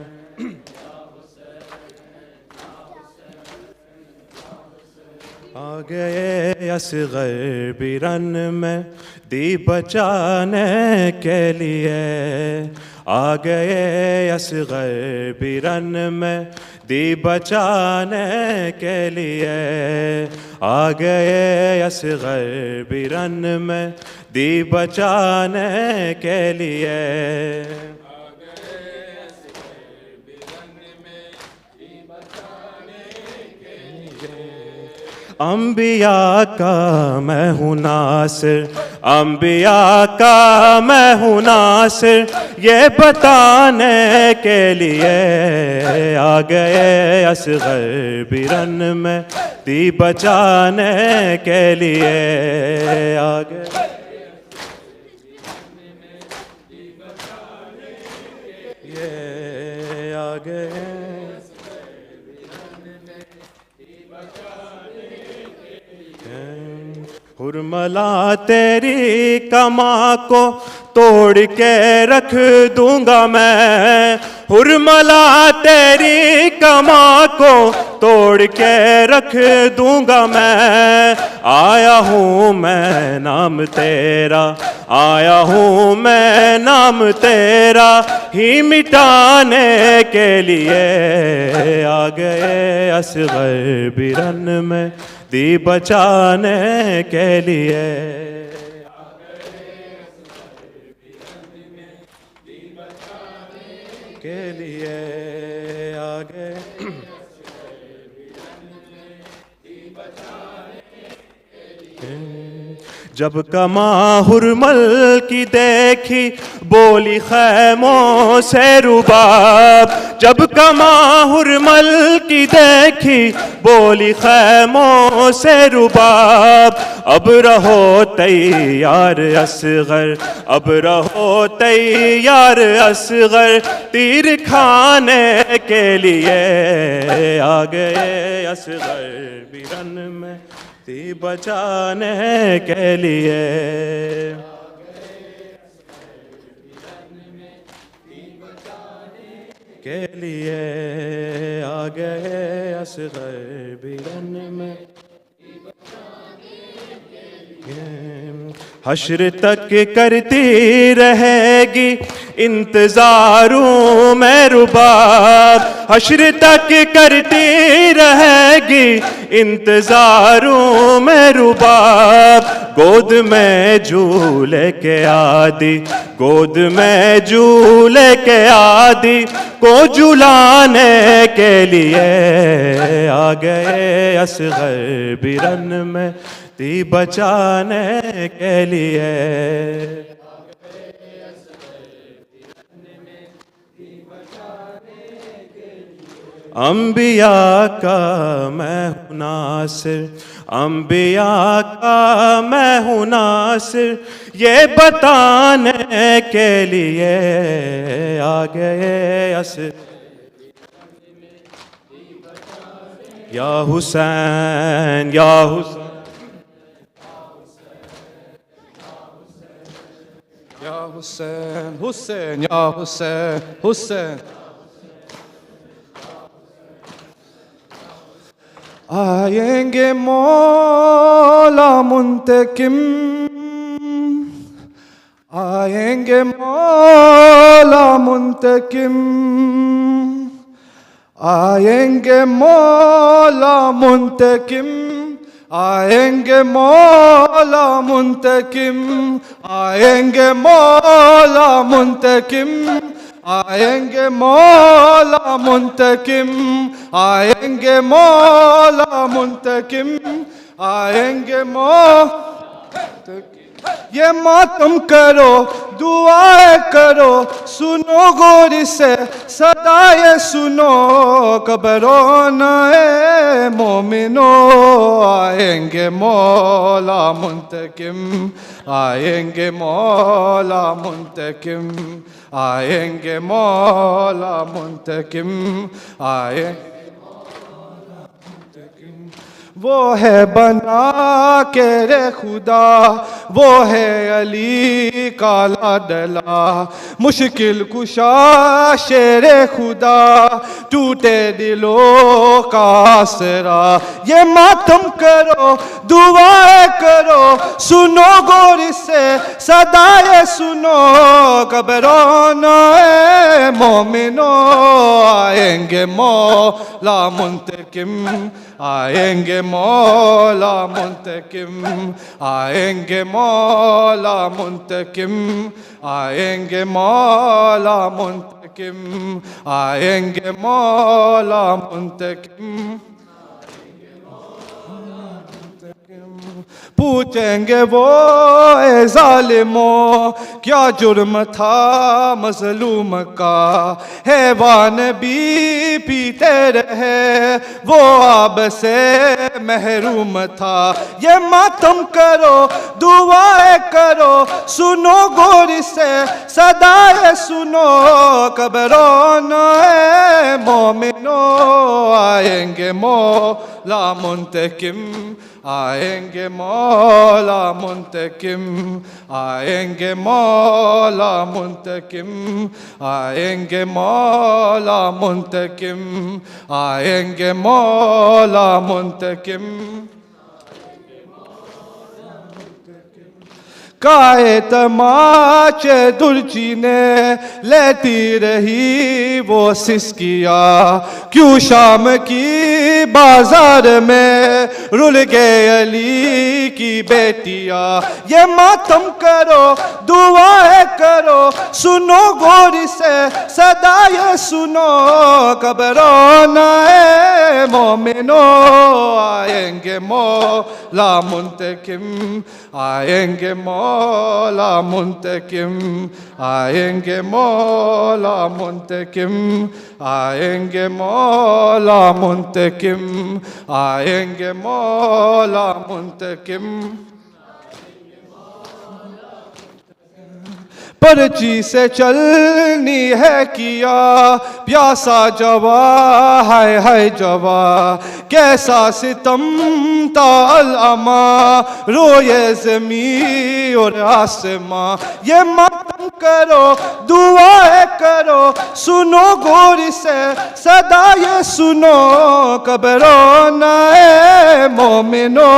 آ گئے اصغر برن میں دی بچانے کے لیے، آ گئے اصغر برن میں دی بچانے کے لیے، آ گئے اصغر برن میں دی بچانے کے لیے، انبیاء کا میں ہوں ناصر، انبیاء کا میں ہوں ناصر، یہ بتانے کے لیے، آ گئے اصغر برن میں دی بچانے کے لیے، آ گئے آ گئے حرملا تیری کما کو توڑ کے رکھ دوں گا میں، حرملا تیری کما کو توڑ کے رکھ دوں گا میں، آیا ہوں میں نام تیرا، آیا ہوں میں نام تیرا ہی مٹانے کے لیے، آ گئے اصغر برن میں دی بچانے کے لیے، کے لیے آ گئے. جب کما حرمل کی دیکھی بولی خیموں سے رباب. جب کما حرمل کی دیکھی بولی خیموں سے رباب. اب رہو تیار اصغر, اب رہو تیار اصغر, تیر کھانے کے لیے آ گئے اصغر. بیرن میں تی بچانے کے لیے آ گئے اصغر. بیرن میں حشر تک کرتی رہے گی انتظاروں میں رباب. حشر تک کرتی رہے گی انتظاروں میں رباب. گود میں جھولے کے عادی, گود میں جھولے کے عادی کو جھلانے کے لیے آ گئے اصغر. بیرن میں تی بچانے کے لیے انبیاء کا میں ہوں ناصر, انبیاء کا میں ہوں ناصر, یہ بتانے کے لیے آ گئے اصغر. یا حسین یا حسین یا حسین حسین یا حسین حسین. آئیں گے مولا منتقم, آئیں گے مولا منتقم, آئیں گے مولا منتقم, آئیں گے مولا منتقم, آئیں گے مولا منتقم, آئیں گے مولا منتقم, آئیں گے مولا منتقم, آئیں گے مولا. یہ ماتم کرو دعائیں کرو, سنو غور سے صدائے سنو, قبرون اے مومنو. آئیں گے مولا منتقم, آئیں گے مولا منتقم, آئیں گے مولا منتقم, آئیں. وہ ہے بنا کے رے خدا, وہ ہے علی کا لاڈلا, مشکل کشا شیر خدا, ٹوٹے دلوں کا آسرا. یہ ماتم کرو دعائیں کرو, سنو غور سے صدائے سنو, قبرون اے مومنو. آئیں گے مولا منتقم, آئیں گے مولا منتقم, آئیں گے مولا منتقم, آئیں گے مولا منتقم, آئیں گے مولا منتقم. پوچھیں گے وہ اے ظالموں کیا جرم تھا مظلوم کا, حیوان بھی پیتے رہے وہ آب سے محروم تھا. یہ ماتم کرو دعائیں کرو, سنو غور سے صدائیں سنو, قبرون اے مومنو. آئیں گے مولا منتقم, آئیں گے مولا منتقم, آئیں گے مولا منتقم, آئیں گے مولا منتقم, آئیں گے مولا منتقم. کائے تماچے درچی نے لیتی رہی وہ سسکیا, کیوں شام کی بازار میں رل گئے علی کی بیٹیاں. یہ ماتم کرو دعائیں کرو سنو غور سے صدا یہ سنو کب رونا ہے مومنو. آئیں گے مولا منتقم آئیں گے مولا منتقم آئیں گے مولا منتقم آئیں گے مولا منتقم آئیں گے مولا منتقم. پرچی سے چلنی ہے کیا پیاسا جوا ہائے ہائے جوا کیسا ستم تا العما روئے زمین اور آسماں. یہ ماتم کرو دعائیں کرو سنو غور سے صدا یہ سنو کب رونا ہے مومنو.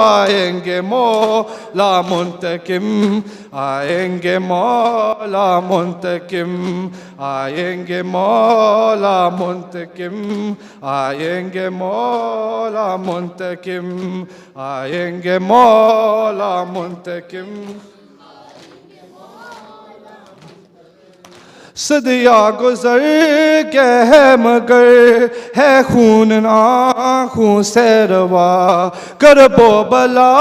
آئیں گے مولا منتقم آئیں گے مولا منتقم آئیں گے مولا منتقم آئیں گے مولا منتقم آئیں گے مولا منتقم. صدیاں گزر گئے ہے مگر ہے خون آنکھوں سے روا کرب و بلا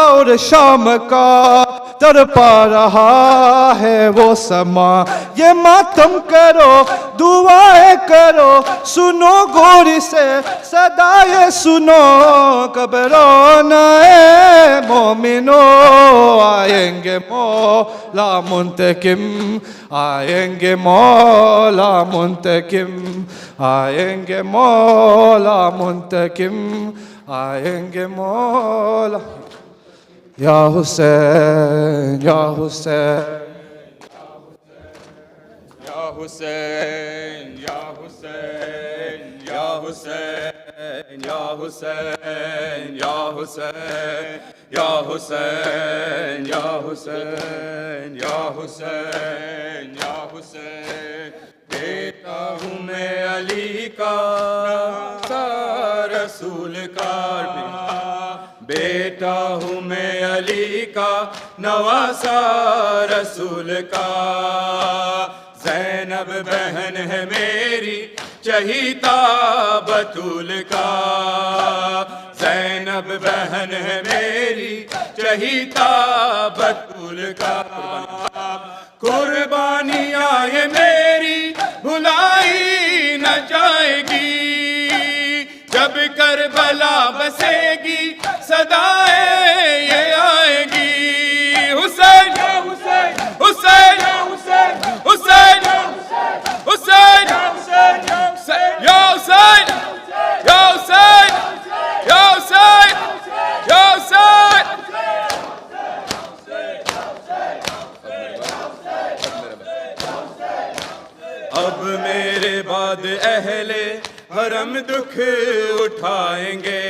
اور شام کا تڑپا رہا ہے وہ سما. یہ ماتم کرو دعائیں کرو سنو غور سے صدا یہ سنو کب رونا ہے مومنو. آئیں گے مولا منتقم آئیں گے مولا منتقم آئیں گے مولا منتقم آئیں گے مولا. یا حسین یا حسین یا حسین یا حسین یا حسین یا حسین یا حسین یا حسین یا حسین یا حسین یا حسین. بیٹا ہوں میں علی کا رسول کا بیٹا ہوں میں علی کا نواسا رسول کا. زینب بہن ہے میری چہیتا بطول کا زینب بہن ہے میری چہیتا بطول کا. قربانیاں یہ میری بھلائی نہ جائے گی جب کربلا بسے گی صدائے یہ آئے گی. حسین یا حسین حسین یا حسین حسین حسین یا حسین یا حسین یا حسین یا حسین. اب میرے بعد اہل حرم دکھ اٹھائیں گے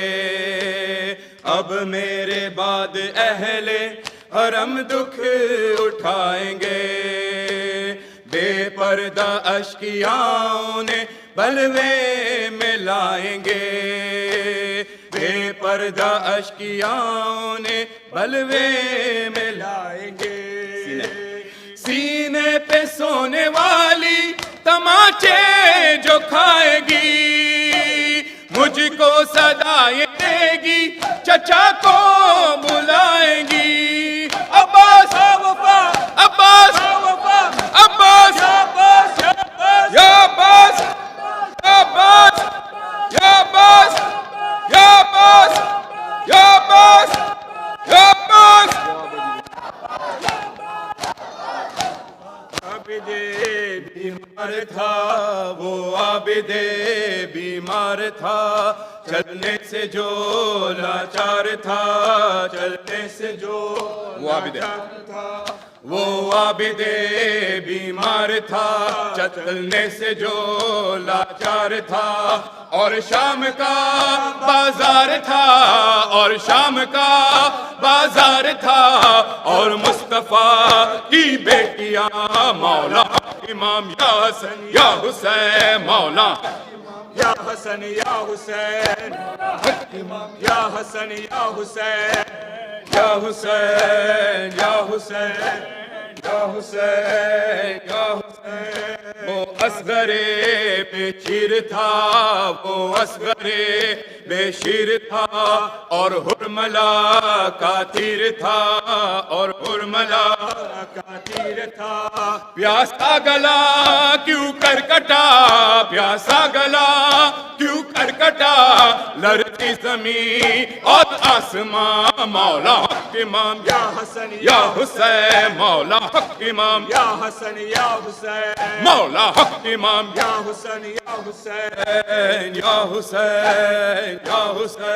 اب میرے بعد اہل حرم دکھ اٹھائیں گے. بے پردہ اشکیاں نے بلوے میں لائیں گے بے پردہ اشکیاں نے بلوے میں لائیں گے. سینے پہ سونے والی تماچے جو کھائے گی مجھ کو صدائیں دے گی چچا کو بلائیں گی. عباس عباس عباس یا عباس یا عباس یا عباس یا عباس یا عباس یا عباس. عابد بیمار تھا وہ عابد بیمار تھا چلنے سے جو لاچار تھا چلنے سے جو وہ عابد تھا وہ عابد بیمار تھا چلنے سے جو لاچار تھا. اور شام کا بازار تھا اور شام کا بازار تھا اور مصطفیٰ کی بیٹیاں مولا امام یا حسن یا حسین مولا یا حسن یا حسین یا حسن یا حسین یا حسین یا حسین یا حسین یا حسین وہ اصغر بے چیر تھا وہ اصغر بے شیر تھا اور حرملا کا تیر تھا اور حرملا کا تیر تھا پیاسا گلا کیوں کر کٹا پیاسا گلا کیوں کر کٹا لڑتی زمین اور آسمان مولا حق امام یا حسن یا حسین مولا حق امام یا حسن یا حسین مولا حق امام یا حسن یا حسین یا حسین یا حسین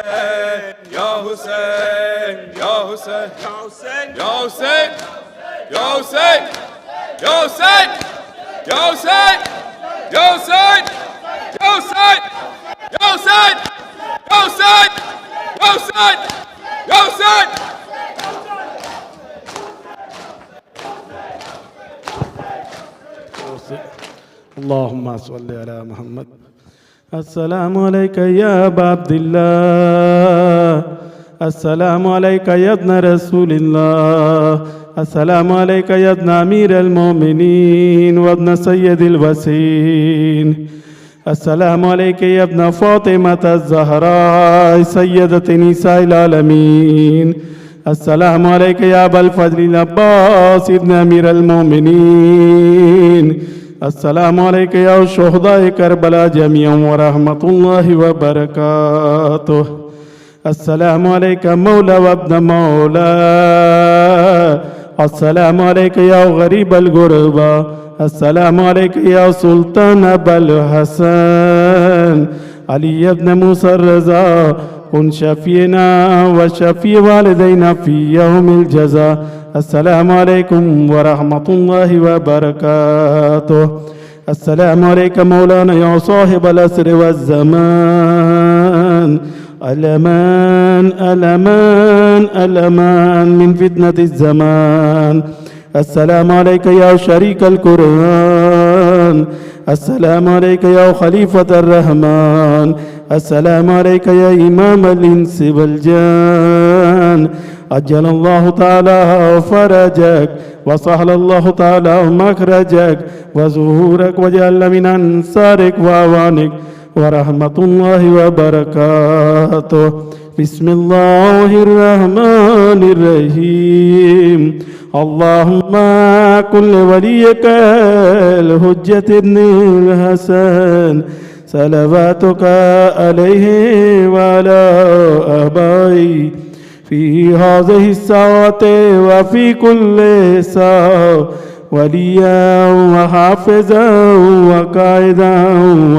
یا حسین یا حسین یا حسین یا حسین یا حسین یا حسین یا حسین یا حسین یا حسین یا حسین یا حسین یا حسین اللهم صل على محمد السلام عليك يا أبا عبد الله السلام عليك يا ابن رسول الله السلام عليك يا ابن أمير المؤمنين وابن سيد الوسيم السلام عليك يا ابن فاطمة الزهراء سيدة نساء العالمين السلام عليك يا أبا الفضل العباس ابن أمير المؤمنين السلام عليك يا شهداء كربلاء جميعا ورحمة الله وبركاته السلام عليك مولى وابن مولى السلام عليك يا غريب الغربة السلام عليك يا سلطان أبا الحسن علي بن موسى الرضا كن شفينا وشفي والدينا في يوم الجزاء السلام عليكم ورحمة الله وبركاته السلام عليك مولانا يا صاحب الأسر والزمان الأمان الأمان الأمان من فتنة الزمان السلام عليك يا شريك القرآن السلام عليك يا خليفة الرحمن السلام عليك يا إمام الإنس والجان أجل الله تعالى فرجك وسهل الله تعالى مخرجك وظهورك وجعل من أنصارك وأعوانك ورحمة الله وبركاته بسم الله الرحمن الرحيم اللهم كن لوليك الحجة ابن الحسن صلواتك عليه وعلى آبائه في هذه الساعة وفي كل ساعة وليا وحافظا وقائدا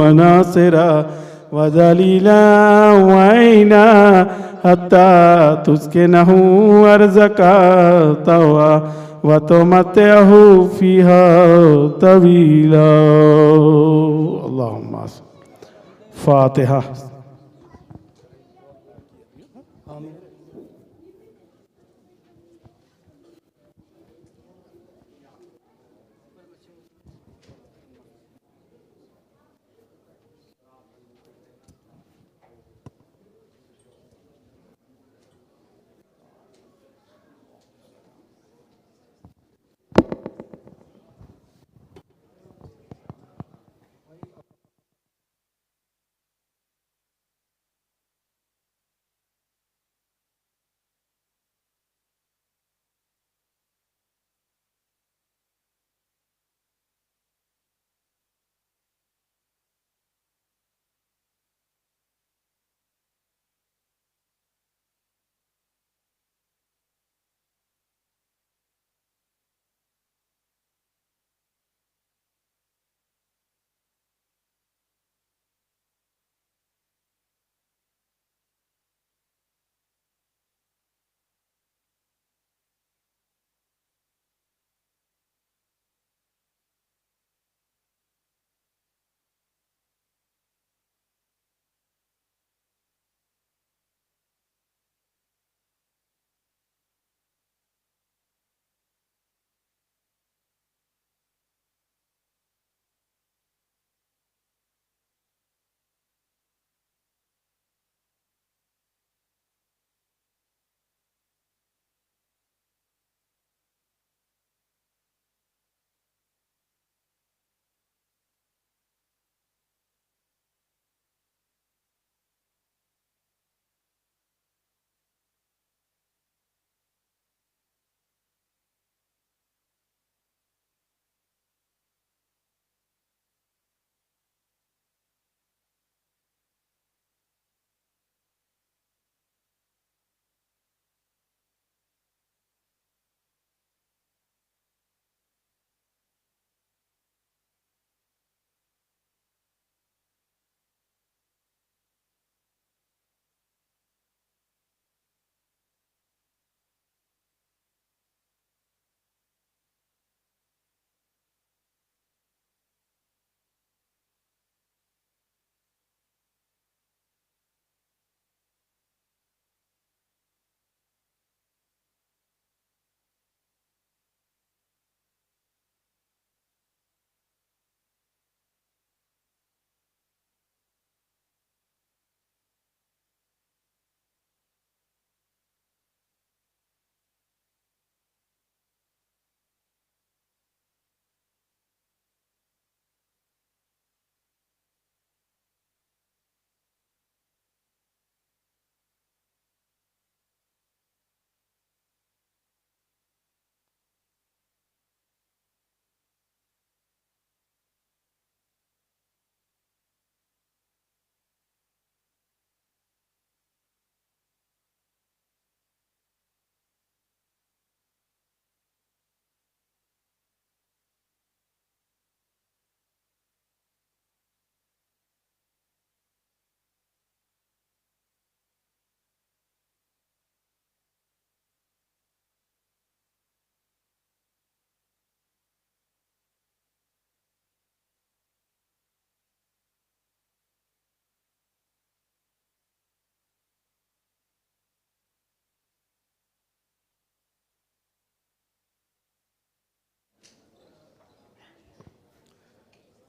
وناصرا وذليلا وعينا حتى تسكنه أرزك طوى وتمتعه فيها طويلا اللهم فاتحة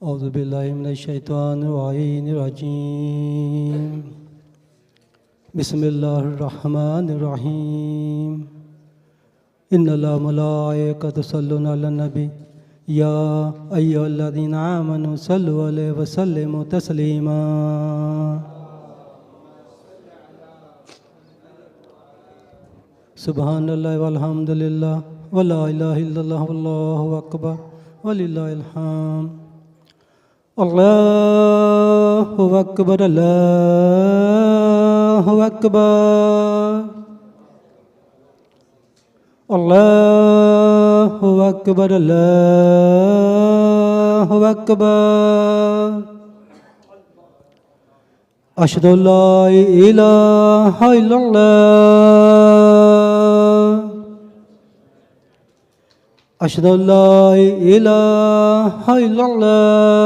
أعوذ بالله من الشيطان الرجيم بسم الله الرحمن الرحيم إن الله وملائكته يصلون على النبي يا أيها الذين آمنوا صلوا عليه وسلموا تسليما سبحان الله والحمد لله ولا إله إلا الله والله أكبر ولله الحمد الله أكبر الله أكبر الله أكبر الله أكبر أشهد أن لا إله إلا الله أشهد أن لا إله إلا الله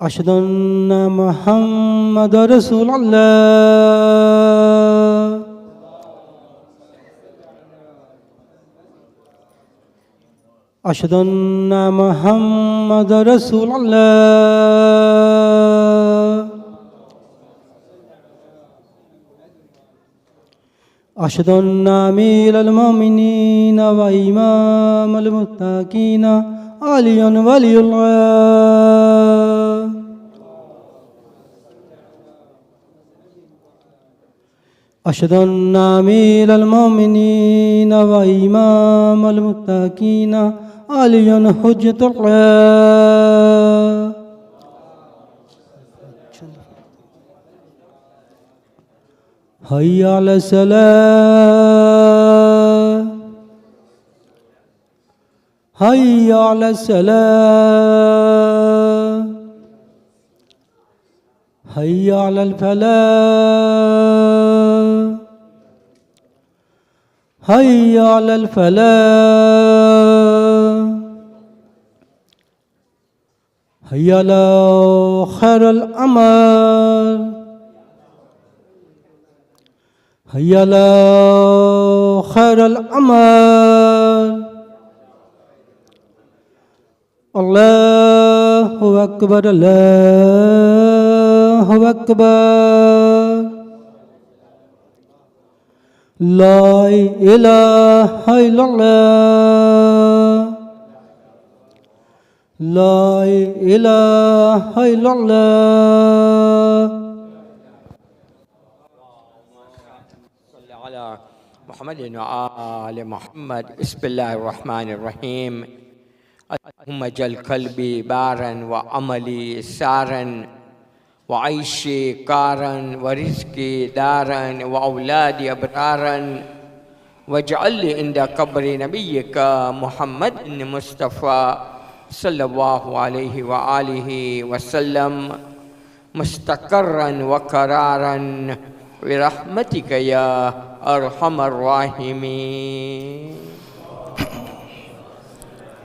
أشهد أن محمد رسول الله أشهد أن محمد رسول الله أشهد أن أمير المؤمنين وإمام المتقين علي ولي الله أشهد أن أمير المؤمنين وإمام المتقين علي حجة الله حي على الصلاة حي على الصلاة حي على الفلاح حي على الفلاح حي على خير الأمل حي على خير الأمل الله أكبر الله أكبر لا إله إلا الله لا إله إلا الله على محمد وآل محمد بسم الله الرحمن الرحيم اللهم اجعل قلبي بارا وعملي سارا وعيشي قارا ورزقي دارا وأولادي أبرارا واجعل لي عند قبر نبيك محمد المصطفى صلى الله عليه وآله وسلم مستقرا وقرارا برحمتك يا أرحم الراحمين.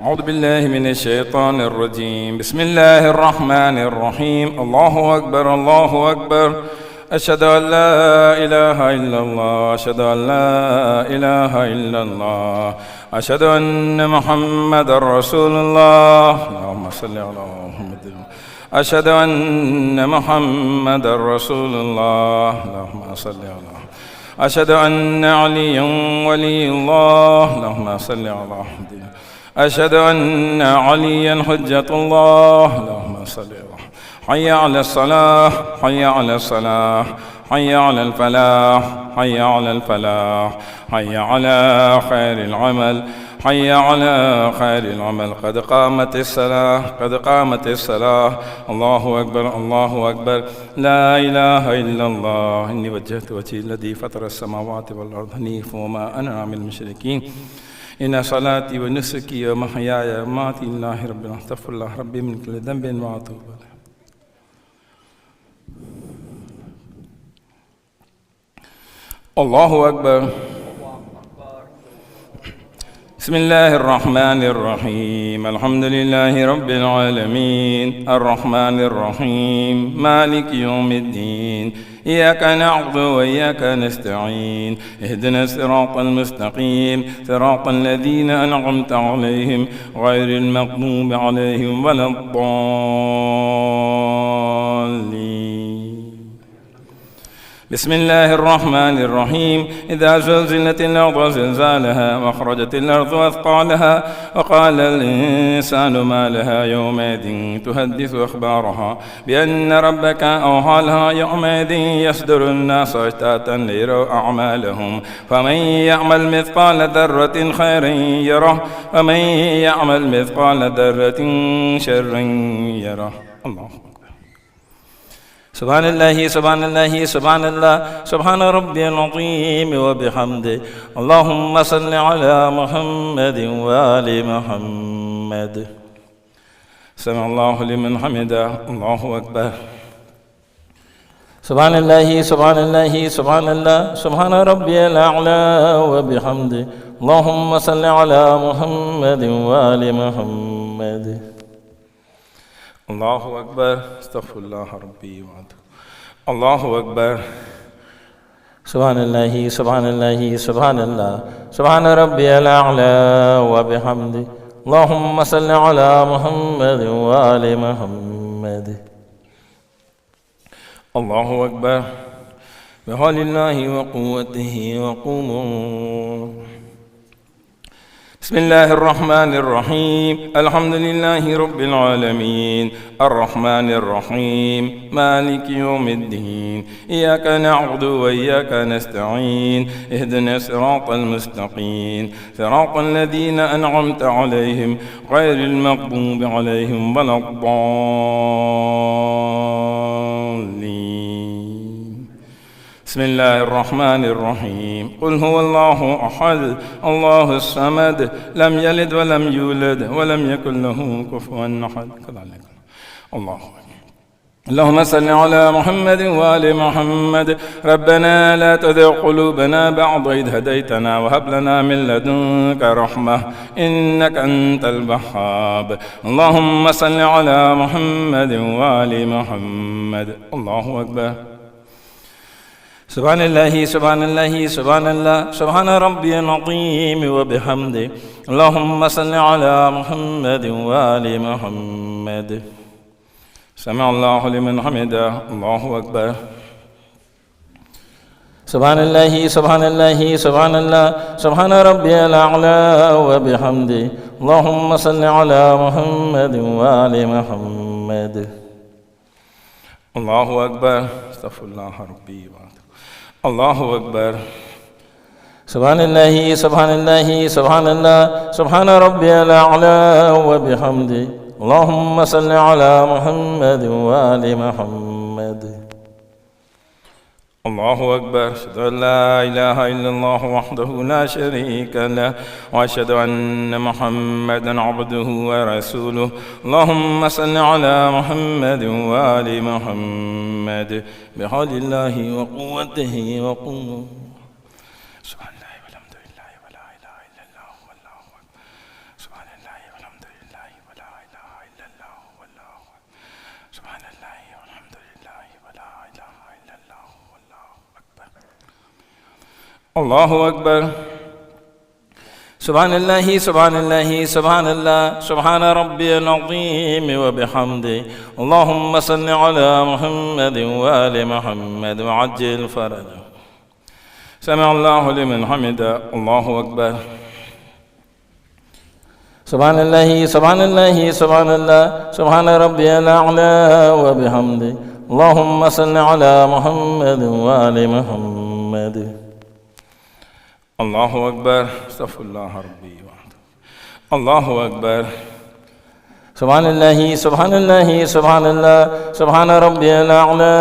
أعوذ بالله من الشيطان الرجيم بسم الله الرحمن الرحيم الله أكبر الله أكبر أشهد أن لا إله إلا الله أشهد أن لا إله إلا الله أشهد أن محمد رسول الله اللهم صل على محمد أشهد أن محمد رسول الله اللهم صل على أشهد أن عليا ولي الله اللهم صل على محمد أشهد أن عليا حجة الله اللهم صل على حي على الصلاة حي على الصلاة حي على الفلاح حي على الفلاح حي على خير العمل حي على خير العمل قد قامت الصلاة قد قامت الصلاة الله أكبر الله أكبر لا إله إلا الله إني وجهت وجهي الذي فطر السماوات والأرض حنيفا وما أنا من المشركين إن صلاتي ونسكي ومحياي ومماتي لله رب العالمين استغفر الله ربي من كل ذنب وأتوب إليه. الله أكبر بسم الله الرحمن الرحيم الحمد لله رب العالمين الرحمن الرحيم مالك يوم الدين إياك نعبد وإياك نستعين اهدنا الصراط المستقيم صراط الذين أنعمت عليهم غير المغضوب عليهم ولا الضالين. بسم الله الرحمن الرحيم إذا زلزلت الأرض زلزالها وأخرجت الأرض أثقالها وقال الإنسان ما لها يومئذ تحدث أخبارها بأن ربك أوحى لها يومئذ يصدر الناس أشتاتا ليروا أعمالهم فمن يعمل مثقال ذرة خيرا يره ومن يعمل مثقال ذرة شرا يره. الله سبحان الله سبحان الله سبحان الله سبحان ربي العظيم وبحمده. اللهم صل على محمد وآل محمد. سمع الله لمن حمده. الله أكبر. سبحان الله سبحان الله سبحان الله سبحان ربي الأعلى وبحمده. اللهم صل على محمد وآل محمد. الله أكبر. استغفر الله ربي وأتوب. الله أكبر. سبحان الله سبحان الله سبحان الله سبحان ربي الأعلى وبحمده. اللهم صل على محمد وآل محمد. الله أكبر. بحول الله وقوته وقوموا. بسم الله الرحمن الرحيم الحمد لله رب العالمين الرحمن الرحيم مالك يوم الدين إياك نعبد وإياك نستعين اهدنا الصراط المستقيم صراط الذين أنعمت عليهم غير المغضوب عليهم ولا الضالين. بسم الله الرحمن الرحيم قل هو الله أحد الله الصمد لم يلد ولم يولد ولم يكن له كفوا أحد. الله اللهم صل على محمد وآل محمد. ربنا لا تزغ قلوبنا بعد إذ هديتنا وهب لنا من لدنك رحمة إنك أنت الوهاب. اللهم صل على محمد وآل محمد. الله أكبر. سبحان الله سبحان الله سبحان الله سبحان ربي العظيم وبحمده. اللهم صل على محمد وآل محمد. سمع الله لمن حمده. الله أكبر. سبحان الله سبحان الله سبحان الله سبحان ربي الأعلى وبحمده. اللهم صل على محمد وآل محمد. الله أكبر. استغفر الله ربي وأتوب. الله أكبر. سبحان الله سبحان الله سبحان الله سبحان ربي الأعلى وبحمده. اللهم صل على محمد وآل محمد. الله أكبر. أشهد أن لا إله إلا الله وحده لا شريك له وأشهد أن محمدا عبده ورسوله. اللهم صل على محمد وآل محمد بحول الله وقوته وقوته. سبحان الله والحمد لله ولا إله إلا الله والله أكبر. سبحان الله والحمد لله ولا إله إلا الله والله أكبر. سبحان الله والحمد لله ولا إله إلا الله والله أكبر. الله أكبر. سبحان الله سبحان الله سبحان الله سبحان ربي العظيم وبحمده. اللهم صل على محمد وآل محمد وعجل فرجه. سمع الله لمن حمده. الله أكبر. سبحان الله سبحان الله سبحان الله سبحان ربي الأعلى وبحمده. اللهم صل على محمد وآل محمد. الله أكبر. استغفر الله ربي وحده. الله أكبر. سبحان الله سبحان الله سبحان الله سبحان ربي الأعلى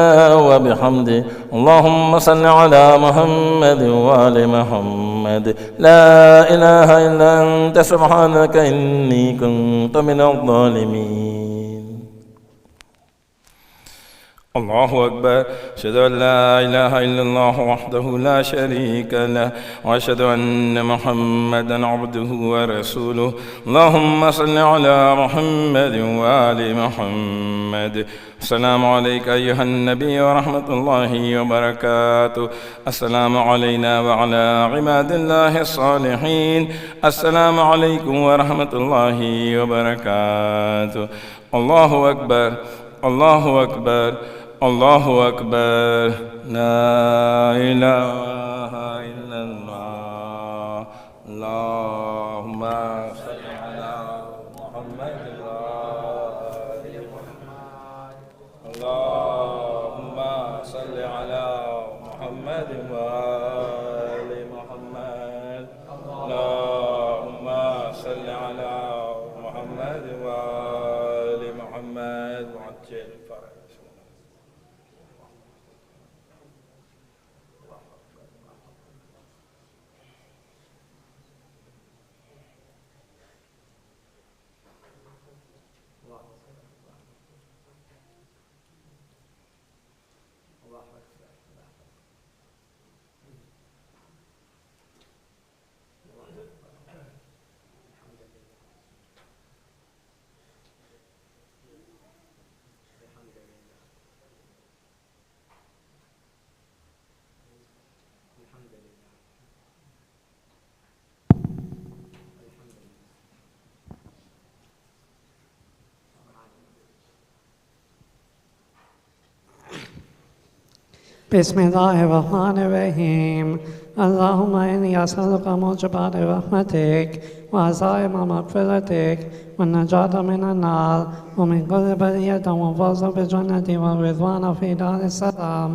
وبحمده. اللهم صل على محمد وآل محمد. لا إله إلا أنت سبحانك إني كنت من الظالمين. الله أكبر أشهد أن لا إله إلا الله وحده لا شريك له وأشهد أن محمدا عبده ورسوله اللهم صل على محمد وآل محمد. السلام عليك أيها النبي ورحمة الله وبركاته. السلام علينا وعلى عباد الله الصالحين. السلام عليكم ورحمة الله وبركاته. الله أكبر الله أكبر الله أكبر. لا إله إلا الله. اللهم صل على محمد وآل محمد. اللهم صل على محمد وآل محمد. اللهم صل على محمد وآل محمد وعجل فرج. بسم الله الرحمن الرحيم. اللهم إني أسألك موجبات رحمتك وعزائم مغفرتك والنجاة من النار ومن كل بلية والفوز بالجنة والرضوان في دار السلام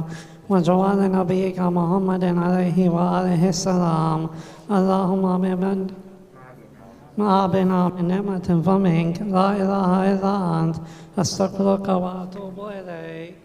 وجوار نبيك محمد عليه وآله السلام. اللهم ما بنا من نعمة فمنك لا إله إلا أنت أستغفرك وأتوب إليك.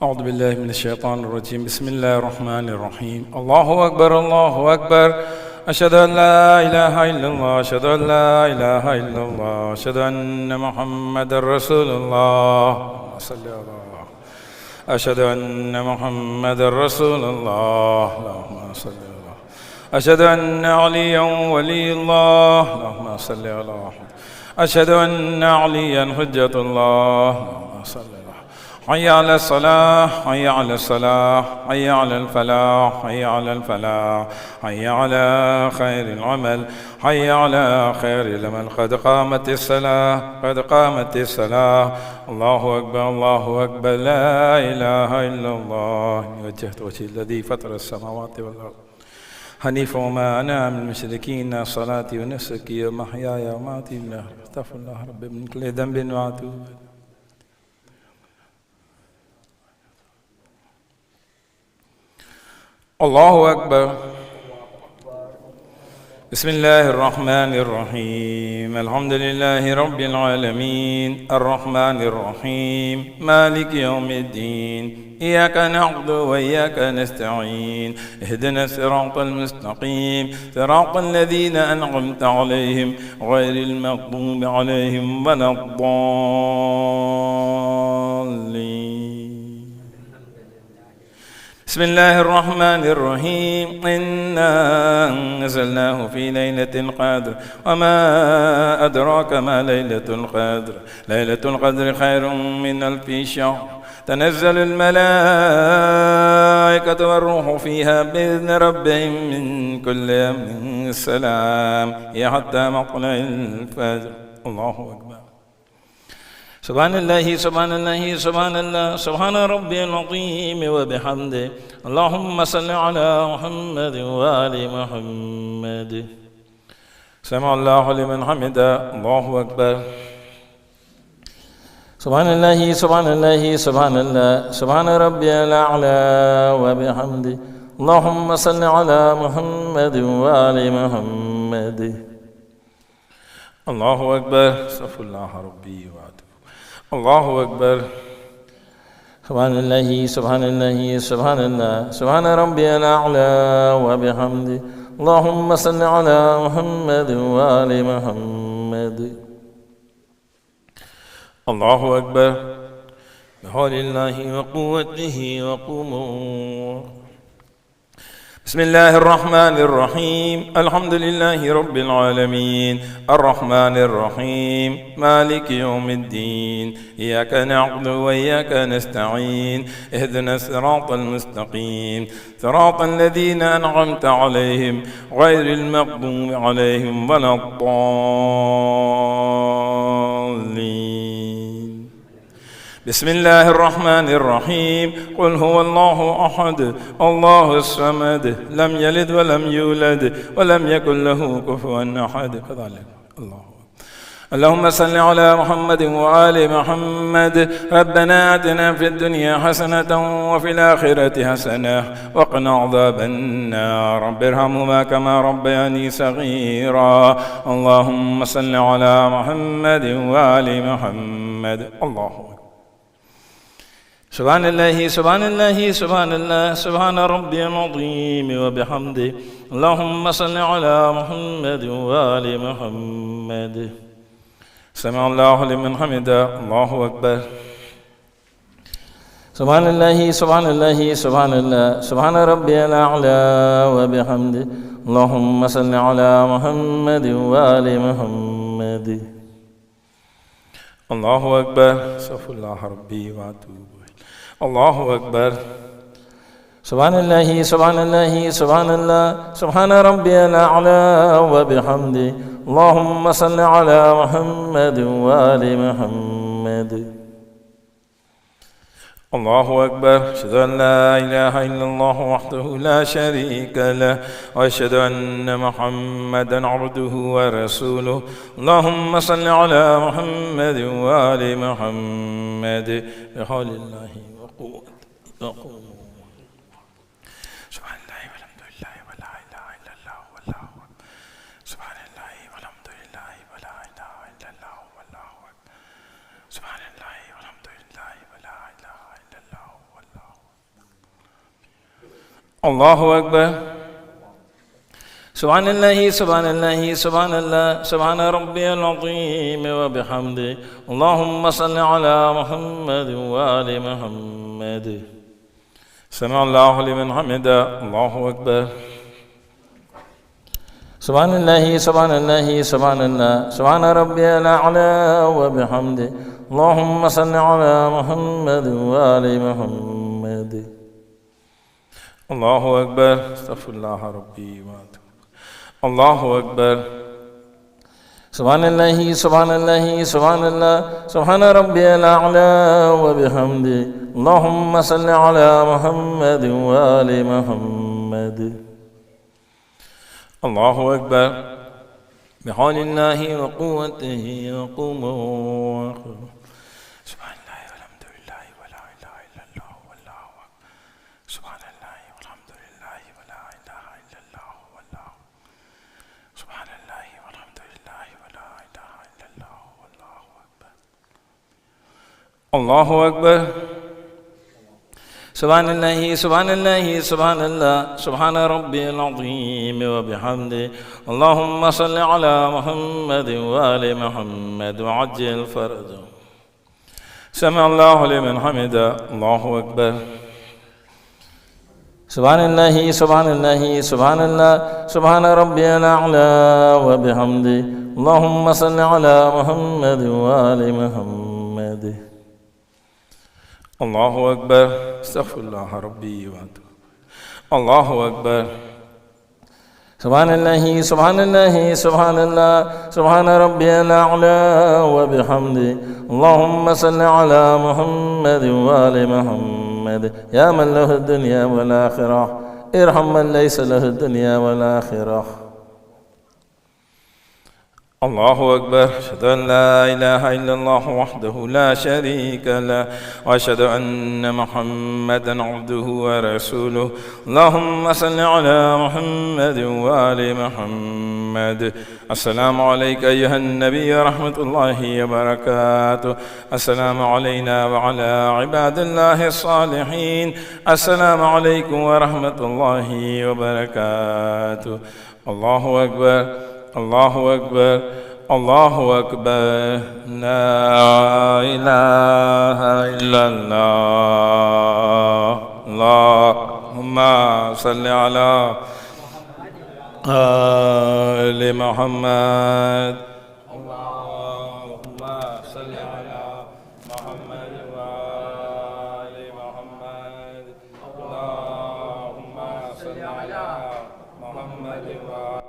أعوذ بالله من الشيطان الرجيم. بسم الله الرحمن الرحيم. الله أكبر الله أكبر. أشهد أن لا إله إلا الله، أشهد أن لا إله إلا الله، أشهد أن محمدا رسول الله. صل على أشهد أن محمدا رسول الله. اللهم صل على أشهد أن عليا ولي الله. اللهم صل على أشهد أن عليا حجة الله. اللهم صل على حي على الصلاة، حي على الصلاة، حي على الفلاح، حي على الفلاح، حي على خير العمل، حي على خير العمل. قد قامت الصلاة، قد قامت الصلاة. الله أكبر الله أكبر. لا إله إلا الله. وجهت وجهي الذي فطر السماوات والأرض حنيفا وما أنا من المشركين. صلاتي ونسكي ومحياي ومماتي لله. استغفر الله ربي من كل ذنب وأتوب. الله أكبر. بسم الله الرحمن الرحيم. الحمد لله رب العالمين الرحمن الرحيم مالك يوم الدين. إياك نعبد وإياك نستعين. اهدنا الصراط المستقيم صراط الذين أنعمت عليهم غير المغضوب عليهم ولا الضالين. بسم الله الرحمن الرحيم. إنا أنزلناه في ليلة القدر وما أدراك ما ليلة القدر. ليلة القدر خير من 1000 شهر. تنزل الملائكة والروح فيها بإذن ربهم من كل أمر سلام هي حتى مطلع الفجر. الله أكبر. سبحان الله سبحان الله سبحان الله سبحان ربي العظيم وبحمده. اللهم صل على محمد وآل محمد. سمع الله لمن حمده. الله أكبر. سبحان الله سبحان الله سبحان الله سبحان ربي الأعلى وبحمده. اللهم صل على محمد وآل محمد. الله أكبر. استغفر الله ربي وأتوب. الله أكبر. سبحان الله سبحان الله سبحان الله سبحان ربي الأعلى وبحمده. اللهم صل على محمد وآل محمد. الله أكبر. بحول الله وقوته وقوموا. بسم الله الرحمن الرحيم. الحمد لله رب العالمين الرحمن الرحيم مالك يوم الدين. إياك نعبد وإياك نستعين. اهدنا الصراط المستقيم صراط الذين أنعمت عليهم غير المغضوب عليهم ولا الضالين. بسم الله الرحمن الرحيم. قل هو الله أحد الله الصمد لم يلد ولم يولد ولم يكن له كفوا أحد. كذلك الله. اللهم صل على محمد وآل محمد. ربنا آتنا في الدنيا حسنة وفي الآخرة حسنة وقنا عذاب النار. رب ارحمهما كما ربياني صغيرا. اللهم صل على محمد وآل محمد. الله أكبر. سبحان الله سبحان الله سبحان الله سبحان ربي العظيم وبحمده. اللهم صل على محمد وآل محمد. سمع الله لمن حمده. الله أكبر. سبحان الله سبحان الله سبحان الله سبحان ربي الأعلى وبحمده. اللهم صل على محمد وآل محمد. الله أكبر. استغفر الله ربي وأتوب. الله أكبر. سبحان الله سبحان الله سبحان الله سبحان ربي الأعلى وبحمده. اللهم صل على محمد وآل محمد. الله أكبر. أشهد أن لا إله إلا الله وحده لا شريك له وأشهد أن محمدا عبده ورسوله. اللهم صل على محمد وآل محمد بحول الله وقوته. سبحان الله والحمد لله ولا إله إلا الله والله أكبر. سبحان الله والحمد لله ولا إله إلا الله والله أكبر. سبحان الله والحمد لله ولا إله إلا الله والله أكبر. الله أكبر. سبحان الله سبحان الله سبحان الله سبحان ربي العظيم وبحمده. اللهم صل على محمد وآل محمد. سمع الله لمن حمده. الله أكبر. سبحان الله سبحان الله سبحان الله سبحان ربي الأعلى وبحمده. اللهم صل على محمد وآل محمد. الله أكبر. استغفر الله ربي وأتوب. الله أكبر. سبحان الله سبحان الله سبحان الله سبحان ربي الأعلى وبحمده. اللهم صل على محمد وآل محمد. الله أكبر. بحول الله وقوته وقومه. سبحان الله والحمد لله ولا إله إلا الله والله أكبر. سبحان الله والحمد لله ولا إله إلا الله والله. سبحان الله والحمد لله ولا إله إلا الله والله أكبر. الله أكبر. سبحان الله سبحان الله سبحان الله سبحان ربي العظيم وبحمده. اللهم صل على محمد وآل محمد وعجل فرجه. سمع الله لمن حمده. الله أكبر. سبحان الله سبحان الله سبحان الله سبحان ربي الأعلى وبحمده. اللهم صل على محمد وآل محمد. الله أكبر. استغفر الله ربي وأتوب. الله أكبر. سبحان الله سبحان الله سبحان الله سبحان ربي الأعلى وبحمده. اللهم صل على محمد وآل محمد. يا من له الدنيا والآخرة ارحم من ليس له الدنيا والآخرة. الله أكبر. أشهد أن لا إله إلا الله وحده لا شريك له وأشهد أن محمدا عبده ورسوله. اللهم صل على محمد وآل محمد. السلام عليك أيها النبي ورحمة الله وبركاته. السلام علينا وعلى عباد الله الصالحين. السلام عليكم ورحمة الله وبركاته. الله أكبر. الله أكبر. الله أكبر. لا إله إلا الله. اللهم صل على آل محمد. اللهم صل على محمد وآل محمد. اللهم صل على محمد وآل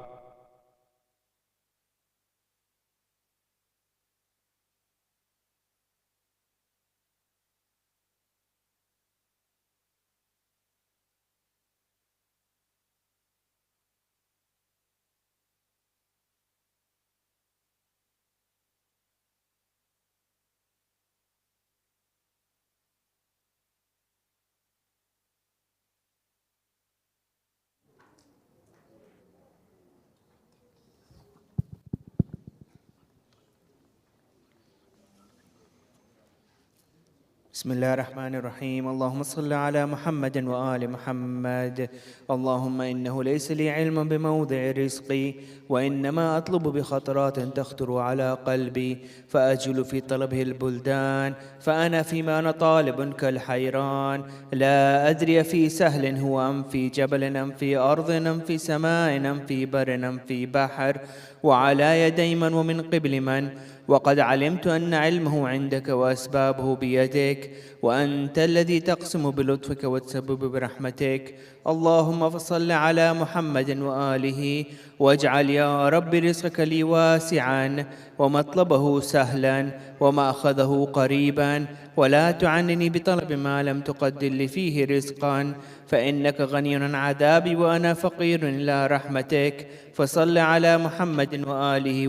بسم الله الرحمن الرحيم. اللهم صل على محمد وآل محمد. اللهم إنه ليس لي علم بموضع رزقي وإنما أطلب بخطرات تخطر على قلبي فأجل في طلبه البلدان فأنا فيما أنا طالب كالحيران لا أدري في سهل هو أم في جبل أم في أرض أم في سماء أم في بر أم في بحر وعلى يدي من ومن قبل من وقد علمت أن علمه عندك وأسبابه بيدك، وأنت الذي تقسم بلطفك وتسبب برحمتك. اللهم فصل على محمد وآله، واجعل يا رب رزقك لي واسعا، ومطلبه سهلا، ومأخذه قريبا، ولا تعنني بطلب ما لم تقدر لي فيه رزقا، فإنك غني عن عذابي وأنا فقير إلى رحمتك. فصل على محمد وآله،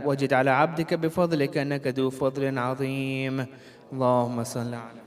وجد على عبدك بفضلك أنك ذو فضل عظيم. اللهم صل على